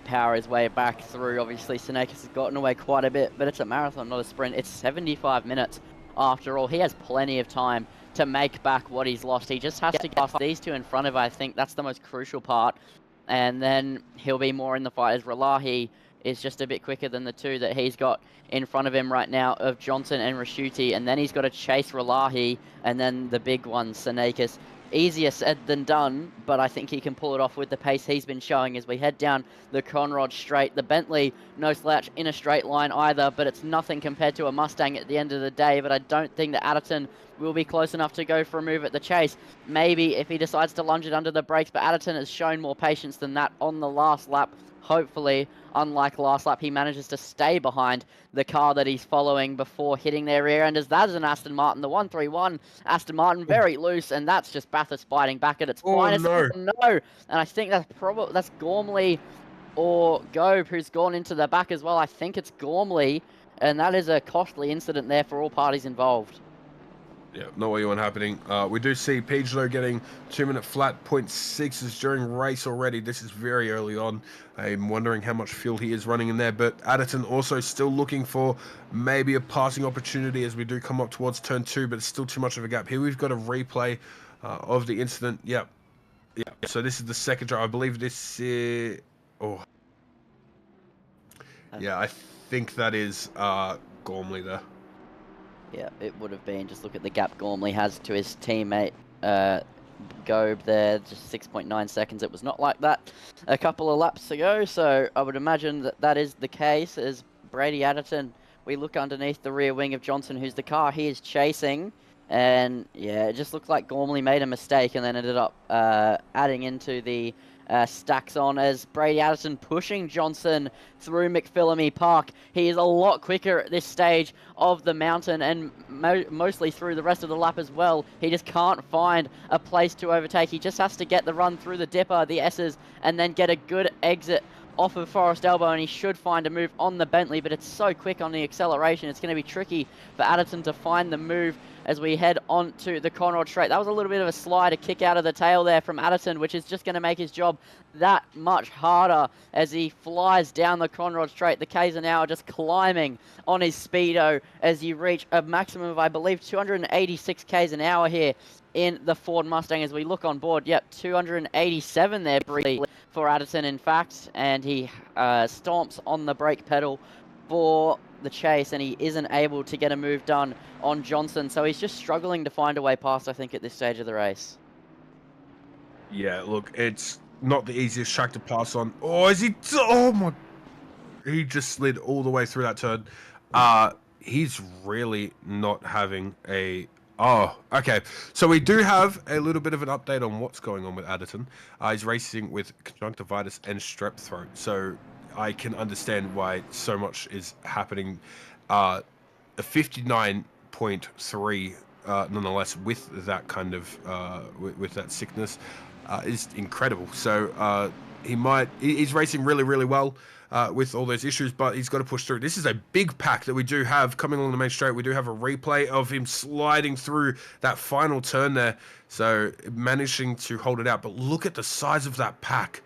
power his way back through. Obviously, Senekis has gotten away quite a bit, but it's a marathon, not a sprint. It's 75 minutes after all. He has plenty of time to make back what he's lost. He just has to get these two in front of him. I think that's the most crucial part. And then he'll be more in the fight, as Ralahi is just a bit quicker than the two that he's got in front of him right now of Johnson and Rashuti. And then he's got to chase Ralahi, and then the big one, Senekis. Easier said than done, but I think he can pull it off with the pace he's been showing as we head down the Conrod Straight. The Bentley, no slouch in a straight line either, but it's nothing compared to a Mustang at the end of the day. But I don't think that Adderton will be close enough to go for a move at the chase. Maybe if he decides to lunge it under the brakes, but Adderton has shown more patience than that on the last lap. Hopefully, unlike last lap, he manages to stay behind the car that he's following before hitting their rear end. As that is an Aston Martin, the 131 Aston Martin, very loose, and that's just Bathurst fighting back at its finest. No. No, and I think that's Gormley or Gobe who's gone into the back as well. I think it's Gormley, and that is a costly incident there for all parties involved. Yeah, not what you want happening. We do see Pagelo getting 2-minute flat 0.6s during race already. This is very early on. I'm wondering how much fuel he is running in there. But Adderton also still looking for maybe a passing opportunity as we do come up towards turn 2, but it's still too much of a gap. Here we've got a replay of the incident. Yeah. So this is the second drive. I believe this is... Oh. Yeah, I think that is Gormley there. Yeah, it would have been. Just look at the gap Gormley has to his teammate Gobe there. Just 6.9 seconds. It was not like that a couple of laps ago. So I would imagine that that is the case. As Brady Adderton, we look underneath the rear wing of Johnson, who's the car he is chasing. And yeah, it just looked like Gormley made a mistake and then ended up adding into the stacks on as Brady Adderton pushing Johnson through McPhillamy Park. He is a lot quicker at this stage of the mountain and mostly through the rest of the lap as well. He just can't find a place to overtake. He just has to get the run through the dipper, the S's, and then get a good exit off of Forest Elbow, and he should find a move on the Bentley, but it's so quick on the acceleration, it's going to be tricky for Adderton to find the move as we head on to the Conrod Straight. That was a little bit of a slide, a kick out of the tail there from Adderton, which is just going to make his job that much harder as he flies down the Conrod Straight. The K's an hour just climbing on his speedo as you reach a maximum of, I believe, 286 K's an hour here in the Ford Mustang as we look on board. Yep, 287 there briefly for Adderton, in fact, and he stomps on the brake pedal for the chase, and he isn't able to get a move done on Johnson. So he's just struggling to find a way past, I think, at this stage of the race. Yeah, look, it's not the easiest track to pass on. Oh, is he? Oh my! He just slid all the way through that turn. He's really not having a. Oh, okay. So we do have a little bit of an update on what's going on with Adderton. He's racing with conjunctivitis and strep throat, so I can understand why so much is happening. A 59.3, nonetheless, with that kind of with that sickness, is incredible. So he's racing really, really well. With all those issues, but he's got to push through. This is a big pack that we do have coming along the main straight. We do have a replay of him sliding through that final turn there, so managing to hold it out. But look at the size of that pack.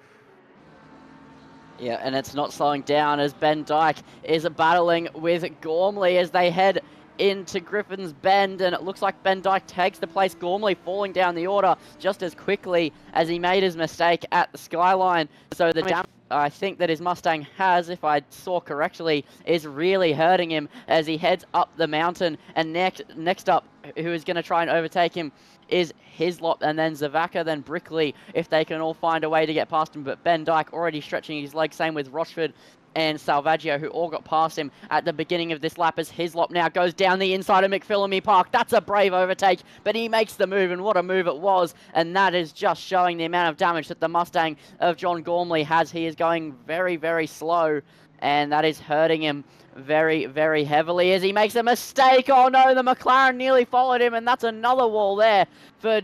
Yeah, and it's not slowing down as Ben Dyke is battling with Gormley as they head into Griffin's Bend, and it looks like Ben Dyke takes the place. Gormley falling down the order just as quickly as he made his mistake at the skyline. So the damage I think that his Mustang has, if I saw correctly, is really hurting him as he heads up the mountain. And next up, who is going to try and overtake him is Hislop, and then Zavaka, then Brickley, if they can all find a way to get past him. But Ben Dyke already stretching his legs, same with Rochford and Salvaggio, who all got past him at the beginning of this lap, as Hislop now goes down the inside of McPhillamy Park. That's a brave overtake, but he makes the move, and what a move it was. And that is just showing the amount of damage that the Mustang of John Gormley has. He is going very, very slow, and that is hurting him very, very heavily as he makes a mistake. Oh no, the McLaren nearly followed him, and that's another wall there for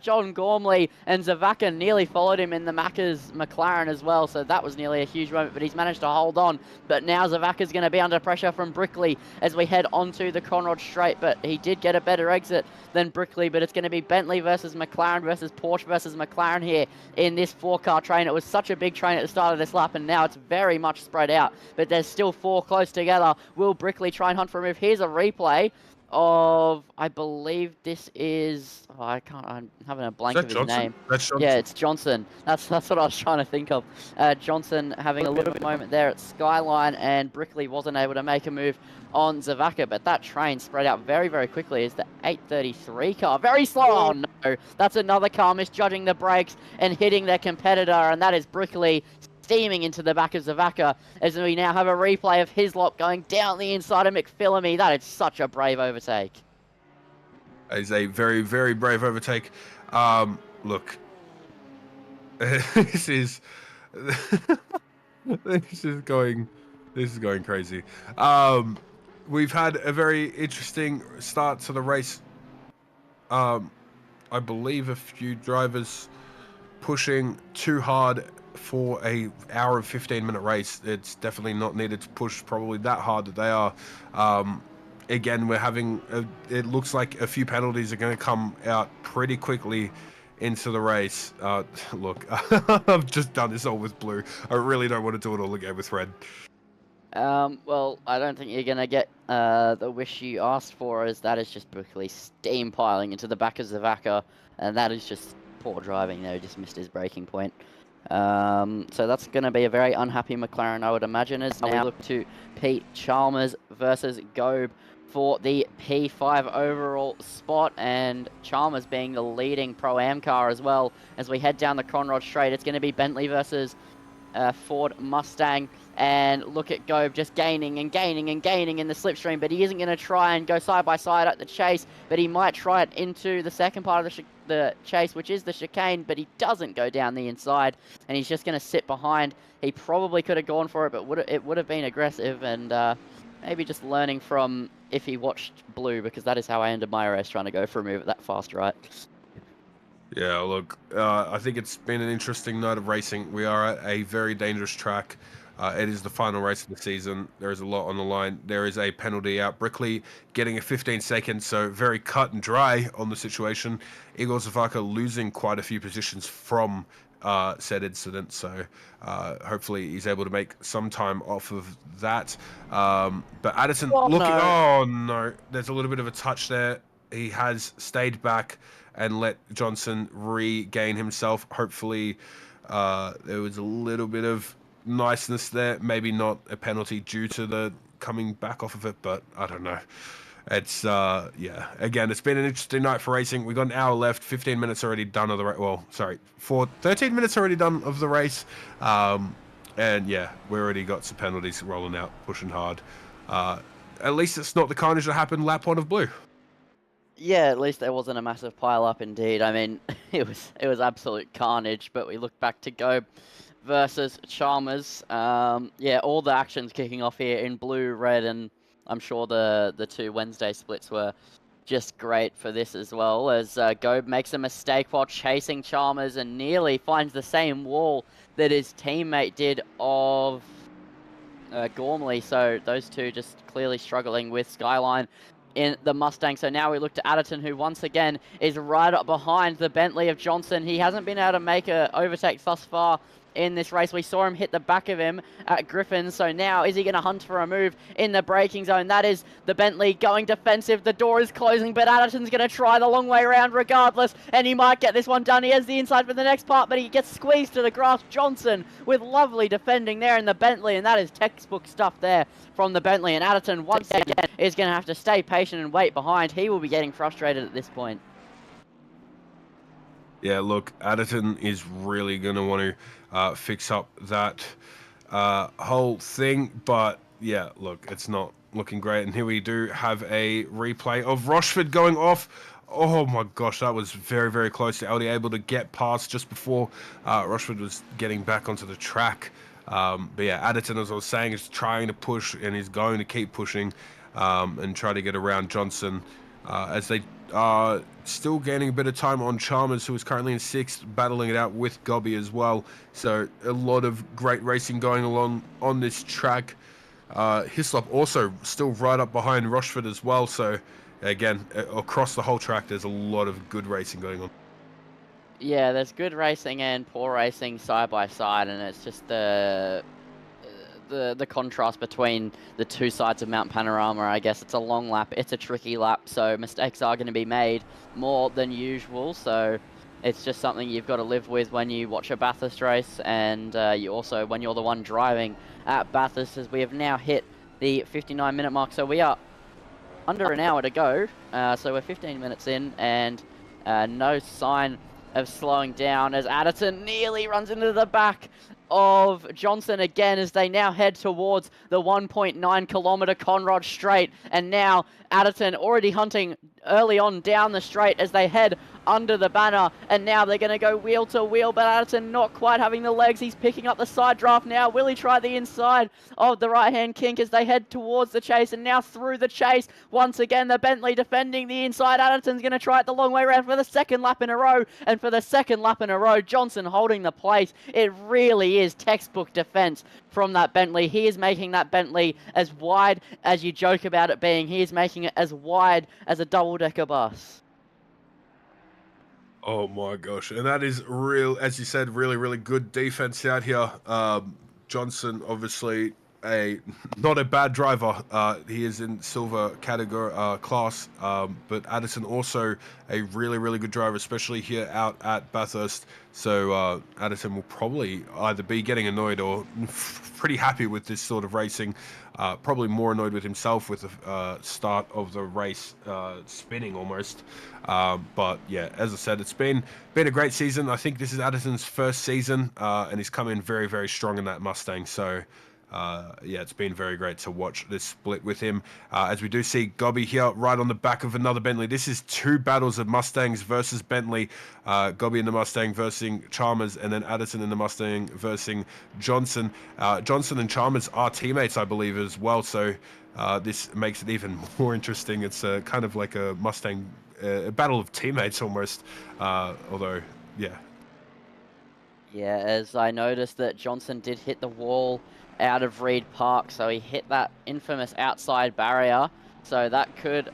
John Gormley, and Zavaka nearly followed him in the Macca's McLaren as well, so that was nearly a huge moment, but he's managed to hold on. But now Zavaka's going to be under pressure from Brickley as we head onto the Conrod Straight, but he did get a better exit than Brickley. But it's going to be Bentley versus McLaren versus Porsche versus McLaren here in this 4-car train. It was such a big train at the start of this lap, and now it's very much spread out, but there's still 4 close together. Will Brickley try and hunt for a move? Here's a replay of, I believe this is, I'm having a blank of his Johnson? name. That's Johnson. Yeah, it's Johnson. That's what I was trying to think of. Johnson having a little bit moment there at Skyline, and Brickley wasn't able to make a move on Zavaka, but that train spread out very, very quickly as the 833 car. Very slow. Oh no, that's another car misjudging the brakes and hitting their competitor, and that is Brickley steaming into the back of Zavaka, as we now have a replay of Hislop going down the inside of McPhillamy. That is such a brave overtake. It is a very, very brave overtake. Look, this is this is going crazy. We've had a very interesting start to the race. I believe a few drivers pushing too hard for a hour and 15-minute race. It's definitely not needed to push probably that hard that they are. Again, we're having it looks like a few penalties are going to come out pretty quickly into the race. Look, I've just done this all with blue. I really don't want to do it all again with red. Well, I don't think you're going to get the wish you asked for, as that is just quickly steam piling into the back of Zavaka, and that is just poor driving there. He just missed his braking point. So that's going to be a very unhappy McLaren, I would imagine, as now we look to Pete Chalmers versus Gobe for the P5 overall spot, and Chalmers being the leading Pro-Am car as well. As we head down the Conrod Straight, it's going to be Bentley versus Ford Mustang, and look at Gobe just gaining and gaining and gaining in the slipstream, but he isn't going to try and go side by side at the chase, but he might try it into the second part of the chase, which is the chicane, but he doesn't go down the inside, and he's just going to sit behind. He probably could have gone for it, but it would have been aggressive, and maybe just learning from if he watched Blue, because that is how I ended my race, trying to go for a move at that fast right. Yeah, look, I think it's been an interesting night of racing. We are at a very dangerous track. It is the final race of the season. There is a lot on the line. There is a penalty out. Brickley getting a 15 seconds, so very cut and dry on the situation. Igor Zavaka losing quite a few positions from said incident, so hopefully he's able to make some time off of that. But Addison oh no, there's a little bit of a touch there. He has stayed back and let Johnson regain himself. Hopefully there was a little bit of niceness there, maybe not a penalty due to the coming back off of it, but I don't know. It's yeah. Again, it's been an interesting night for racing. We got an hour left, 15 minutes already done of the race. Well, sorry, 13 minutes already done of the race. And yeah, we already got some penalties rolling out, pushing hard. At least it's not the carnage that happened lap 1 of blue. Yeah, at least there wasn't a massive pile up indeed. I mean, it was absolute carnage, but we look back to Gobe versus Chalmers. Yeah, all the actions kicking off here in blue, red, and I'm sure the 2 Wednesday splits were just great for this as well, as Gobe makes a mistake while chasing Chalmers and nearly finds the same wall that his teammate did of Gormley. So those two just clearly struggling with Skyline in the Mustang. So now we look to Adderton, who once again is right up behind the Bentley of Johnson. He hasn't been able to make a overtake thus far in this race. We saw him hit the back of him at Griffin. So now is he going to hunt for a move in the braking zone? That is the Bentley going defensive. The door is closing, but Adderton's going to try the long way around regardless, and he might get this one done. He has the inside for the next part, but he gets squeezed to the grass. Johnson with lovely defending there in the Bentley, and that is textbook stuff there from the Bentley. And Adderton once again is going to have to stay patient and wait behind. He will be getting frustrated at this point. Yeah, look, Adderton is really going to want to fix up that whole thing. But yeah, look, it's not looking great. And here we do have a replay of Rochford going off. Oh my gosh, that was very, very close to LD able to get past just before Rochford was getting back onto the track. But yeah, Adderton, as I was saying, is trying to push and is going to keep pushing and try to get around Johnson as they are still gaining a bit of time on Chalmers, who is currently in 6th, battling it out with Gobby as well. So a lot of great racing going along on this track. Hislop also still right up behind Rochford as well. So again, across the whole track, there's a lot of good racing going on. Yeah, there's good racing and poor racing side by side, and it's just the contrast between the two sides of Mount Panorama. I guess it's a long lap, it's a tricky lap, so mistakes are going to be made more than usual. So it's just something you've got to live with when you watch a Bathurst race, and you also when you're the one driving at Bathurst, as we have now hit the 59-minute mark. So we are under an hour to go, so we're 15 minutes in, and no sign of slowing down as Adderton nearly runs into the back of Johnson again as they now head towards the 1.9 kilometer Conrod straight. And now Adderton already hunting early on down the straight as they head under the banner, and now they're going to go wheel to wheel, but Adderton not quite having the legs. He's picking up the side draft now. Will he try the inside of the right hand kink as they head towards the chase, and now through the chase once again the Bentley defending the inside. Adderton's going to try it the long way around for the second lap in a row, and for the second lap in a row Johnson holding the place. It really is textbook defense from that Bentley. He is making that Bentley as wide as you joke about it being. He is making it as wide as a double-decker bus. Oh my gosh, and that is real, as you said, really, really good defense out here. Johnson, obviously, not a bad driver. He is in silver category class, but Addison also a really, really good driver, especially here out at Bathurst. So Addison will probably either be getting annoyed or pretty happy with this sort of racing. Probably more annoyed with himself with the start of the race spinning almost. But yeah, as I said, it's been a great season. I think this is Addison's first season, and he's come in very, very strong in that Mustang. So yeah, it's been very great to watch this split with him. As we do see Gobby here right on the back of another Bentley. This is two battles of Mustangs versus Bentley. Gobby in the Mustang versus Chalmers, and then Addison in the Mustang versus Johnson. Johnson and Chalmers are teammates, I believe, as well. So this makes it even more interesting. It's kind of like a Mustang a battle of teammates almost. Although, yeah. Yeah, as I noticed that Johnson did hit the wall out of Reed Park, so he hit that infamous outside barrier, so that could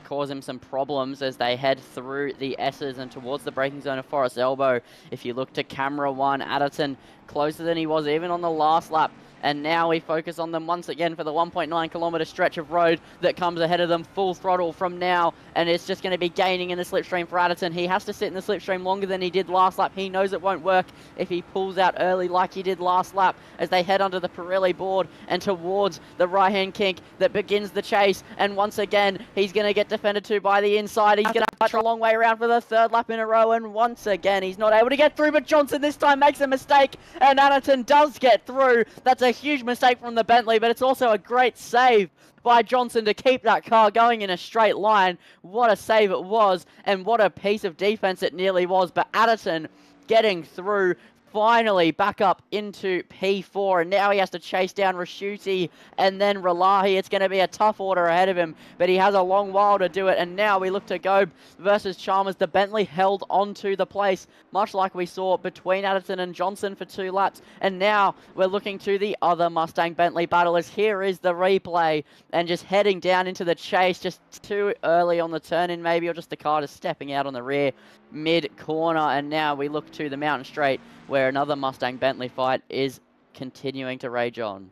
cause him some problems as they head through the S's and towards the braking zone of Forest Elbow. If you look to camera one, Adderton closer than he was even on the last lap And now we focus on them once again for the 1.9 kilometer stretch of road that comes ahead of them, full throttle from now, and it's just going to be gaining in the slipstream for Adderton. He has to sit in the slipstream longer than he did last lap. He knows it won't work if he pulls out early like he did last lap as they head under the Pirelli board and towards the right-hand kink that begins the chase. And once again, he's going to get defended to by the inside. He's going to try a long way around for the third lap in a row, and once again, he's not able to get through, but Johnson this time makes a mistake, and Adderton does get through. That's a huge mistake from the Bentley, but it's also a great save by Johnson to keep that car going in a straight line. What a save it was, and what a piece of defense it nearly was, but Adderton getting through, finally back up into P4, and now he has to chase down Rashuti and then Relahi. It's going to be a tough order ahead of him, but he has a long while to do it, and now we look to Gobe versus Chalmers. The Bentley held onto the place, much like we saw between Adderton and Johnson for 2 laps, and now we're looking to the other Mustang Bentley battlers. Here is the replay, and just heading down into the chase, just too early on the turn-in maybe, or just the car just stepping out on the rear mid-corner, and now we look to the Mountain Straight, where another Mustang Bentley fight is continuing to rage on.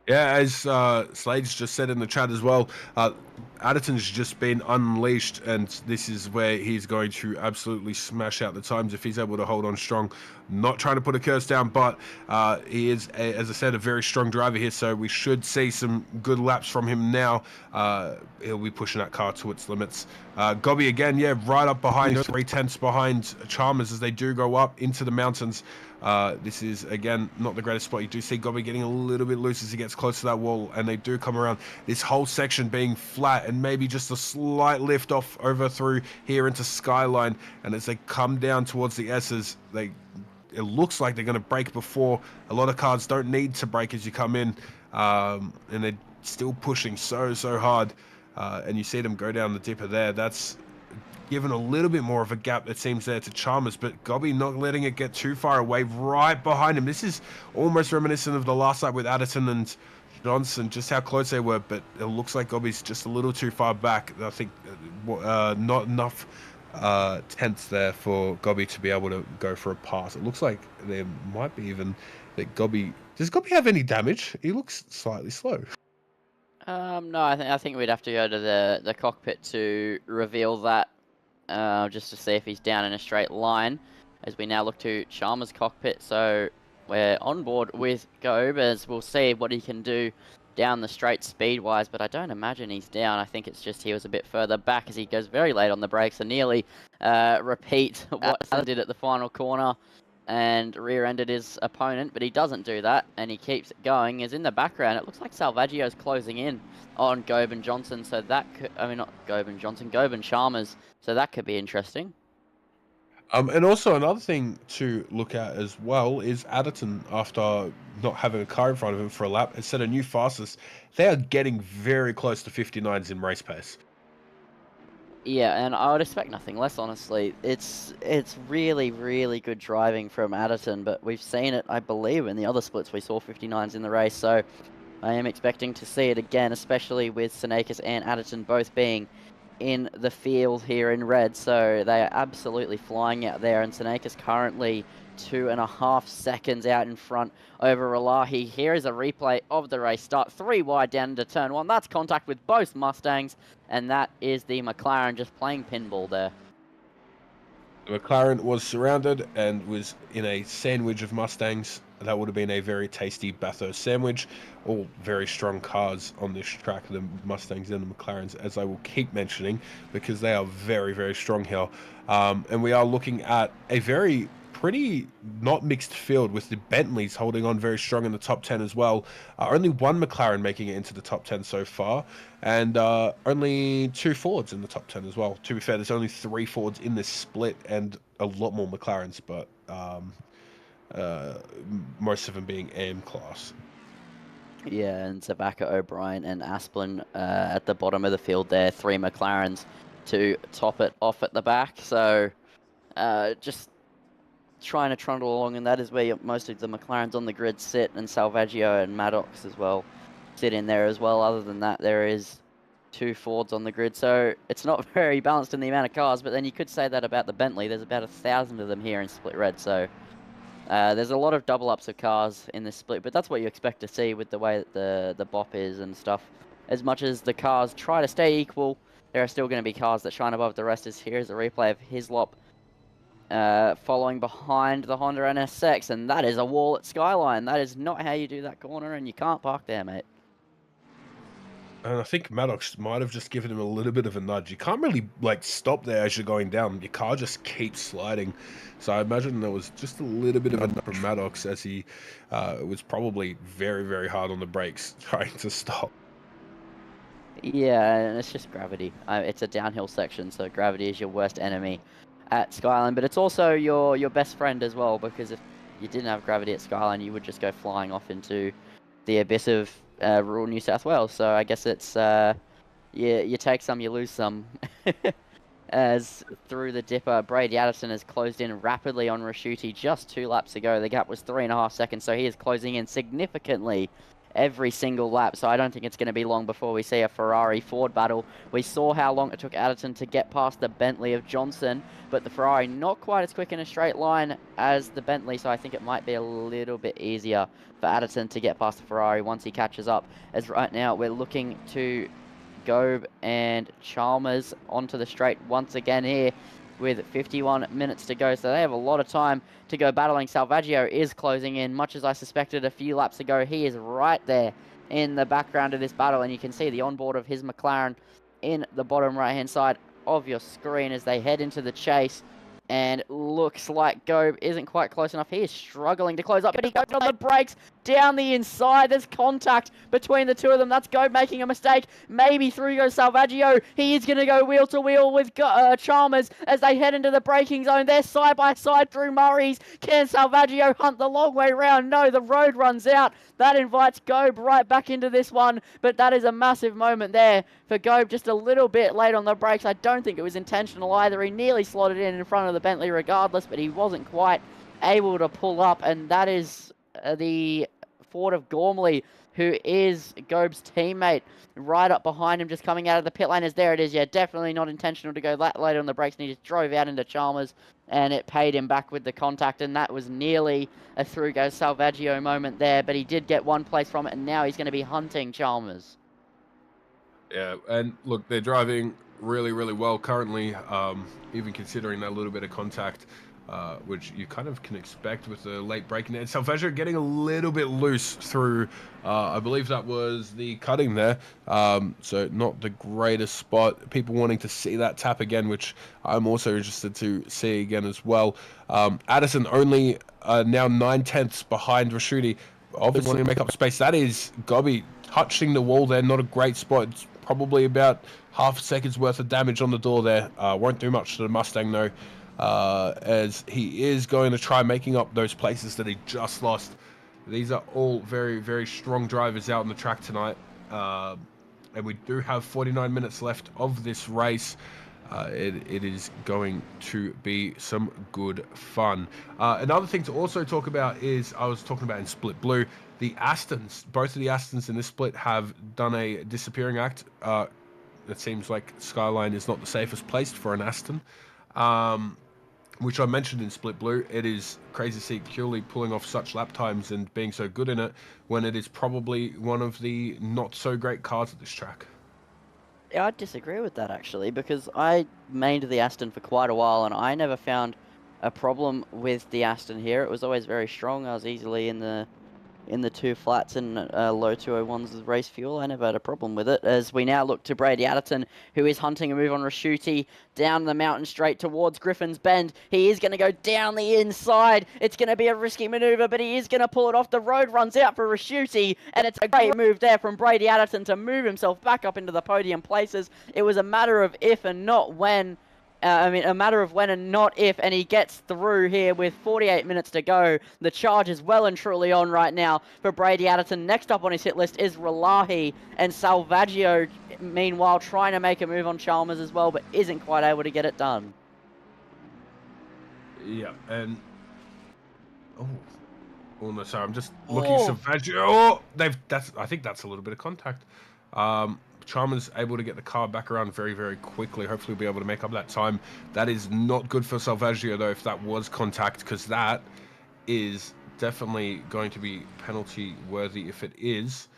Yeah, as Slade's just said in the chat as well, Adderton's just been unleashed, and this is where he's going to absolutely smash out the times if he's able to hold on strong. Not trying to put a curse down, but he is, as I said, a very strong driver here, so we should see some good laps from him now. He'll be pushing that car to its limits. Gobby again, yeah, right up behind, 3/10 behind Chalmers as they do go up into the mountains. This is, again, not the greatest spot. You do see Gobby getting a little bit loose as he gets close to that wall, and they do come around. This whole section being flat and maybe just a slight lift off over through here into Skyline, and as they come down towards the S's, it looks like they're going to brake before. A lot of cars don't need to brake as you come in, and they're still pushing so hard, and you see them go down the dipper there. That's given a little bit more of a gap, it seems, there to Chalmers, but Gobby not letting it get too far away right behind him. This is almost reminiscent of the last lap with Adderton and Johnson, just how close they were, but it looks like Gobby's just a little too far back. I think not enough tenths there for Gobby to be able to go for a pass. It looks like there might be even that Gobby... Does Gobby have any damage? He looks slightly slow. No, I think we'd have to go to the cockpit to reveal that, just to see if he's down in a straight line, as we now look to Chalmers' cockpit. So we're on board with Gobe, as we'll see what he can do down the straight speed-wise, but I don't imagine he's down. I think it's just he was a bit further back as he goes very late on the brakes and nearly repeat what Alan did at the final corner and rear-ended his opponent, but he doesn't do that, and he keeps it going. As in the background, it looks like Salvaggio's closing in on Gobe and Johnson, so that could, I mean, not Gobe and Johnson, Gobe and Chalmers, so that could be interesting. And also another thing to look at as well is Adderton, after not having a car in front of him for a lap, has set a new fastest. They are getting very close to 59s in race pace. Yeah, and I would expect nothing less, honestly. It's really, really good driving from Adderton, but we've seen it, I believe, in the other splits we saw 59s in the race, so I am expecting to see it again, especially with Senakis and Adderton both being in the field here in red, so they are absolutely flying out there, and Senakis currently 2.5 seconds out in front over Relahi. Here is a replay of the race start, 3 wide down into turn 1. That's contact with both Mustangs, and that is the McLaren just playing pinball there. The McLaren was surrounded and was in a sandwich of Mustangs. That would have been a very tasty Bathurst sandwich. All very strong cars on this track, the Mustangs and the McLarens, as I will keep mentioning, because they are very, very strong here. And we are looking at a very pretty not mixed field, with the Bentleys holding on very strong in the top 10 as well. Only one McLaren making it into the top 10 so far, and only 2 Fords in the top 10 as well. To be fair, there's only 3 Fords in this split and a lot more McLarens, but most of them being AM class. Yeah, and Zabaka, O'Brien and Asplin at the bottom of the field there. 3 McLarens to top it off at the back. So just trying to trundle along, and that is where most of the McLarens on the grid sit, and Salvaggio and Maddox as well sit in there as well. Other than that, there is 2 Fords on the grid, so it's not very balanced in the amount of cars, but then you could say that about the Bentley. There's about 1,000 of them here in split red, so There's a lot of double ups of cars in this split, but that's what you expect to see with the way that the bop is and stuff. As much as the cars try to stay equal, there are still going to be cars that shine above the rest. Here's a replay of Hislop following behind the Honda NSX, and that is a wall at Skyline. That is not how you do that corner, and you can't park there, mate. And I think Maddox might have just given him a little bit of a nudge. You can't really like stop there as you're going down. Your car just keeps sliding. So I imagine there was just a little bit of a nudge from Maddox as he was probably very, very hard on the brakes trying to stop. Yeah, and it's just gravity. It's a downhill section, so gravity is your worst enemy at Skyline, but it's also your best friend as well, because if you didn't have gravity at Skyline, you would just go flying off into the abyss of rural New South Wales. So I guess it's you take some, you lose some. As through the dipper, Brady Addison has closed in rapidly on Rashuti just 2 laps ago. The gap was 3.5 seconds, so he is closing in significantly every single lap. So I don't think it's going to be long before we see a Ferrari-Ford battle. We saw how long it took Addison to get past the Bentley of Johnson, but the Ferrari not quite as quick in a straight line as the Bentley, so I think it might be a little bit easier for Addison to get past the Ferrari once he catches up, as right now we're looking to Gobe and Chalmers onto the straight once again here with 51 minutes to go, so they have a lot of time to go battling. Salvaggio is closing in, much as I suspected a few laps ago. He is right there in the background of this battle, and you can see the onboard of his McLaren in the bottom right-hand side of your screen as they head into the chase. And looks like Gobe isn't quite close enough. He is struggling to close up, but he goes on the brakes down the inside. There's contact between the two of them. That's Gobe making a mistake. Maybe through goes Salvaggio. He is going to go wheel to wheel with Chalmers as they head into the braking zone. They're side by side through Murray's. Can Salvaggio hunt the long way round? No, the road runs out. That invites Gobe right back into this one, but that is a massive moment there for Gobe, just a little bit late on the brakes. I don't think it was intentional either. He nearly slotted in front of the Bentley regardless, but he wasn't quite able to pull up, and that is the Ford of Gormley, who is Gobe's teammate, right up behind him, just coming out of the pit lane. As there it is, yeah, definitely not intentional to go that late on the brakes, and he just drove out into Chalmers, and it paid him back with the contact, and that was nearly a through goes Salvaggio moment there, but he did get one place from it, and now he's going to be hunting Chalmers. Yeah, and look, they're driving really, really well currently, even considering that little bit of contact, which you kind of can expect with the late braking there. Salvaggio getting a little bit loose through, I believe that was the cutting there, so not the greatest spot. People wanting to see that tap again, which I'm also interested to see again as well. Addison only now 9/10 behind Rashuti, obviously wanting to make up space. That is Gobby touching the wall there, not a great spot. It's probably about half a second's worth of damage on the door there. Won't do much to the Mustang though, as he is going to try making up those places that he just lost. These are all very, very strong drivers out on the track tonight, and we do have 49 minutes left of this race. It is going to be some good fun. Another thing to also talk about is, I was talking about in Split Blue, the Astons. Both of the Astons in this split have done a disappearing act. It seems like Skyline is not the safest place for an Aston, which I mentioned in Split Blue. It is crazy to see Curley pulling off such lap times and being so good in it when it is probably one of the not so great cars at this track. Yeah, I disagree with that actually, because I mained the Aston for quite a while and I never found a problem with the Aston here. It was always very strong. I was easily in the 2 flats and low 201s with race fuel. I never had a problem with it. As we now look to Brady Addison, who is hunting a move on Rashuti down the mountain straight towards Griffin's Bend. He is going to go down the inside. It's going to be a risky maneuver, but he is going to pull it off. The road runs out for Rashuti, and it's a great move there from Brady Addison to move himself back up into the podium places. It was a matter of if and not when. A matter of when and not if, and he gets through here with 48 minutes to go. The charge is well and truly on right now for Brady Addison. Next up on his hit list is Ralahi, and Salvaggio, meanwhile, trying to make a move on Chalmers as well, but isn't quite able to get it done. Yeah, and... Oh no, sorry, I'm just looking at Salvaggio. Oh, I think that's a little bit of contact. Chalmers able to get the car back around very, very quickly. Hopefully we'll be able to make up that time. That is not good for Salvaggio, though, if that was contact, because that is definitely going to be penalty worthy if it is.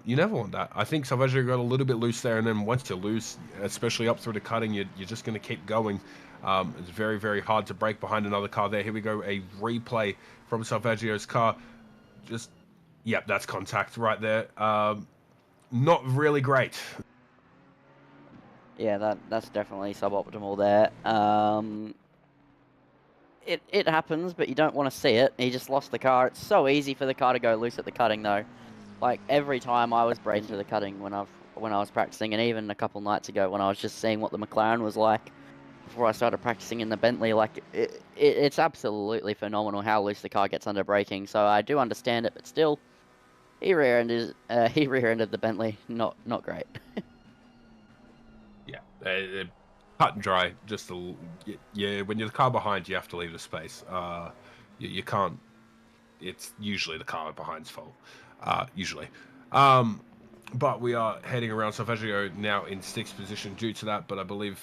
You never want that. I think Salvaggio got a little bit loose there, and then once you lose, especially up through the cutting, you're just going to keep going. It's very, very hard to break behind another car there. Here we go, a replay from Salvaggio's car. Just, yep, that's contact right there. Not really great. Yeah, that's definitely suboptimal there. It happens, but you don't want to see it. He just lost the car. It's so easy for the car to go loose at the cutting, though. Like, every time I was braking to the cutting when I was practicing, and even a couple nights ago when I was just seeing what the McLaren was like before I started practicing in the Bentley, like, it's absolutely phenomenal how loose the car gets under braking. So I do understand it, but still, he rear-ended the Bentley. Not great. Yeah, cut and dry. Just yeah, when you're the car behind, you have to leave the space. You can't. It's usually the car behind's fault. Usually. But we are heading around Salvaggio now in 6th position due to that. But I believe,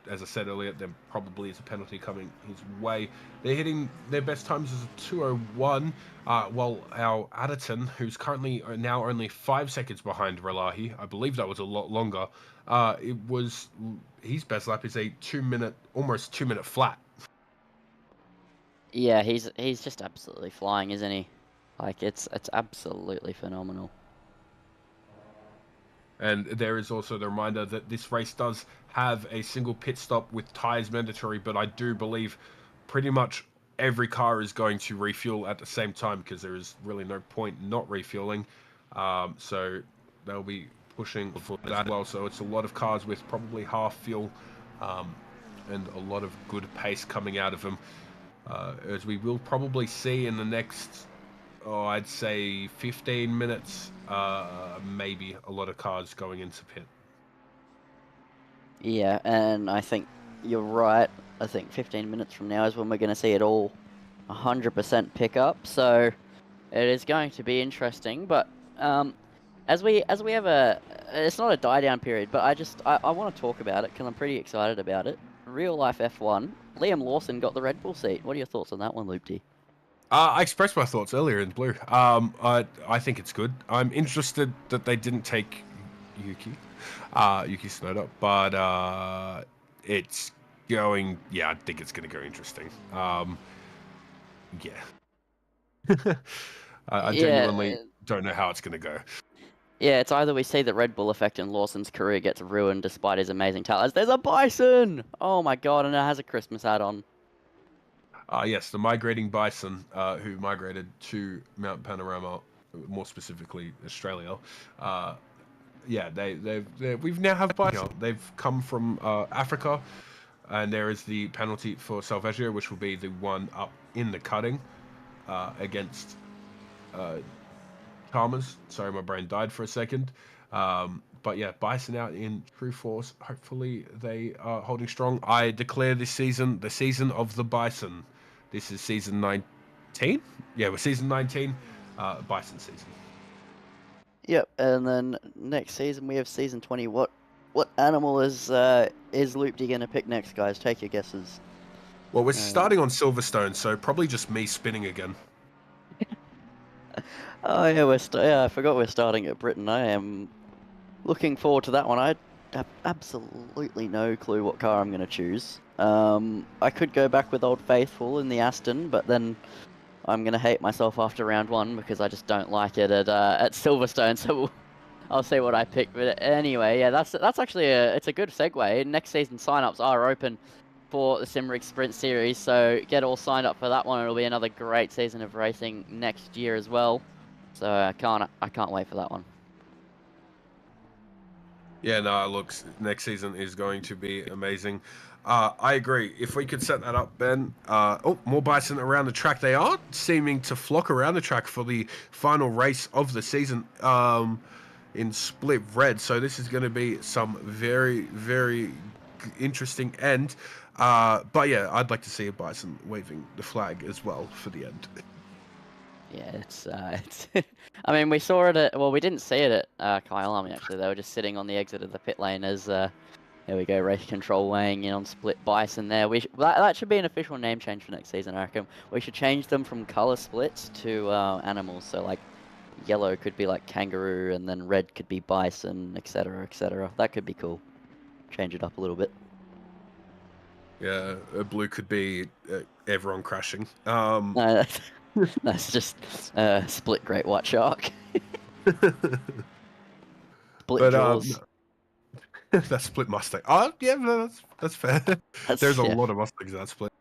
as I said earlier, there probably is a penalty coming his way. They're hitting their best times as a 2:01, while our Adderton, who's currently now only 5 seconds behind Relahi, I believe that was a lot longer. It was his best lap is a 2-minute, almost 2-minute flat. Yeah, he's just absolutely flying, isn't he? Like, it's absolutely phenomenal. And there is also the reminder that this race does have a single pit stop with tyres mandatory, but I do believe pretty much every car is going to refuel at the same time because there is really no point not refueling. So they'll be pushing for that as well. So it's a lot of cars with probably half fuel and a lot of good pace coming out of them. As we will probably see in the next, I'd say 15 minutes, maybe a lot of cars going into pit. Yeah, and I think you're right. I think 15 minutes from now is when we're going to see it all 100% pick up. So it is going to be interesting. But as we have it's not a die down period, but I want to talk about it because I'm pretty excited about it. Real life F1. Liam Lawson got the Red Bull seat. What are your thoughts on that one, Loopty? I expressed my thoughts earlier in blue. I think it's good. I'm interested that they didn't take Yuki Tsunoda, but it's going. Yeah, I think it's going to go interesting. Yeah. I genuinely don't know how it's going to go. Yeah, it's either we see the Red Bull effect and Lawson's career gets ruined despite his amazing talents. There's a bison! Oh my god, and it has a Christmas hat on. Yes, the migrating bison who migrated to Mount Panorama, more specifically Australia. Yeah, we've now have bison. They've come from Africa, and there is the penalty for Salvaggio, which will be the one up in the cutting against Chalmers. Sorry, my brain died for a second. But yeah, Bison out in true force. Hopefully they are holding strong. I declare this season the season of the Bison. This is season 19. Yeah, we're season 19, Bison season. Yep, and then next season we have season 20. What animal is Loopty gonna pick next, guys? Take your guesses. Well, we're starting on Silverstone, so probably just me spinning again. Oh yeah, I forgot we're starting at Britain. I am looking forward to that one. I have absolutely no clue what car I'm going to choose. I could go back with Old Faithful in the Aston, but then I'm going to hate myself after round one because I just don't like it at Silverstone. So I'll see what I pick. But anyway, yeah, that's actually it's a good segue. Next season sign-ups are open for the Simrigs Sprint Series, so get all signed up for that one. It'll be another great season of racing next year as well. So I can't wait for that one. Yeah, no, look, next season is going to be amazing. I agree. If we could set that up, Ben. More Bison around the track. They are seeming to flock around the track for the final race of the season in split red. So this is going to be some very, very interesting end. But yeah, I'd like to see a Bison waving the flag as well for the end. Yeah, it's I mean, we saw it at, well, we didn't see it at Kyalami, actually. They were just sitting on the exit of the pit lane as There we go, Race Control weighing in on Split Bison there. That should be an official name change for next season, I reckon. We should change them from color splits to animals. So like yellow could be like kangaroo, and then red could be bison, etc., etc. That could be cool. Change it up a little bit. Yeah, blue could be everyone crashing. No, that's just split great white shark. Split But jaws. that split Mustang. Oh yeah, no, that's fair. There's a Yeah. lot of Mustangs that split.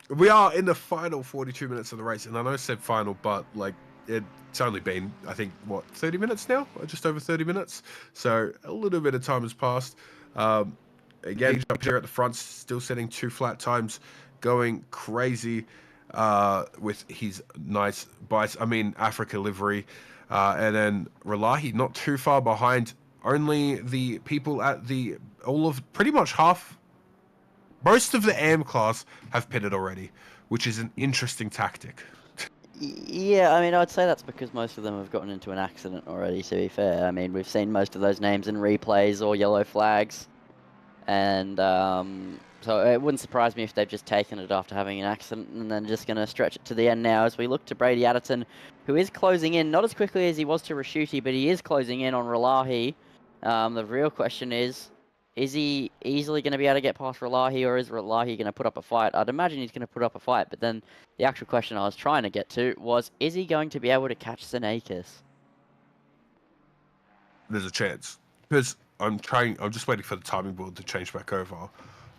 We are in the final 42 minutes of the race, and I know I said final, but like it's only been, I think, what, 30 minutes now, or just over 30 minutes. So a little bit of time has passed. Again, up here at the front, still setting 2 flat times, going crazy with his nice bites. I mean, Africa livery, and then Relahi not too far behind. Only the people at pretty much half. Most of the AM class have pitted already, which is an interesting tactic. Yeah, I mean, I'd say that's because most of them have gotten into an accident already, to be fair. I mean, we've seen most of those names in replays or yellow flags. And so it wouldn't surprise me if they've just taken it after having an accident and then just going to stretch it to the end now as we look to Brady Adderton, who is closing in, not as quickly as he was to Rashuti, but he is closing in on Relahi. The real question is he easily going to be able to get past Relahi, or is Relahi going to put up a fight? I'd imagine he's going to put up a fight, but then the actual question I was trying to get to was, is he going to be able to catch Senakis? There's a chance. Because I'm just waiting for the timing board to change back over.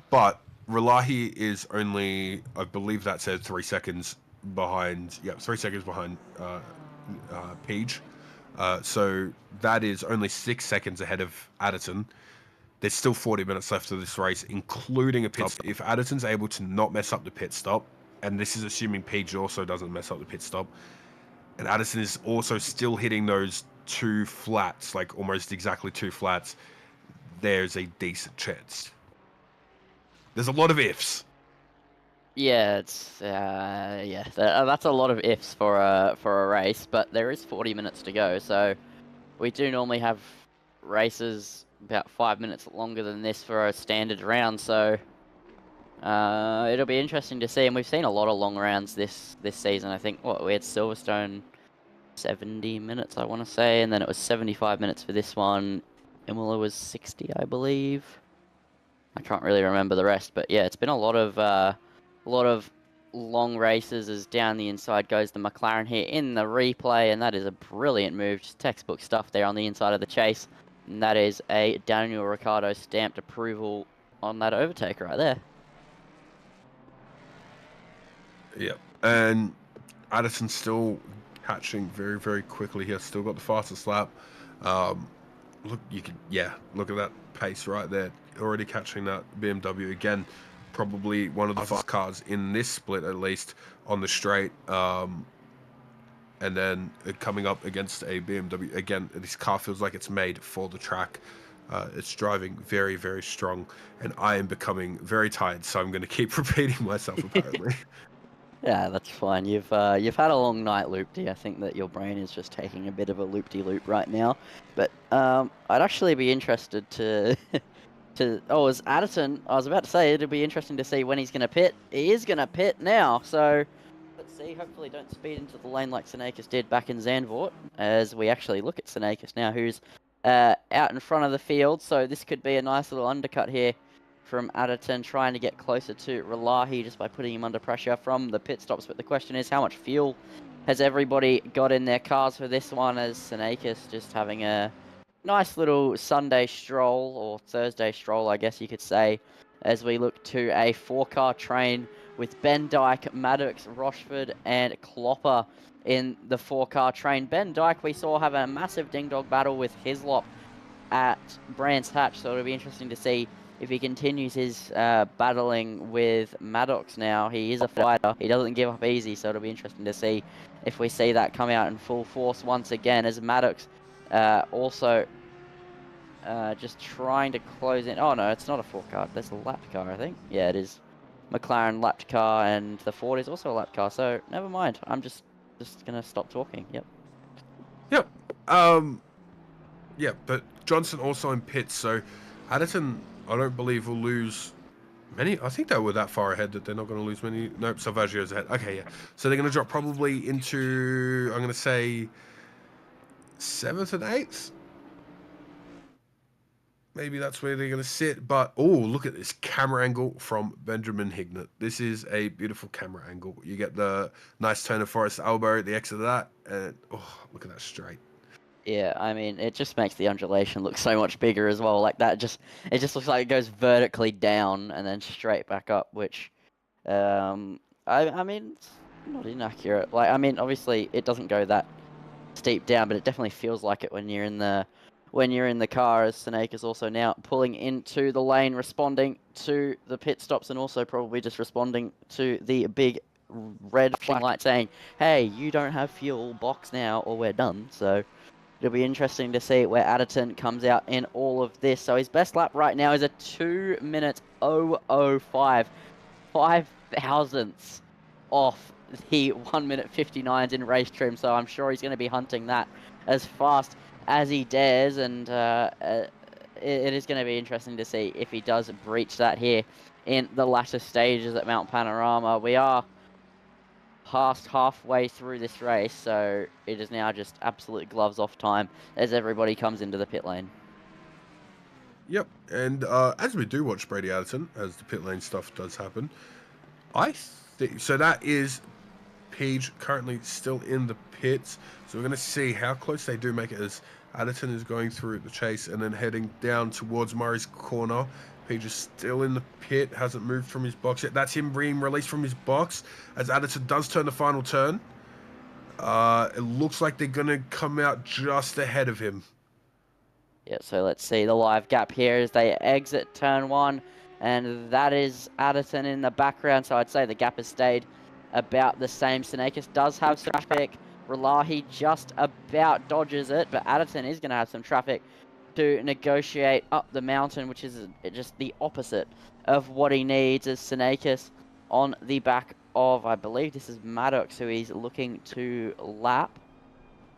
But Relahi is only, I believe that said 3 seconds behind, 3 seconds behind Peach. So that is only 6 seconds ahead of Adderton. There's still 40 minutes left of this race, including a pit stop. If Adderton's able to not mess up the pit stop, and this is assuming Peach also doesn't mess up the pit stop, and Adderton is also still hitting those 2 flats, like almost exactly 2 flats, there's a decent chance. There's a lot of ifs. Yeah, it's that's a lot of ifs for a race, but there is 40 minutes to go, so we do normally have races about 5 minutes longer than this for a standard round, so it'll be interesting to see. And we've seen a lot of long rounds this season. I think we had Silverstone 70 minutes, I want to say, and then it was 75 minutes for this one. Imola was 60, I believe. I can't really remember the rest, but yeah, it's been a lot of long races. As down the inside goes the McLaren here in the replay, and that is a brilliant move, just textbook stuff there on the inside of the chase. And that is a Daniel Ricciardo stamped approval on that overtake right there. Yeah, and Addison's still catching very, very quickly here. Still got the fastest lap. Look at that pace right there. Already catching that BMW again. Probably one of the fastest cars in this split, at least on the straight. And then coming up against a BMW again. This car feels like it's made for the track. It's driving very, very strong, and I am becoming very tired. So I'm going to keep repeating myself. Apparently. Yeah, that's fine. You've had a long night, Loopty. I think that your brain is just taking a bit of a loop-de-loop right now. But I'd actually be interested to as Adderton, I was about to say it'd be interesting to see when he's going to pit. He is going to pit now, so let's see. Hopefully don't speed into the lane like Senakis did back in Zandvoort, as we actually look at Senakis now, who's out in front of the field. So this could be a nice little undercut here from Adderton, trying to get closer to Relahi just by putting him under pressure from the pit stops. But the question is, how much fuel has everybody got in their cars for this one, as Senakis just having a nice little Sunday stroll, or Thursday stroll, I guess you could say, as we look to a 4-car train with Ben Dyke, Maddox, Rochford, and Klopper in the 4-car train. Ben Dyke, we saw have a massive ding-dog battle with Hislop at Brands Hatch, so it'll be interesting to see if he continues his battling with Maddox now. He is a fighter. He doesn't give up easy, so it'll be interesting to see if we see that come out in full force once again, as Maddox also just trying to close in. Oh no, it's not a 4-car. That's a lapped car, I think. Yeah, it is. McLaren lapped car, and the Ford is also a lapped car. So never mind. I'm just gonna stop talking. Yep. Yep. Yeah, but Johnson also in pits, so Addison, I don't believe will lose many. I think they were that far ahead that they're not going to lose many. Nope, Salvaggio's ahead. Okay, yeah. So they're going to drop probably into, I'm going to say, 7th and 8th. Maybe that's where they're going to sit. But, oh, look at this camera angle from Benjamin Hignett. This is a beautiful camera angle. You get the nice turn of Forest elbow at the exit of that. And, oh, look at that straight. Yeah, I mean, it just makes the undulation look so much bigger as well. Like that, it just looks like it goes vertically down and then straight back up, which, I mean, it's not inaccurate. Like, I mean, obviously it doesn't go that steep down, but it definitely feels like it when you're in the car. As Snake is also now pulling into the lane, responding to the pit stops, and also probably just responding to the big red flashing light saying, "Hey, you don't have fuel. Box now, or we're done." So. It'll be interesting to see where Adderton comes out in all of this. So his best lap right now is a 2-minute 005. 5 thousandths off the 1-minute 59s in race trim. So I'm sure he's going to be hunting that as fast as he dares. And it is going to be interesting to see if he does breach that here in the latter stages at Mount Panorama. We are past halfway through this race, so it is now just absolute gloves off time as everybody comes into the pit lane. Yep, and as we do watch Brady Addison, as the pit lane stuff does happen, I think so. That is Page currently still in the pits, so we're going to see how close they do make it as Addison is going through the chase and then heading down towards Murray's corner. Page is still in the pit, hasn't moved from his box yet. That's him being released from his box as Addison does turn the final turn. It looks like they're going to come out just ahead of him. Yeah, so let's see the live gap here as they exit turn 1, and that is Addison in the background, so I'd say the gap has stayed about the same. Sinakis does have some traffic. Relahi just about dodges it, but Addison is going to have some traffic to negotiate up the mountain, which is just the opposite of what he needs, as Sinakis on the back of, I believe this is Maddox, who he's looking to lap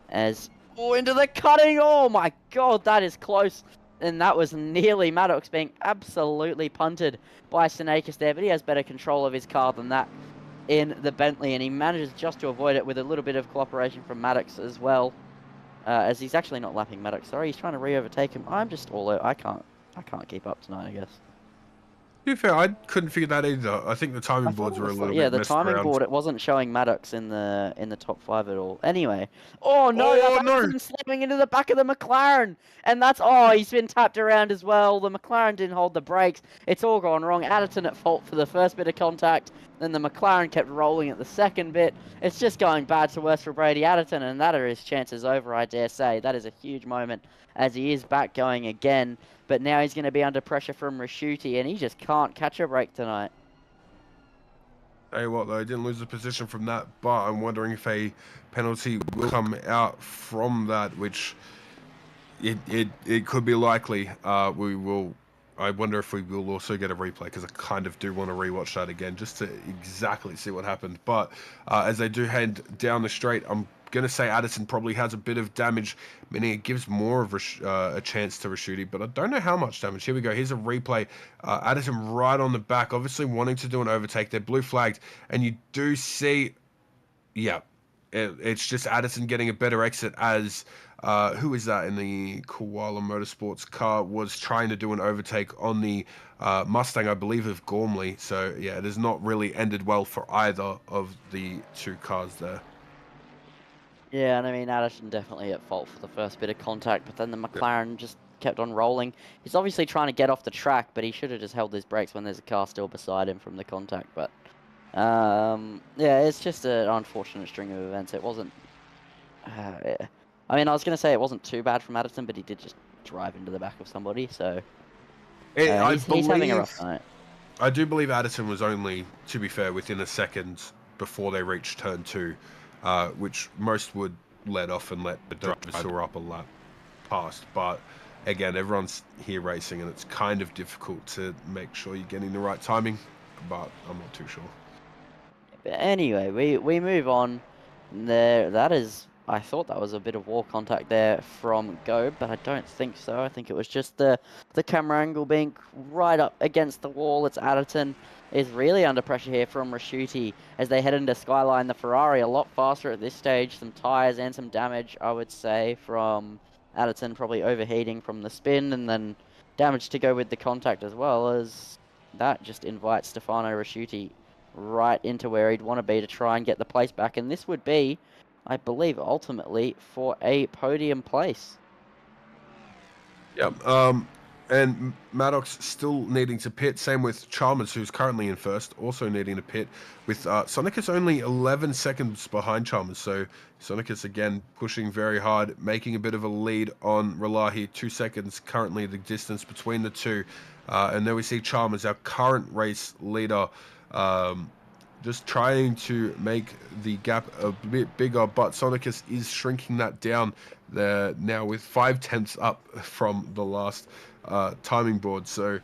as... Oh, into the cutting! Oh my god, that is close. And that was nearly Maddox being absolutely punted by Sinakis there, but he has better control of his car than that in the Bentley, and he manages just to avoid it with a little bit of cooperation from Maddox as well. As he's actually not lapping Maddox, sorry, he's trying to re-overtake him. I'm just all out. I can't keep up tonight, I guess. To be fair, I couldn't figure that either. I think the timing boards were a little bit the messed timing around. board, it wasn't showing Maddox in the top 5 at all. Anyway, oh no, Oh, that's no. Addison slamming into the back of the McLaren, and that's he's been tapped around as well. The McLaren didn't hold the brakes. It's all gone wrong. Addison at fault for the first bit of contact, then the McLaren kept rolling at the second bit. It's just going bad to worse for Brady Addison, and that are his chances over, I dare say. That is a huge moment as he is back going again. But now he's going to be under pressure from Rashuti, and he just can't catch a break tonight. Tell you what, though, he didn't lose the position from that, but I'm wondering if a penalty will come out from that, which it could be likely. I wonder if we will also get a replay, because I kind of do want to rewatch that again just to exactly see what happened. But as they do head down the straight, I'm going to say Addison probably has a bit of damage, meaning it gives more of a chance to Rashuti, but I don't know how much damage. Here we go. Here's a replay. Addison right on the back, obviously wanting to do an overtake. They're blue flagged, and you do see, yeah, it's just Addison getting a better exit as who is that in the Koala Motorsports car was trying to do an overtake on the Mustang, I believe, of Gormley. So yeah, it has not really ended well for either of the two cars there. Yeah, and I mean, Addison definitely at fault for the first bit of contact, but then the McLaren just kept on rolling. He's obviously trying to get off the track, but he should have just held his brakes when there's a car still beside him from the contact. But yeah, it's just an unfortunate string of events. It wasn't... I mean, I was going to say it wasn't too bad from Addison, but he did just drive into the back of somebody, so... he's having a rough night. I do believe Addison was only, to be fair, within a second before they reached turn 2, which most would let off and let the drivers who are up a lap past. But again, everyone's here racing, and it's kind of difficult to make sure you're getting the right timing, but I'm not too sure. But anyway, we move on. That is I thought that was a bit of wall contact there from Gobe, but I don't think so. I think it was just the camera angle being right up against the wall. It's Adderton is really under pressure here from Rashuti as they head into Skyline. The Ferrari a lot faster at this stage. Some tyres and some damage, I would say, from Adderton, probably overheating from the spin, and then damage to go with the contact as well, as that just invites Stefano Rashuti right into where he'd want to be to try and get the place back. And this would be, I believe, ultimately for a podium place. Yep. And Maddox still needing to pit. Same with Chalmers, who's currently in first, also needing to pit. With Sonicus only 11 seconds behind Chalmers, so Sonicus again pushing very hard, making a bit of a lead on Relahi. 2 seconds currently the distance between the two. And then we see Chalmers, our current race leader, just trying to make the gap a bit bigger, but Sonicus is shrinking that down there now with 5/10 up from the last timing board. So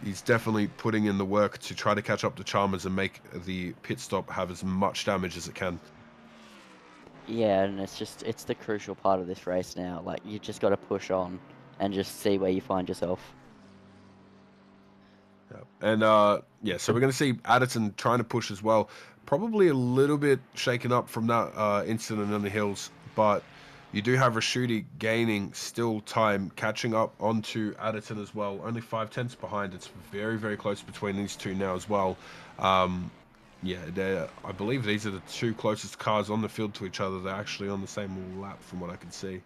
he's definitely putting in the work to try to catch up to Chalmers and make the pit stop have as much damage as it can. Yeah, and it's the crucial part of this race now. Like, you just got to push on and just see where you find yourself. And yeah, so we're going to see Adderton trying to push as well. Probably a little bit shaken up from that incident on the hills, but you do have Rashuti gaining still time, catching up onto Adderton as well. Only 5/10 behind. It's very, very close between these two now as well. Yeah, I believe these are the two closest cars on the field to each other. They're actually on the same lap from what I can see.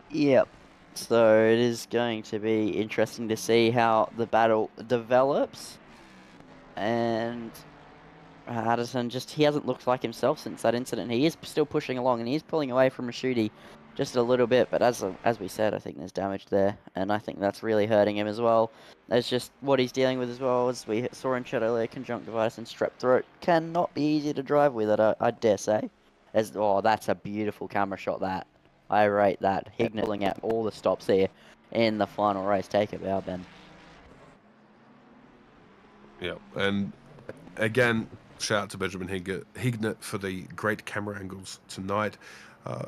Yep. So it is going to be interesting to see how the battle develops. And Addison he hasn't looked like himself since that incident. He is still pushing along and he's pulling away from Rashuti just a little bit. But as we said, I think there's damage there. And I think that's really hurting him as well. That's just what he's dealing with as well. As we saw in chat earlier, conjunctivitis and strep throat cannot be easy to drive with, I dare say. Oh, that's a beautiful camera shot, that. I rate that. Hignett pulling out all the stops here in the final race. Take it, bow, Ben. Yeah, and again, shout out to Benjamin Hignett for the great camera angles tonight.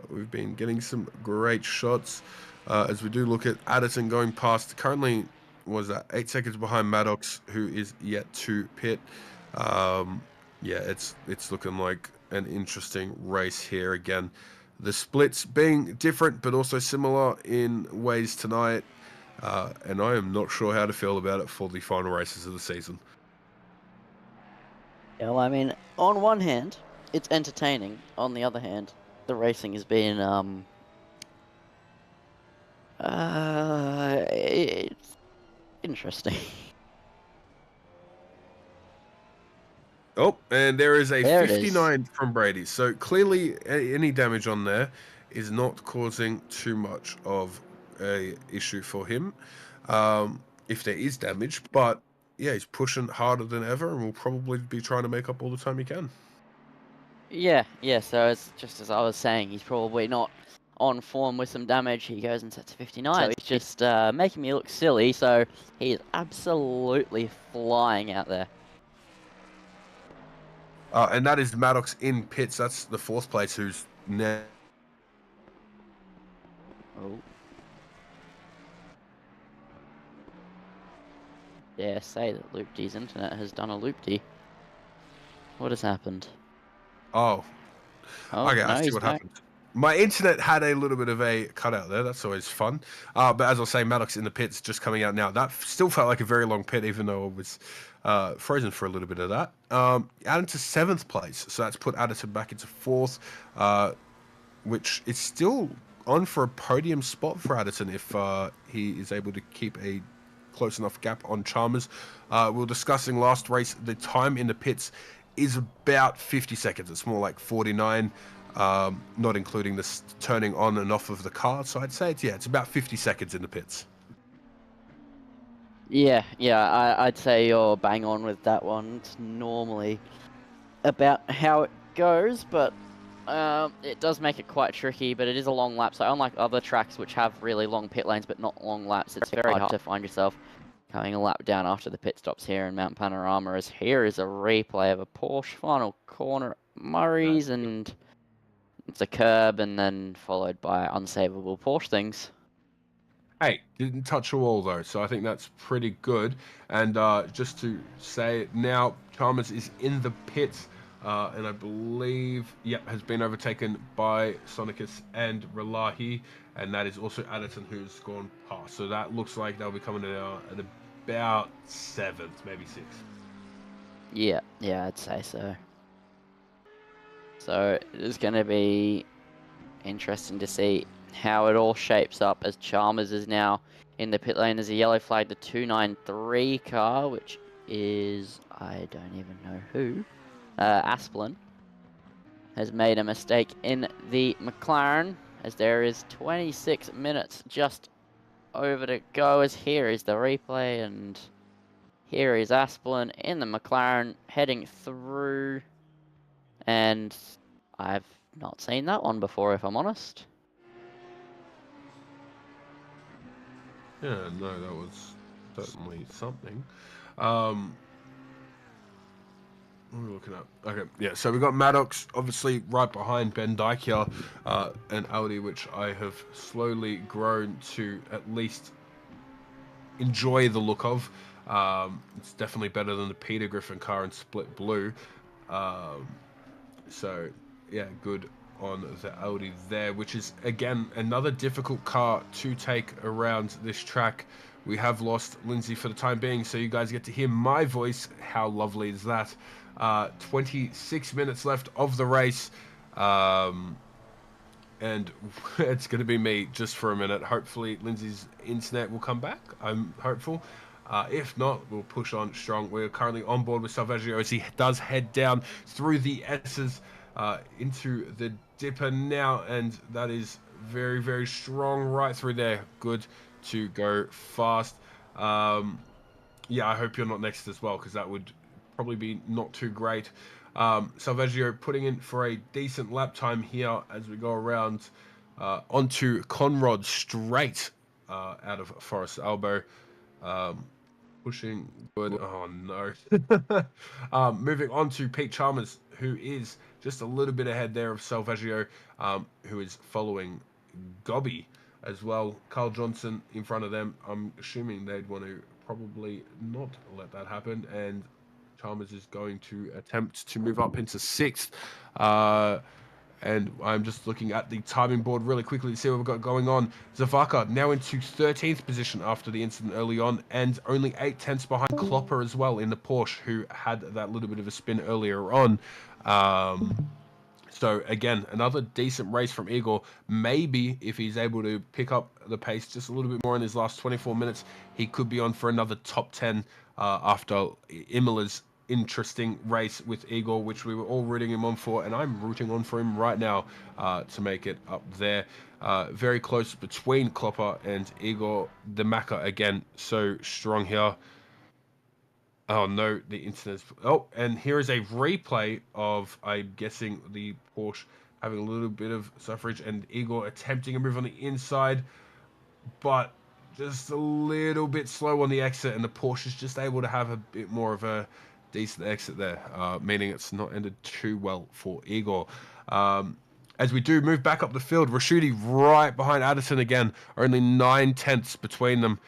We've been getting some great shots as we do look at Addison going past. Currently was 8 seconds behind Maddox, who is yet to pit. Yeah, it's looking like an interesting race here again. The splits being different but also similar in ways tonight, and I am not sure how to feel about it for the final races of the season. Yeah, well, I mean, on one hand, it's entertaining. On the other hand, the racing has been it's interesting. Oh, and there is a There it is. 59 from Brady. So clearly any damage on there is not causing too much of a issue for him, if there is damage. But yeah, he's pushing harder than ever and will probably be trying to make up all the time he can. Yeah, so it's just as I was saying, he's probably not on form with some damage. He goes and sets 59. So he's just making me look silly. So he is absolutely flying out there. And that is Maddox in pits. That's the fourth place who's now. Oh. Dare say that Loopty's internet has done a loopty. What has happened? Oh. Okay, no, I see what happened. My internet had a little bit of a cutout there. That's always fun. But as I was saying, Maddox in the pits just coming out now. That still felt like a very long pit, even though it was frozen for a little bit of that. Added to 7th place. So that's put Addison back into 4th, which is still on for a podium spot for Addison if he is able to keep a close enough gap on Chalmers. We were discussing last race. The time in the pits is about 50 seconds. It's more like 49. Not including this turning on and off of the car. So I'd say it's about 50 seconds in the pits. Yeah, I'd say you're bang on with that one. It's normally about how it goes, but it does make it quite tricky, but it is a long lap. So unlike other tracks which have really long pit lanes but not long laps, it's very hard to find yourself coming a lap down after the pit stops here in Mount Panorama, as here is a replay of a Porsche final corner at Murray's, and against the curb, and then followed by unsavable Porsche things. Hey, didn't touch a wall though, so I think that's pretty good. And just to say now, Chalmers is in the pits, and I believe, yep, has been overtaken by Sonicus and Relahi, and that is also Addison who's gone past. So that looks like they'll be coming out at about 7th, maybe 6th. Yeah, I'd say so. So it is going to be interesting to see how it all shapes up, as Chalmers is now in the pit lane. There's a yellow flag, the 293 car, which is, I don't even know who. Asplin has made a mistake in the McLaren, as there is 26 minutes just over to go, as here is the replay, and here is Asplin in the McLaren heading through, and I've not seen that one before, if I'm honest. Yeah, no, that was certainly something. What are we looking at? Okay, yeah, so we got Maddox obviously right behind Ben Dyke here, and Audi, which I have slowly grown to at least enjoy the look of. It's definitely better than the Peter Griffin car in Split Blue. So, yeah, good on the Audi there, which is, again, another difficult car to take around this track. We have lost Lindsay for the time being, so you guys get to hear my voice. How lovely is that? 26 minutes left of the race. And it's going to be me just for a minute. Hopefully, Lindsay's internet will come back. I'm hopeful. If not, we'll push on strong. We're currently on board with Salvaggio as he does head down through the S's into the dipper now, and that is very, very strong right through there. Good to go fast. Yeah, I hope you're not next as well, because that would probably be not too great. Salvaggio putting in for a decent lap time here as we go around onto Conrod straight out of Forest Elbow. Pushing good. Oh no. Moving on to Pete Chalmers, who is just a little bit ahead there of Salvaggio, who is following Gobby as well. Carl Johnson in front of them. I'm assuming they'd want to probably not let that happen, and Chalmers is going to attempt to move up into 6th. And I'm just looking at the timing board really quickly to see what we've got going on. Zavaka now into 13th position after the incident early on, and only 8/10 behind Klopper as well in the Porsche, who had that little bit of a spin earlier on. So again, another decent race from Igor. Maybe if he's able to pick up the pace just a little bit more in his last 24 minutes, he could be on for another top 10 after Imola's interesting race with Igor, which we were all rooting him on for, and I'm rooting on for him right now to make it up there. Very close between Klopper and Igor. The Maka again, so strong here. Oh no, the internet's... Oh, and here is a replay of, I'm guessing, the Porsche having a little bit of suffrage, and Igor attempting a move on the inside, but just a little bit slow on the exit, and the Porsche is just able to have a bit more of a decent exit there, meaning it's not ended too well for Igor. As we do move back up the field, Rashidi right behind Addison again, only 9/10 between them.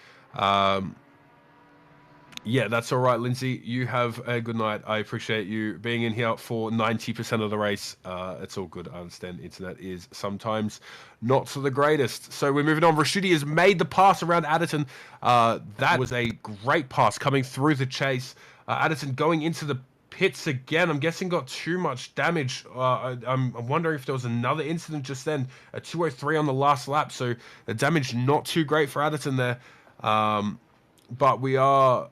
Yeah, that's all right, Lindsay. You have a good night. I appreciate you being in here for 90% of the race. It's all good. I understand internet is sometimes not the greatest. So we're moving on. Rashidi has made the pass around Addison. That was a great pass coming through the chase. Addison going into the pits again. I'm guessing got too much damage. I'm wondering if there was another incident just then. A 203 on the last lap. So the damage not too great for Addison there. But we are...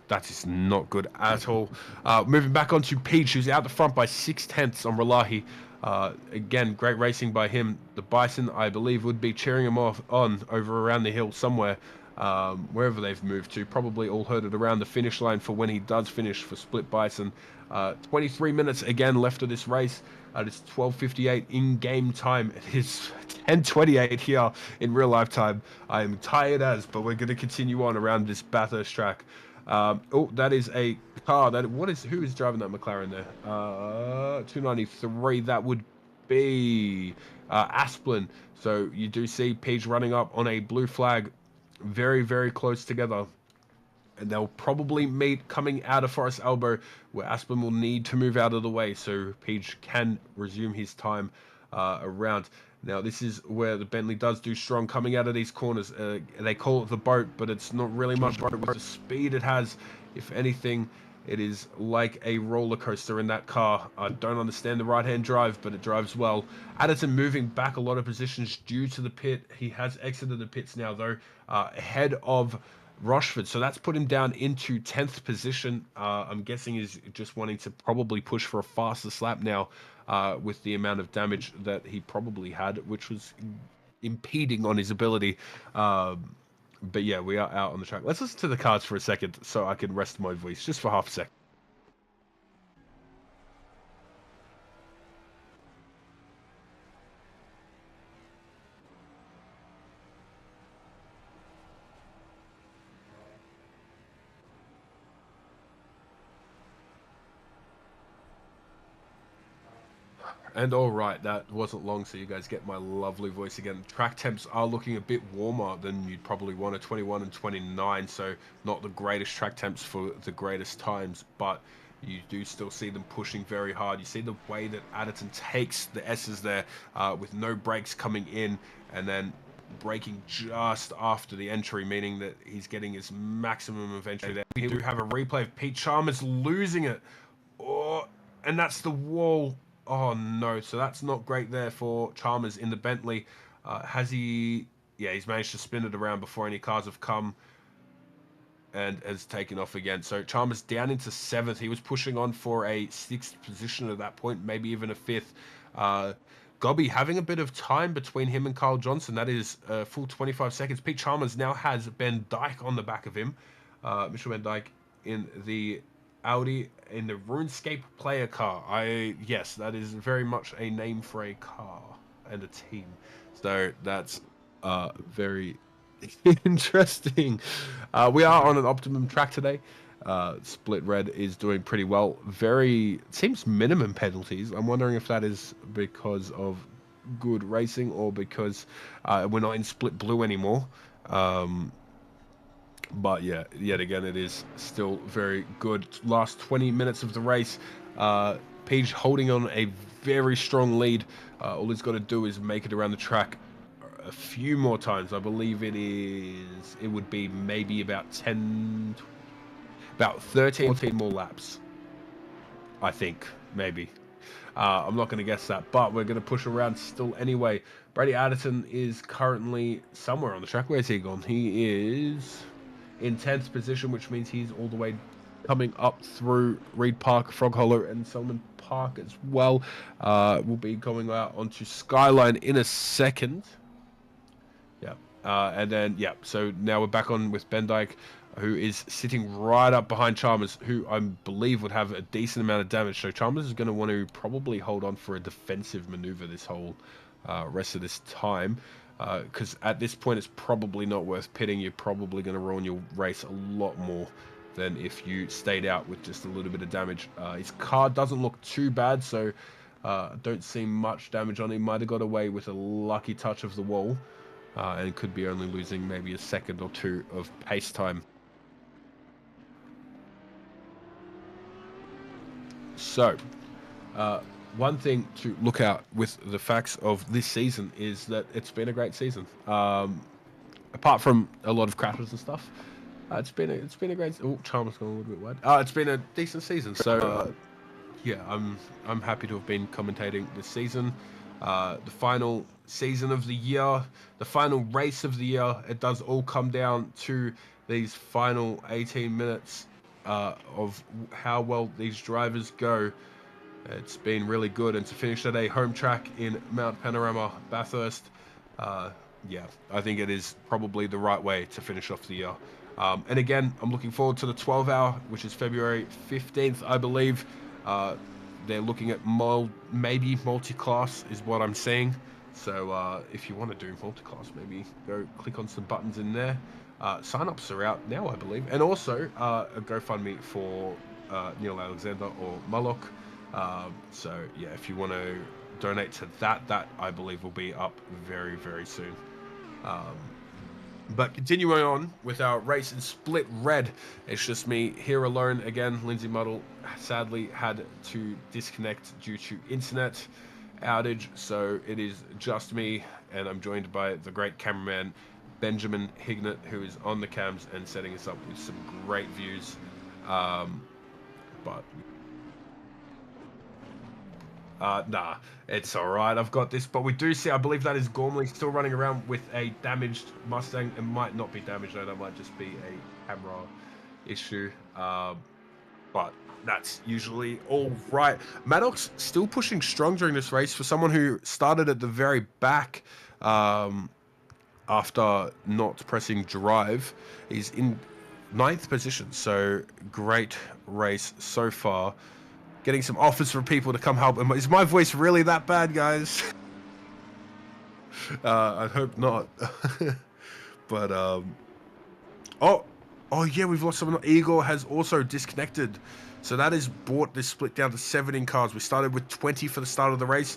that is not good at all. Moving back onto Peach, who's out the front by 6/10 on Relahi. Again, great racing by him. The Bison, I believe, would be cheering him on over around the hill somewhere, wherever they've moved to. Probably all herded around the finish line for when he does finish for Split Bison. 23 minutes again left of this race. It's 12:58 in game time. It is 10:28 here in real life time. I am tired as, but we're going to continue on around this Bathurst track. Oh, that is a car. Who is driving that McLaren there? 293. That would be Asplin. So you do see Peach running up on a blue flag, very, very close together. And they'll probably meet coming out of Forest Elbow, where Asplin will need to move out of the way so Peach can resume his time around. Now, this is where the Bentley does do strong coming out of these corners. They call it the boat, but it's not really much boat with the speed it has. If anything, it is like a roller coaster in that car. I don't understand the right-hand drive, but it drives well. Addison moving back a lot of positions due to the pit. He has exited the pits now, though, ahead of Rochford, so that's put him down into 10th position. I'm guessing he's just wanting to probably push for a faster slap now with the amount of damage that he probably had, which was impeding on his ability. But yeah, we are out on the track. Let's listen to the cards for a second so I can rest my voice just for half a second. And all right, that wasn't long, so you guys get my lovely voice again. Track temps are looking a bit warmer than you'd probably want at 21 and 29, so not the greatest track temps for the greatest times, but you do still see them pushing very hard. You see the way that Adderton takes the S's there with no brakes coming in and then braking just after the entry, meaning that he's getting his maximum of entry there. We do have a replay of Pete Chalmers losing it. Oh, and that's the wall. Oh no, so that's not great there for Chalmers in the Bentley. Has he... Yeah, he's managed to spin it around before any cars have come and has taken off again. So Chalmers down into 7th. He was pushing on for a 6th position at that point, maybe even a 5th. Gobby having a bit of time between him and Carl Johnson. That is a full 25 seconds. Pete Chalmers now has Ben Dyke on the back of him. Mitchell Ben Dyke in the Audi in the RuneScape player car. Yes, that is very much a name for a car and a team. So that's very interesting. We are on an optimum track today. Split Red is doing pretty well. Seems minimum penalties. I'm wondering if that is because of good racing or because we're not in Split Blue anymore. But yeah, yet again, it is still very good. Last 20 minutes of the race, Page holding on a very strong lead. All he's got to do is make it around the track a few more times. I believe it would be maybe about 13, 14 more laps. I think, maybe. I'm not going to guess that, but we're going to push around still anyway. Brady Addison is currently somewhere on the track. Where's he gone? He is in 10th position, which means he's all the way coming up through Reed Park, Frog Hollow, and Selman Park as well. We'll be going out onto Skyline in a second. Yeah. And then, yeah, so now we're back on with Ben Dyke, who is sitting right up behind Chalmers, who I believe would have a decent amount of damage. So Chalmers is going to want to probably hold on for a defensive maneuver this whole rest of this time. Because at this point, it's probably not worth pitting. You're probably going to ruin your race a lot more than if you stayed out with just a little bit of damage. His car doesn't look too bad, so don't see much damage on him. Might have got away with a lucky touch of the wall, and could be only losing maybe a second or two of pace time. So, one thing to look out with the facts of this season is that it's been a great season. Apart from a lot of crashes and stuff, it's been a great. Oh, Chalmers gone a little bit wide. It's been a decent season. So, yeah, I'm happy to have been commentating this season. The final season of the year, the final race of the year. It does all come down to these final 18 minutes of how well these drivers go. It's been really good, and to finish at a home track in Mount Panorama, Bathurst, yeah, I think it is probably the right way to finish off the year. And again, I'm looking forward to the 12-hour, which is February 15th, I believe. They're looking at maybe multi-class is what I'm seeing. So if you want to do multi-class, maybe go click on some buttons in there. Sign-ups are out now, I believe. And also a GoFundMe for Neil Alexander or Mullock. So yeah, if you want to donate to that. That, I believe, will be up very, very soon. But continuing on with our race in split red, it's just me here alone again. Lindsay Muddle sadly had to disconnect due to internet outage, so it is just me, and I'm joined by the great cameraman Benjamin Hignett, who is on the cams and setting us up with some great views. But nah, it's all right. I've got this. But we do see, I believe that is Gormley still running around with a damaged Mustang. It might not be damaged, though. That might just be a camera issue. But that's usually all right. Maddox still pushing strong during this race for someone who started at the very back after not pressing drive. He's in 9th position. So great race so far. Getting some offers from people to come help. Is my voice really that bad, guys? I hope not. But oh yeah, we've lost someone. Igor has also disconnected, so that has brought this split down to 17 cars. We started with 20 for the start of the race.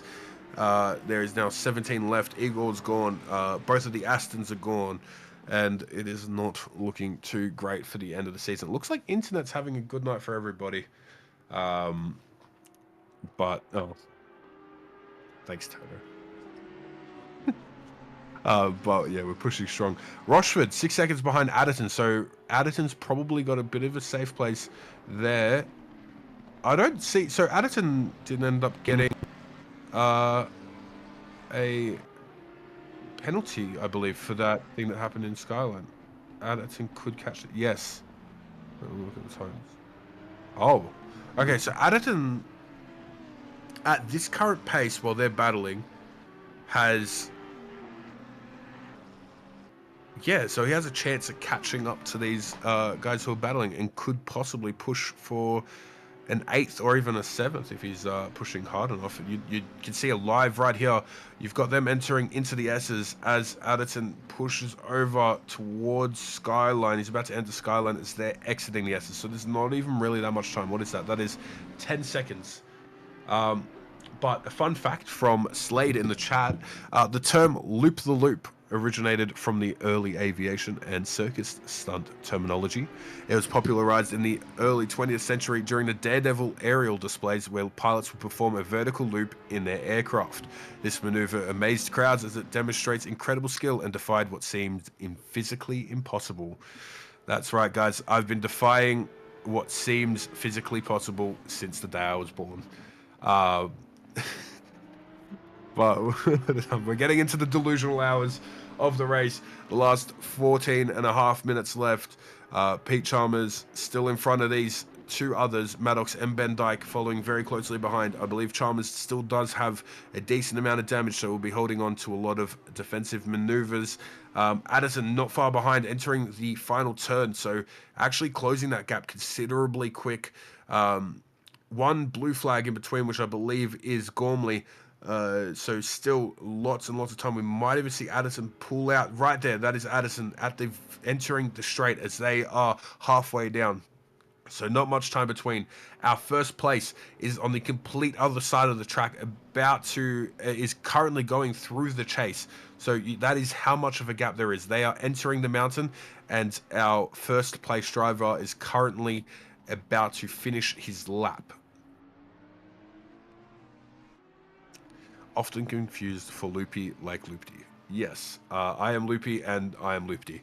There is now 17 left. Igor's gone. Both of the Astons are gone, and it is not looking too great for the end of the season. It looks like internet's having a good night for everybody. But oh, thanks, Toto. But yeah, we're pushing strong. Rochford 6 seconds behind Adderton, so Adderton's probably got a bit of a safe place there. I don't see. So Adderton didn't end up getting a penalty, I believe, for that thing that happened in Skyline. Adderton could catch it. Yes. Look at the times. Oh, okay. So Adderton, at this current pace, while they're battling, has... Yeah, so he has a chance at catching up to these guys who are battling and could possibly push for an 8th or even a 7th if he's pushing hard enough. You can see a live right here. You've got them entering into the S's as Adderton pushes over towards Skyline. He's about to enter Skyline as they're exiting the S's. So there's not even really that much time. What is that? That is 10 seconds. But a fun fact from Slade in the chat, the term loop the loop originated from the early aviation and circus stunt terminology. It was popularized in the early 20th century during the Daredevil aerial displays where pilots would perform a vertical loop in their aircraft. This maneuver amazed crowds as it demonstrates incredible skill and defied what seemed physically impossible. That's right, guys. I've been defying what seems physically possible since the day I was born. But we're getting into the delusional hours of the race. The last 14 and a half minutes left. Pete Chalmers still in front of these two others, Maddox and Ben Dyke, following very closely behind. I believe Chalmers still does have a decent amount of damage, so we'll be holding on to a lot of defensive maneuvers. Addison not far behind, entering the final turn, so actually closing that gap considerably quick. One blue flag in between, which I believe is Gormley. So still lots and lots of time. We might even see Addison pull out right there. That is Addison at the entering the straight as they are halfway down. So not much time between. Our first place is on the complete other side of the track, is currently going through the chase. So that is how much of a gap there is. They are entering the mountain, and our first place driver is currently about to finish his lap. Often confused for Loopy like Loopty. Yes, I am Loopy and I am Loopty.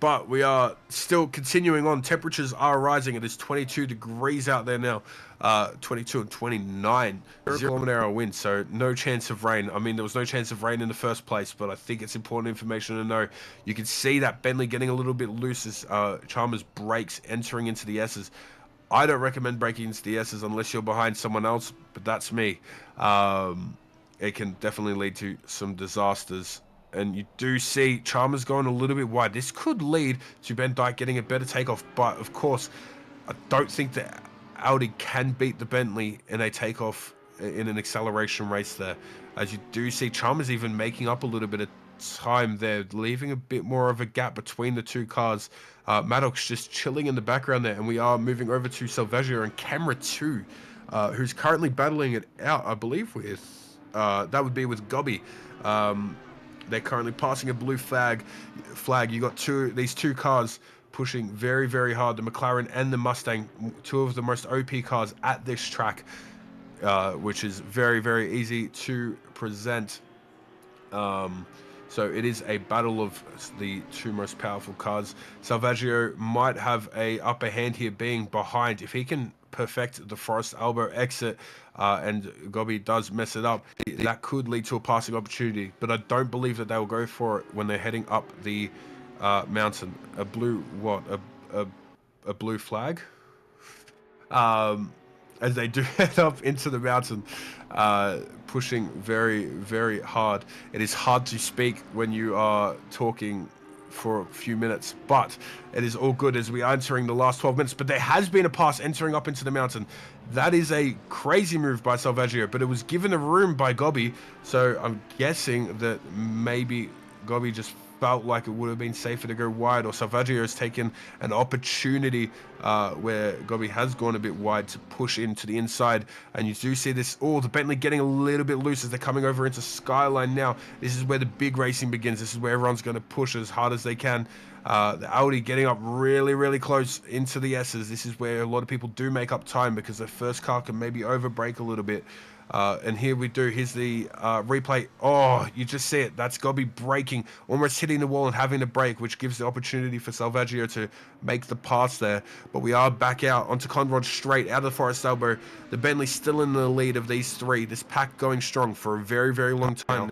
But we are still continuing on. Temperatures are rising. It is 22 degrees out there now. 22 and 29. 0-kilometer-hour wind, so no chance of rain. I mean, there was no chance of rain in the first place, but I think it's important information to know. You can see that Bentley getting a little bit loose as Chalmers brakes entering into the S's. I don't recommend braking into the S's unless you're behind someone else, but that's me. It can definitely lead to some disasters. And you do see Chalmers going a little bit wide. This could lead to Ben Dyke getting a better takeoff, but of course, I don't think that Audi can beat the Bentley in a takeoff in an acceleration race there. As you do see Chalmers even making up a little bit of time there, leaving a bit more of a gap between the two cars. Maddox just chilling in the background there, and we are moving over to Salvaggio and camera 2. who's currently battling it out, I believe, with that would be with Gobby. They're currently passing a blue flag. You got these two cars pushing very, very hard. The McLaren and the Mustang, two of the most OP cars at this track, which is very, very easy to present. So it is a battle of the two most powerful cars. Salvaggio might have a upper hand here, being behind. If he can perfect the Forest Elbow exit, and Gobby does mess it up, that could lead to a passing opportunity. But I don't believe that they will go for it when they're heading up the mountain. A blue what? A blue flag? As they do head up into the mountain, pushing very, very hard. It is hard to speak when you are talking for a few minutes, but it is all good as we are entering the last 12 minutes. But there has been a pass entering up into the mountain. That is a crazy move by Salvaggio, but it was given a room by Gobby, so I'm guessing that maybe Gobby just felt like it would have been safer to go wide, or Salvaggio has taken an opportunity where Gobby has gone a bit wide to push into the inside. And you do see this, the Bentley getting a little bit loose as they're coming over into Skyline now. This is where the big racing begins. This is where everyone's going to push as hard as they can. The Audi getting up really, really close into the S's. This is where a lot of people do make up time because their first car can maybe overbrake a little bit. And here we do. Here's the replay. Oh, you just see it. That's Gobby braking, almost hitting the wall and having to brake, which gives the opportunity for Salvaggio to make the pass there. But we are back out onto Conrod straight out of the Forest Elbow. The Bentley still in the lead of these three. This pack going strong for a very, very long time.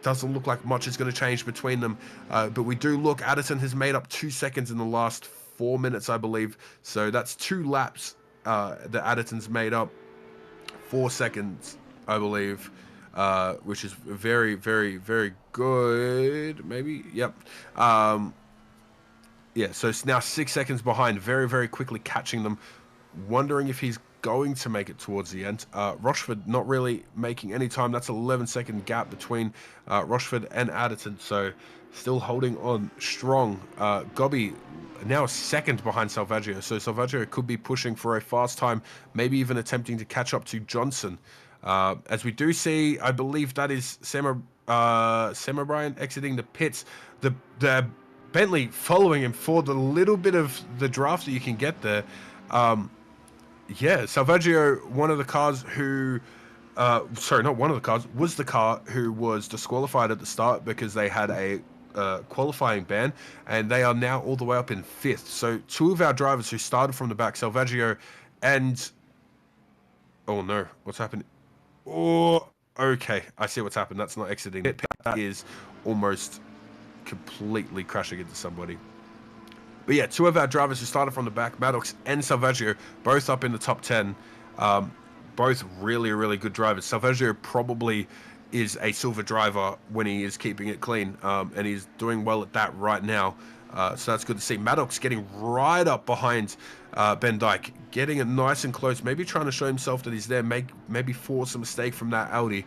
Doesn't look like much is going to change between them. But we do look. Addison has made up 2 seconds in the last 4 minutes, I believe. So that's 2 laps that Addison's made up. 4 seconds, I believe, which is very, very, very good. Maybe, yep. Yeah, so it's now 6 seconds behind, very, very quickly catching them. Wondering if he's going to make it towards the end. Rochford not really making any time. That's an 11-second gap between Rochford and Addison, so still holding on strong. Gobby now second behind Salvaggio, so Salvaggio could be pushing for a fast time, maybe even attempting to catch up to Johnson. As we do see, I believe that is Sam O'Brien exiting the pits. The Bentley following him for the little bit of the draft that you can get there. Yeah, Salvaggio, one of the cars who... sorry, not one of the cars, was the car who was disqualified at the start because they had a qualifying ban, and they are now all the way up in 5th. So 2 of our drivers who started from the back, Salvaggio and... Oh no, what's happened? Oh, okay, I see what's happened. That's not exiting. That is almost completely crashing into somebody. But yeah, 2 of our drivers who started from the back, Maddox and Salvaggio, both up in the top 10. Both really, really good drivers. Salvaggio probably is a silver driver when he is keeping it clean, and he's doing well at that right now. So that's good to see. Maddox getting right up behind Ben Dyke, getting it nice and close, maybe trying to show himself that he's there, maybe force a mistake from that Audi,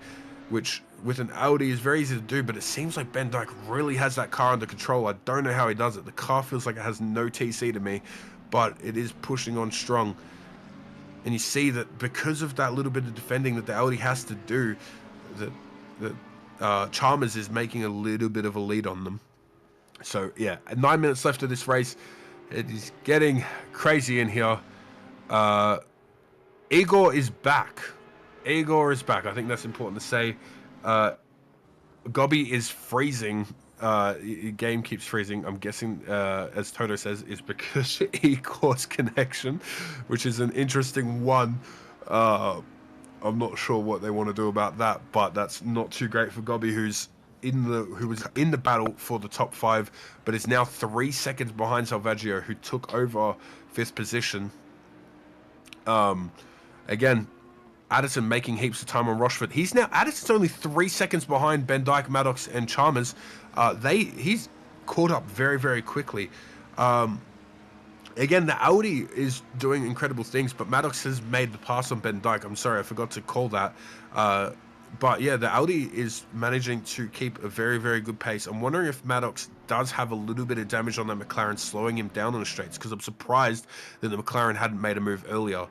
which with an Audi is very easy to do, but it seems like Ben Dyke really has that car under control. I don't know how he does it. The car feels like it has no TC to me, but it is pushing on strong. And you see that because of that little bit of defending that the Audi has to do, that Chalmers is making a little bit of a lead on them. So yeah, 9 minutes left of this race. It is getting crazy in here. Igor is back. Igor is back. I think that's important to say. Gobby is freezing. Game keeps freezing. I'm guessing, as Toto says, is because Igor's connection, which is an interesting one. I'm not sure what they want to do about that, but that's not too great for Gobby, who was in the battle for the top 5, but is now 3 seconds behind Salvaggio, who took over 5th position. Again, Addison making heaps of time on Rochford. Addison's only 3 seconds behind Ben Dyke, Maddox, and Chalmers. He's caught up very, very quickly. Again, the Audi is doing incredible things, but Maddox has made the pass on Ben Dyke. I'm sorry, I forgot to call that. But yeah, the Audi is managing to keep a very, very good pace. I'm wondering if Maddox does have a little bit of damage on that McLaren, slowing him down on the straights, because I'm surprised that the McLaren hadn't made a move earlier.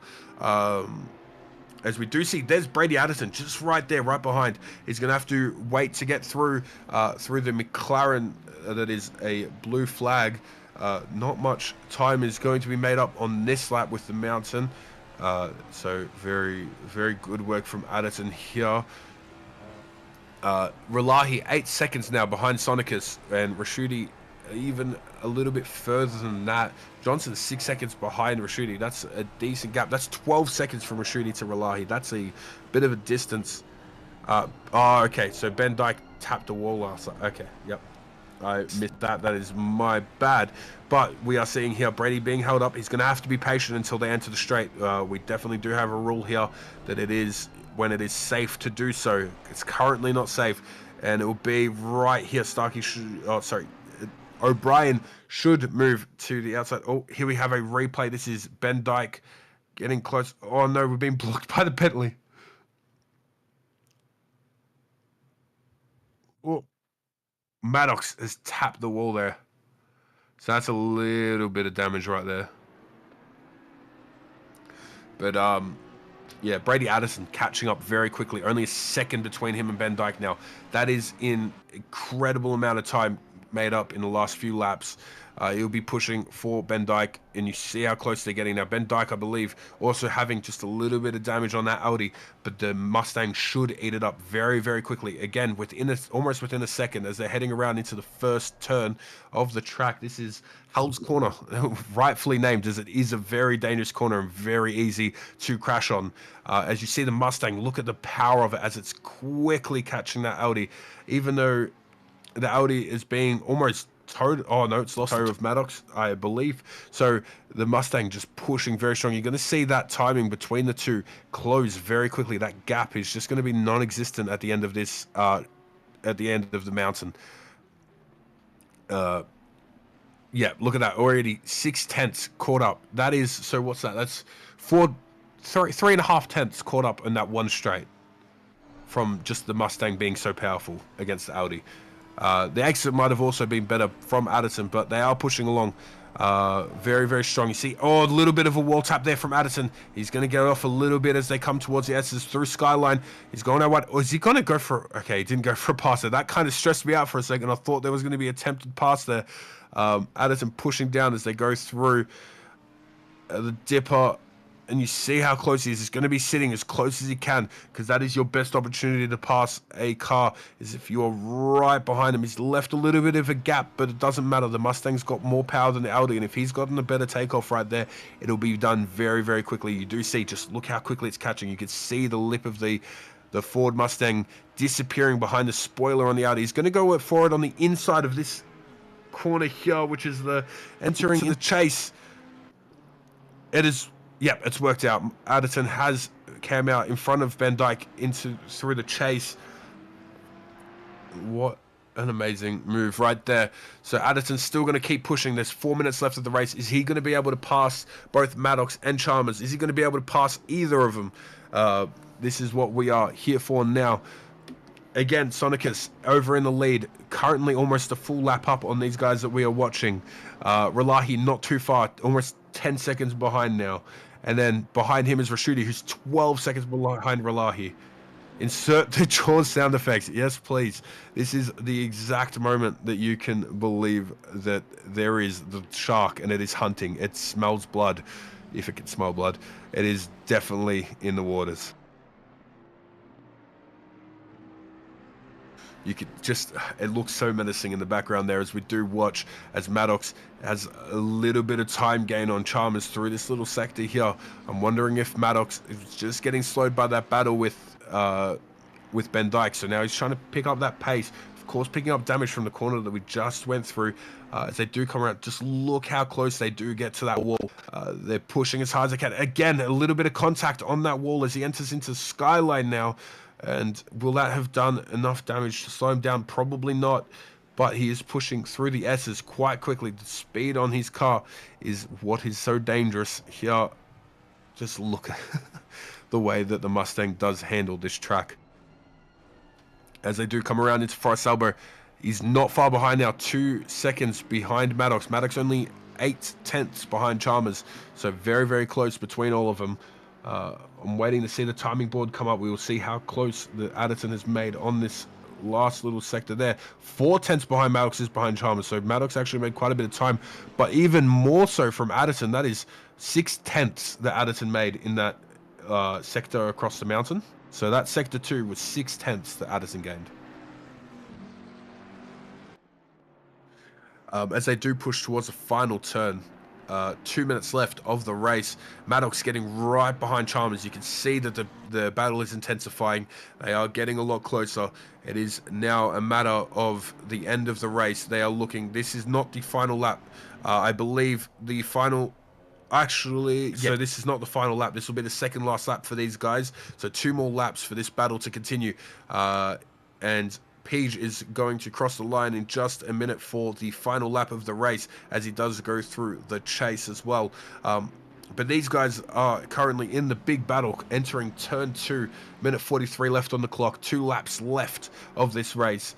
As we do see, there's Brady Addison just right there, right behind. He's going to have to wait to get through the McLaren that is a blue flag. Not much time is going to be made up on this lap with the mountain. So very, very good work from Addison here. Ralahi 8 seconds now behind Sonicus, and Rashidi even a little bit further than that. Johnson 6 seconds behind Rashidi. That's a decent gap. That's 12 seconds from Rashidi to Ralahi. That's a bit of a distance. Oh, okay. So Ben Dyke tapped the wall last. Okay, yep. I missed that. That is my bad. But we are seeing here Brady being held up. He's going to have to be patient until they enter the straight. We definitely do have a rule here that it is when it is safe to do so. It's currently not safe, and it will be right here. Starkey should, oh sorry, O'Brien should move to the outside. Oh, here we have a replay. This is Ben Dyke getting close. Oh no, we've been blocked by the penalty. Oh, Maddox has tapped the wall there, so that's a little bit of damage right there. But yeah, Brady Addison catching up very quickly. Only a second between him and Ben Dyke now. That is in incredible amount of time made up in the last few laps. He'll be pushing for Ben Dyke, and you see how close they're getting now. Ben Dyke, I believe, also having just a little bit of damage on that Audi, but the Mustang should eat it up very, very quickly. Again, almost within a second, as they're heading around into the first turn of the track. This is Hell's Corner, rightfully named, as it is a very dangerous corner and very easy to crash on. As you see the Mustang, look at the power of it as it's quickly catching that Audi, even though the Audi is being almost towed. Oh no, it's lost the toe of Maddox, I believe. So the Mustang just pushing very strong. You're going to see that timing between the two close very quickly. That gap is just going to be non-existent at the end of this, at the end of the mountain. Yeah, look at that, already 6/10 caught up. That is, so what's that? That's 3.5 tenths caught up in that one straight from just the Mustang being so powerful against the Audi. The exit might have also been better from Addison, but they are pushing along very, very strong. You see, oh, a little bit of a wall tap there from Addison. He's going to get off a little bit as they come towards the S's through Skyline. He's going out wide. Or is he going to go for... Okay, he didn't go for a pass there. That kind of stressed me out for a second. I thought there was going to be an attempted pass there. Addison pushing down as they go through the dipper. And you see how close he is. He's going to be sitting as close as he can, because that is your best opportunity to pass a car, is if you're right behind him. He's left a little bit of a gap, but it doesn't matter. The Mustang's got more power than the Audi, and if he's gotten a better takeoff right there, it'll be done very, very quickly. You do see, just look how quickly it's catching. You can see the lip of the Ford Mustang disappearing behind the spoiler on the Audi. He's going to go forward on the inside of this corner here, which is the entering the chase. It is... Yep, it's worked out. Addison has came out in front of Ben Dyke through the chase. What an amazing move right there. So Addison's still going to keep pushing. There's 4 minutes left of the race. Is he going to be able to pass both Maddox and Chalmers? Is he going to be able to pass either of them? This is what we are here for now. Again, Sonicus over in the lead, currently almost a full lap up on these guys that we are watching. Ralahi not too far, almost 10 seconds behind now. And then behind him is Rashidi, who's 12 seconds behind Ralahi. Insert the Jaws sound effects. Yes, please. This is the exact moment that you can believe that there is the shark and it is hunting. It smells blood. If it can smell blood, it is definitely in the waters. You could just, it looks so menacing in the background there as we do watch as Maddox has a little bit of time gain on Chalmers through this little sector here. I'm wondering if Maddox is just getting slowed by that battle with Ben Dyke. So now he's trying to pick up that pace. Of course, picking up damage from the corner that we just went through. As they do come around, just look how close they do get to that wall. They're pushing as hard as they can. Again, a little bit of contact on that wall as he enters into Skyline now. And will that have done enough damage to slow him down? Probably not. But he is pushing through the S's quite quickly. The speed on his car is what is so dangerous here. Just look at the way that the Mustang does handle this track. as they do come around into Forest Elbow. He's not far behind now, 2 seconds behind Maddox. Maddox only 8/10 behind Chalmers, so very, very close between all of them. I'm waiting to see the timing board come up. We will see how close the Addison has made on this last little sector there. 4/10 behind Maddox is behind Chalmers, so Maddox actually made quite a bit of time, but even more so from Addison. That is 6/10 that Addison made in that sector across the mountain. So that sector 2 was 6/10 that Addison gained. As they do push towards the final turn, 2 minutes left of the race. Maddox getting right behind Chalmers. You can see that the battle is intensifying. They are getting a lot closer. It is now a matter of the end of the race. They are looking. This is not the final lap. I believe the final. Actually, so this is not the final lap. This will be the second last lap for these guys. So 2 more laps for this battle to continue. And Page is going to cross the line in just a minute for the final lap of the race, as he does go through the chase as well. But these guys are currently in the big battle, entering turn 2, minute 43 left on the clock, 2 laps left of this race.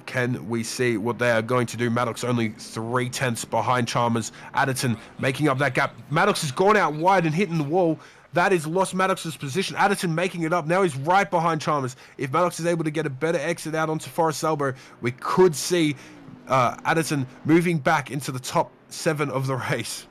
Can we see what they are going to do? Maddox only 3/10 behind Chalmers. Addison making up that gap. Maddox has gone out wide and hitting the wall. That is lost Maddox's position. Addison making it up. Now he's right behind Chalmers. If Maddox is able to get a better exit out onto Forest Elbow, we could see Addison moving back into the top 7 of the race.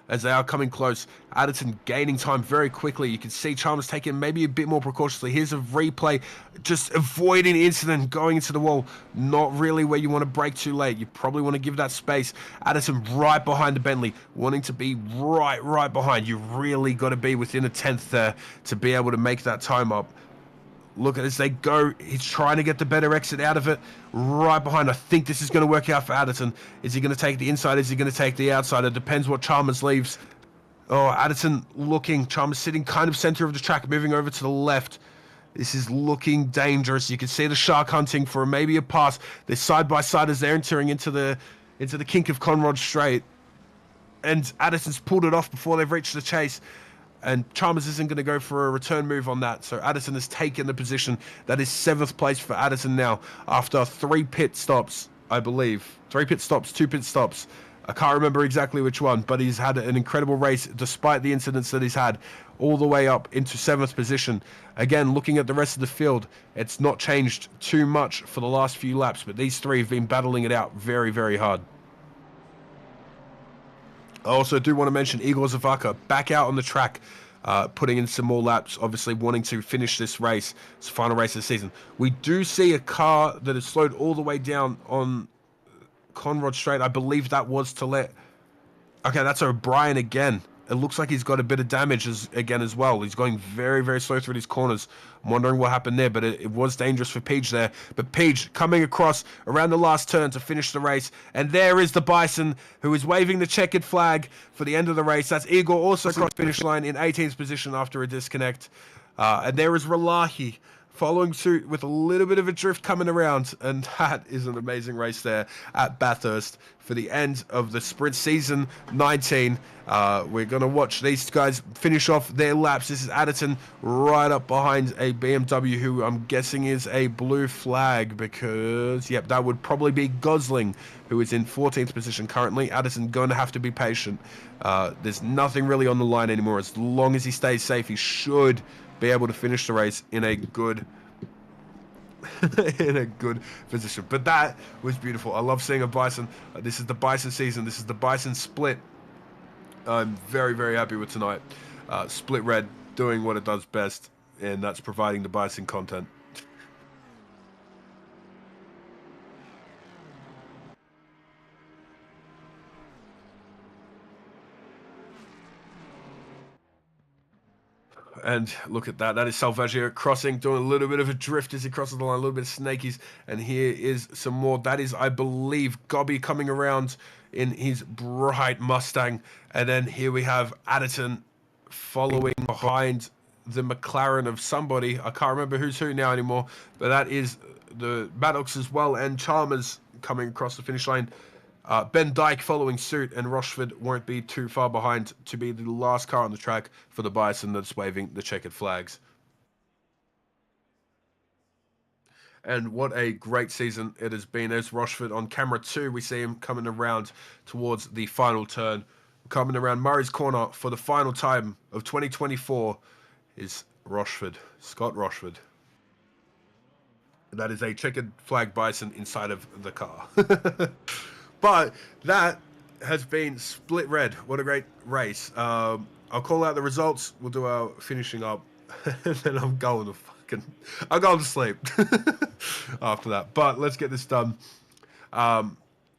As they are coming close, Addison gaining time very quickly. You can see Chalmers taking maybe a bit more precautiously. Here's a replay, just avoiding incident, going into the wall. Not really where you want to brake too late. You probably want to give that space. Addison right behind the Bentley, wanting to be right behind. You really got to be within a 10th there to be able to make that time up. Look at as they go. He's trying to get the better exit out of it. Right behind. I think this is going to work out for Addison. Is he going to take the inside? Is he going to take the outside? It depends what Chalmers leaves. Oh, Addison looking. Chalmers sitting kind of center of the track, moving over to the left. This is looking dangerous. You can see the shark hunting for maybe a pass. They're side by side as they're entering into the kink of Conrod Strait. And Addison's pulled it off before they've reached the chase. And Chalmers isn't going to go for a return move on that. So Addison has taken the position. That is 7th place for Addison now after 3 pit stops, I believe. 3 pit stops, 2 pit stops. I can't remember exactly which one, but he's had an incredible race despite the incidents that he's had, all the way up into 7th position. Again, looking at the rest of the field, it's not changed too much for the last few laps, but these 3 have been battling it out very, very hard. I also do want to mention Igor Zavaka back out on the track, putting in some more laps, obviously wanting to finish this race. It's the final race of the season. We do see a car that is slowed all the way down on Conrod Strait. I believe that was to let... Okay, that's O'Brien again. It looks like he's got a bit of damage again as well. He's going very, very slow through these corners. I'm wondering what happened there, but it was dangerous for Peach there. But Peach coming across around the last turn to finish the race. And there is the Bison, who is waving the checkered flag for the end of the race. That's Igor also across the finish line in 18th position after a disconnect. And there is Relahi following suit with a little bit of a drift coming around. And that is an amazing race there at Bathurst for the end of the Sprint Season 19. We're going to watch these guys finish off their laps. This is Addison right up behind a BMW, who I'm guessing is a blue flag because, yep, that would probably be Gosling, who is in 14th position currently. Addison going to have to be patient. There's nothing really on the line anymore. As long as he stays safe, he should be able to finish the race in a good in a good position. But that was beautiful. I love seeing a Bison. This is the Bison season. This is the Bison split. I'm very, very happy with tonight. Split Red doing what it does best, and that's providing the Bison content. And look at that. That is Salvaggio crossing, doing a little bit of a drift as he crosses the line, a little bit of snakies. And here is some more. That is, I believe, Gobby coming around in his bright Mustang. And then here we have Addison following behind the McLaren of somebody. I can't remember who's who now anymore. But that is the Maddox as well. And Chalmers coming across the finish line. Ben Dyke following suit, and Rochford won't be too far behind to be the last car on the track for the Bison that's waving the checkered flags. And what a great season it has been. There's Rochford on camera 2. We see him coming around towards the final turn. Coming around Murray's corner for the final time of 2024 is Rochford, Scott Rochford. That is a checkered flag bison inside of the car. But that has been split red. What a great race. I'll call out the results. We'll do our finishing up. And then I'm going to I'll go to sleep after that. But let's get this done.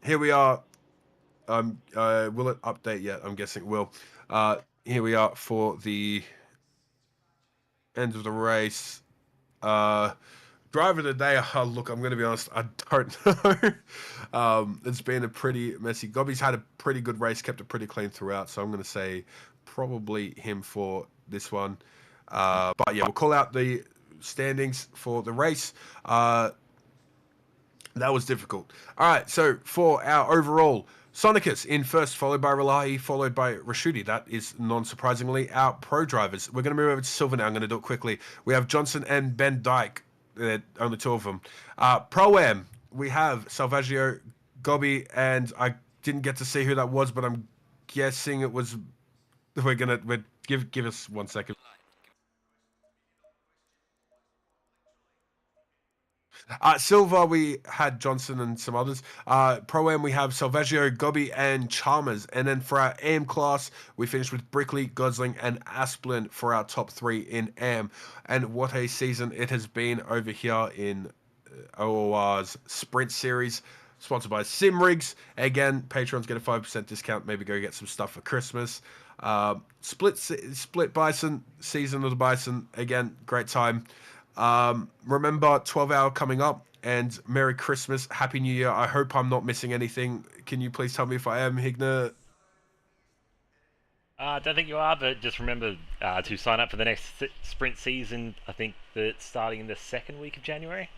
Here we are. Will it update yet? I'm guessing it will. Here we are for the end of the race. Driver of the day, look, I'm going to be honest, I don't know. It's been a pretty messy. Gobby's had a pretty good race, kept it pretty clean throughout, so I'm going to say probably him for this one. But yeah, we'll call out the standings for the race. That was difficult. All right, so for our overall, Sonicus in first, followed by Relahi, followed by Rashuti. That is non-surprisingly our pro drivers. We're going to move over to Silver now. I'm going to do it quickly. We have Johnson and Ben Dyke. Only two of them. Pro-Am, we have Salvaggio, Gobby, and I didn't get to see who that was, but I'm guessing it was... Give us 1 second. Silver, we had Johnson and some others. Pro-Am, we have Salvaggio, Gobby, and Chalmers. And then for our AM class, we finished with Brickley, Gosling, and Asplin for our top 3 in AM. And what a season it has been over here in OOR's Sprint Series, sponsored by Simrigs. Again, patrons get a 5% discount. Maybe go get some stuff for Christmas. Split Bison, Season of the Bison. Again, great time. Remember 12 hour coming up, and Merry Christmas, Happy New Year. I hope I'm not missing anything. Can you please tell me if I am, Higner? I don't think you are, but just remember to sign up for the next sprint season. I think that's starting in the second week of January.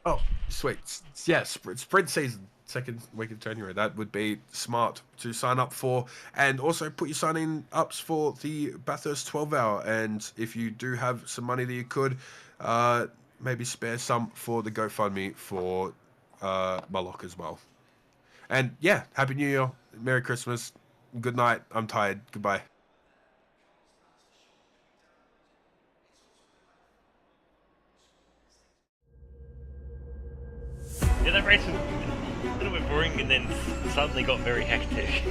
Oh, sweet. Yeah, sprint season, second week of January. That would be smart to sign up for. And also put your sign-in ups for the Bathurst 12 hour. And if you do have some money that you could, maybe spare some for the GoFundMe for Moloch as well. And yeah, Happy New Year. Merry Christmas. Good night. I'm tired. Goodbye. Yeah, that race was a little bit boring and then suddenly got very hectic.